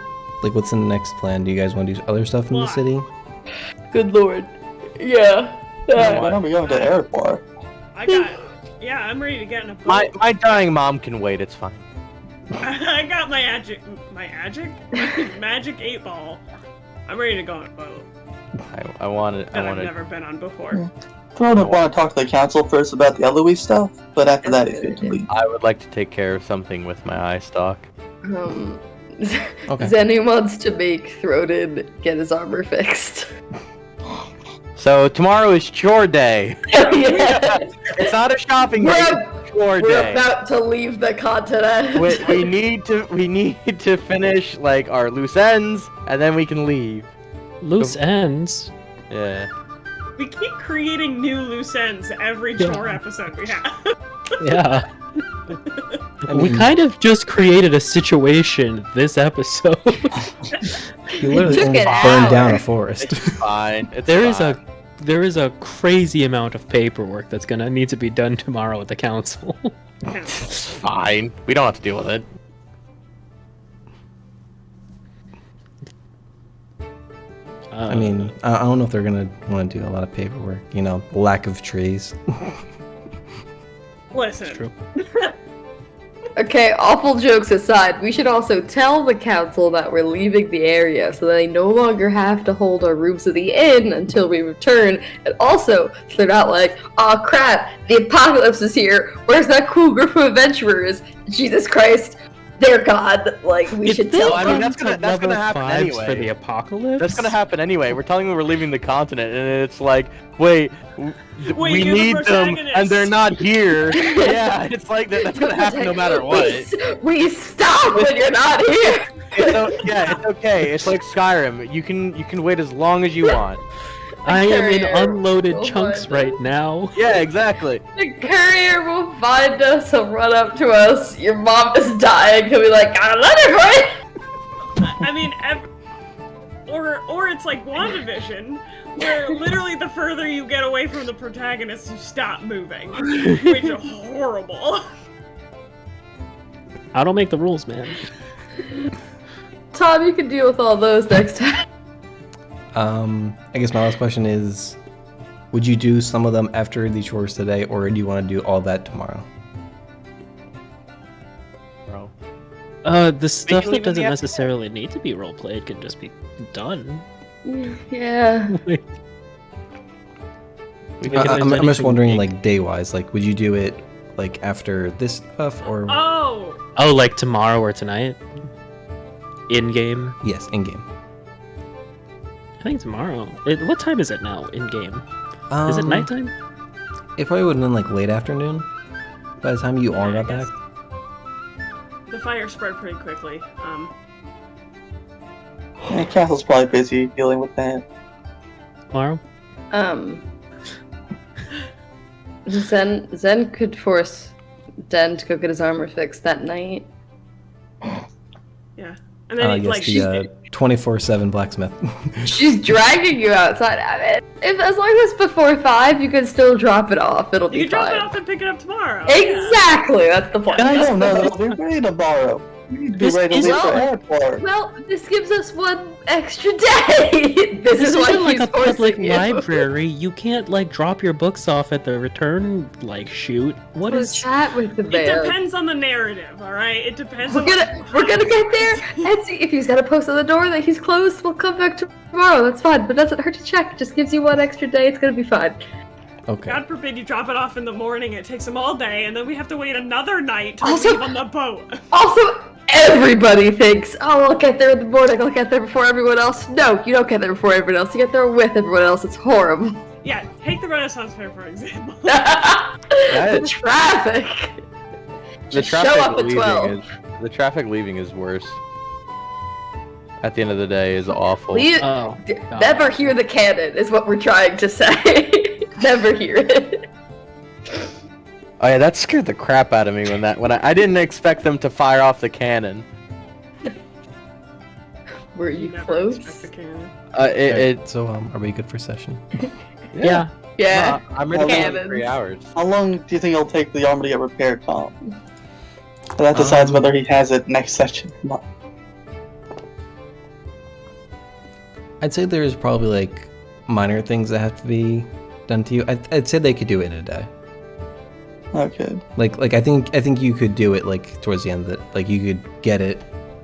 like, what's the next plan? Do you guys want to do other stuff in the What? city? Good lord. Yeah. When are we going to Airport? I'm ready to get in a boat. My dying mom can wait. It's fine. I got my magic 8-ball. I'm ready to go on a boat I want that I've to. never been on before. Throw would want to talk to the council first about the Eloise stuff, but after that he's good to leave. I would like to take care of something with my eye stalk. Okay. Zenny wants to make Throden get his armor fixed. So tomorrow is chore day. Yeah. It's not a shopping day. It's chore We're day. about to leave the continent. we need to finish like our loose ends, and then we can leave. Loose ends. Yeah. We keep creating new loose ends every Yeah. chore episode we have. Yeah. I We mean, kind of just created a situation this episode. you literally took only an burned down hour. a forest. It's fine. It's There is fine. there is a crazy amount of paperwork that's gonna need to be done tomorrow at the council. It's fine. We don't have to deal with it. I mean, I don't know if they're gonna want to do a lot of paperwork. You know, lack of trees. Listen. It's true. Okay, awful jokes aside, we should also tell the council that we're leaving the area so they no longer have to hold our rooms at the inn until we return. And also, so they're not like, oh crap, the apocalypse is here. Where's that cool group of adventurers? Jesus Christ, they're God. Like, we should tell I them. mean, that's gonna happen anyway. For the apocalypse? That's gonna happen anyway. We're telling them we're leaving the continent, and it's like, wait, we you're the need them, and protagonist. they're not here. Yeah, it's like that's gonna happen no matter what. We stop when you're not here. It's okay. It's like Skyrim. You can wait as long as you want. I am in Courier unloaded will chunks find right us. now. Yeah, exactly. The courier will find us, he'll run up to us, your mom is dying, he'll be like, got a letter for you! I mean, or it's like WandaVision, where literally the further you get away from the protagonist, you stop moving, which is horrible. I don't make the rules, man. Tom, you can deal with all those next time. I guess my last question is, would you do some of them after the chores today, or do you want to do all that tomorrow? Bro. The stuff leave in that the doesn't afternoon. necessarily need to be roleplayed can just be done. Yeah. I'm just wondering, like, day-wise, like, would you do it, like, after this stuff, or... Oh, like tomorrow or tonight? In-game? Yes, in-game. I think tomorrow. What time is it now, in-game? Is it nighttime? It probably would have been, like, late afternoon, by the time you all Yeah, I got guess. back. The fire spread pretty quickly. Yeah, Castle's probably busy dealing with that. Tomorrow? Zen could force Den to go get his armor fixed that night. Yeah. And then, Yes, like, the 24/7 blacksmith. She's dragging you outside. I mean, as long as it's before 5, you can still drop it off. It'll you be can drop fine. it off and pick it up tomorrow. Exactly, that's the point. No, we're ready to borrow. We need to be This ready to is- leave for airport. Well, this gives us one extra day. This is why isn't like he's a public forcing you. library. You can't like drop your books off at the return like shoot. What We'll is? chat with the It bear. depends on the narrative, alright? It depends We're on gonna get there and see if he's got a post on the door that he's closed. We'll come back tomorrow. That's fine, but it doesn't hurt to check. It just gives you one extra day. It's gonna be fine. Okay. God forbid you drop it off in the morning, it takes them all day, and then we have to wait another night to Also- leave on the boat. Also, everybody thinks, oh, I'll get there in the morning. I'll get there before everyone else. No, you don't get there before everyone else. You get there with everyone else. It's horrible. Yeah, take the Renaissance Fair for example. The traffic. The Just traffic show up at leaving 12. is the traffic leaving is worse. At the end of the day, is awful. Leave- Oh, Never hear the cannon is what we're trying to say. Never hear it. Oh yeah, that scared the crap out of me when I didn't expect them to fire off the cannon. Were you never close? expect the cannon. So, are we good for session? yeah. Yeah. I'm ready for Cannons. 3 hours. How long do you think it'll take the armor to get repaired, Tom? So that decides whether he has it next session or not. I'd say there's probably, like, minor things that have to be done to you. I'd say they could do it in a day. Okay. Like I think you could do it, like, towards the end of the, like, you could get it,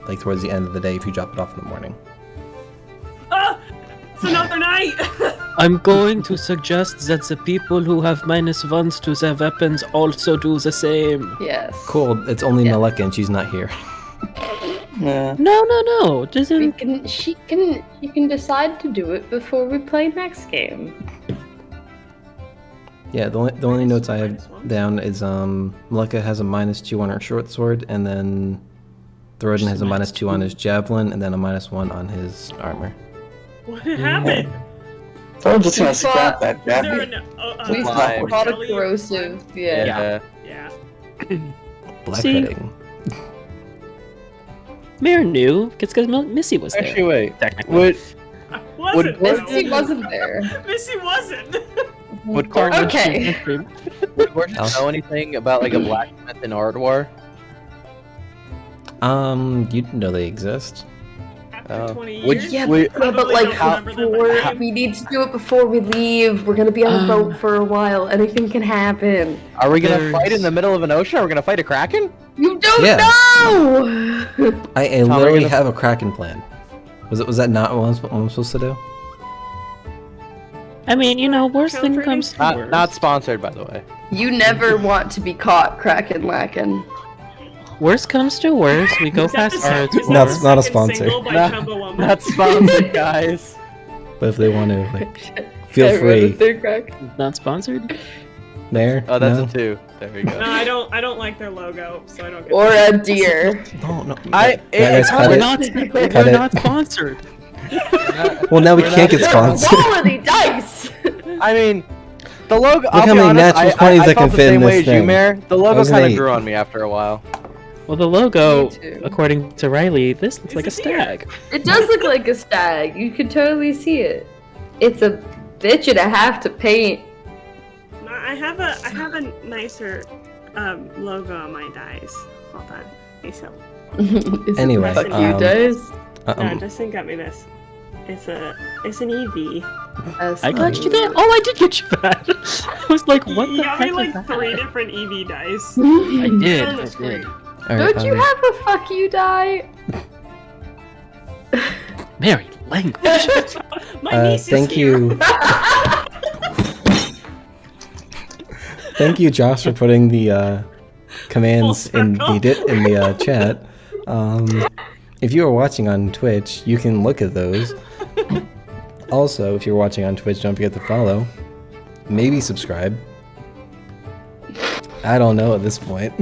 like, towards the end of the day if you drop it off in the morning. Ah! It's another night! I'm going to suggest that the people who have -1s to their weapons also do the same. Yes. Cool, it's only Yeah. Maleka and she's not here. Yeah. No. Doesn't. She can decide to do it before we play next game. Yeah, the only notes I have -1. down is Maleka has a -2 on her short sword, and then Thorodin has a -2 on his javelin, and then a -1 on his armor. What happened? So I'm just gonna We scrap fought- that Is there javelin. We Fine. fought a jelly or corrosive. something? Yeah. Yeah. Yeah. Blackheading. Mayor knew. It's because Missy was there. Actually, wait. Technically. Would wasn't. Misty wasn't there. Missy wasn't. Would Gordon Okay. would Gordon know anything about like a blacksmith in Ardwar? You didn't know they exist. After 20 would- years. Yeah, Wait, but like how- we need to do it before we leave. We're gonna be on a boat for a while. Anything can happen. Are we gonna There's- fight in the middle of an ocean? Are we gonna fight a kraken? You don't Yeah. know. I Tom, are literally you gonna- have a Kraken plan. Was that not what I'm supposed to do? I mean, you know, worst thing Children? comes to Not, worst. not sponsored, by the way. You never want to be caught cracking lacking. Worst comes to worst, we go Is that past the our is that No, the it's not a second sponsor. single by Not- Chumbawamba? Not sponsored, guys. But if they want to, like, feel I read free. the third crack. Not sponsored? There. Oh, that's no? a 2. There we go. No, I don't like their logo, so I don't get Or that. a deer. No, no. I- Guys, cut We're it. not, Cut we're it. not sponsored. Well, now we We're can't not- get sponsored. Quality dice. I mean, the logo. Look I'll how be many honest, natural I 20s that felt can the fit in same this way as you, thing. Mare. The That logo was an kind of 8. grew on me after a while. Well, the logo, Me too. according to Riley, this looks It's like a a deer. stag. It does look like a stag. You can totally see it. It's a bitch and a half to paint. No, I have a nicer logo on my dice. Hold on. Hey, so. Is it Anyway, fuck you dice? No, Justin got me this. It's an EV. That's I got funny. you that. Oh, I did get you that. I was like, what You the got heck me like is that? 3 different EV dice. I did. On the I screen. did. All right, Don't you have a fuck you die? Mary, language. My niece is thank here. you. Thank you, Josh, for putting the commands in circle. the chat. If you are watching on Twitch, you can look at those. Also, if you're watching on Twitch, don't forget to follow. Maybe subscribe. I don't know at this point.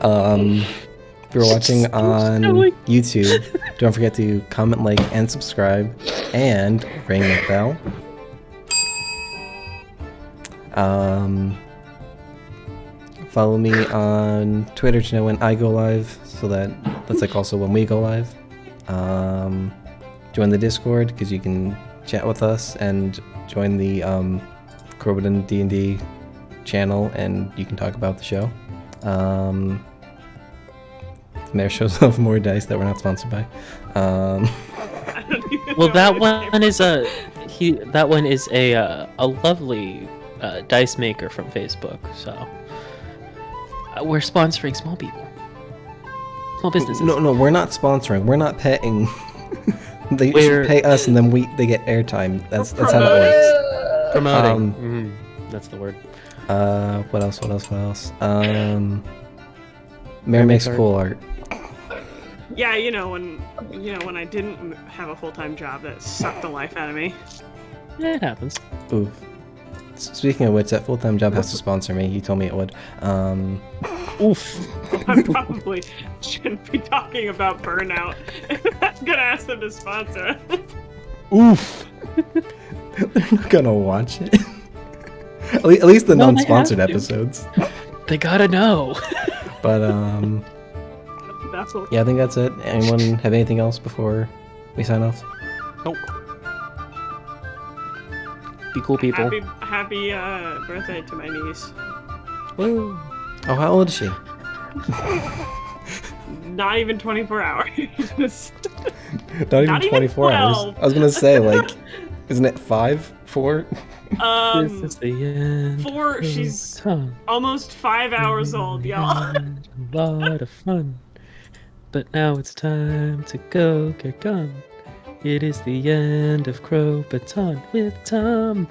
If you're watching on YouTube, don't forget to comment, like, and subscribe, and ring the bell. Follow me on Twitter to know when I go live, so that's like also when we go live. Join the Discord because you can chat with us, and join the Crobaton D&D channel, and you can talk about the show. Mayor shows off more dice that we're not sponsored by. I don't even Well, know that what it one is a lovely dice maker from Facebook. So we're sponsoring small people, small businesses. No, we're not sponsoring. We're not paying. They We're- should pay us, and then they get airtime. That's how that works. Promoting. That's the word. What else? Mary makes art. cool art. Yeah, when I didn't have a full-time job that sucked the life out of me. Yeah, it happens. Oof. Speaking of which, that full-time job has to sponsor me. You told me it would. Oof. I probably shouldn't be talking about burnout. I'm gonna ask them to sponsor. Oof. They're not gonna watch it. At least the No, they non-sponsored have to. episodes. They gotta know. But That's what. yeah, I think that's it. Anyone have anything else before we sign off? Nope. Be cool, people. Happy birthday to my niece. Woo. Oh, how old is she? Not even 24 hours. Not Not even 24 hours. 12. I was gonna say, like, isn't it 5, 4? This is the end. 4. of She's time. almost 5 hours old, y'all. Had a lot of fun. But now it's time to go get gone. It is the end of Crobaton with Tom.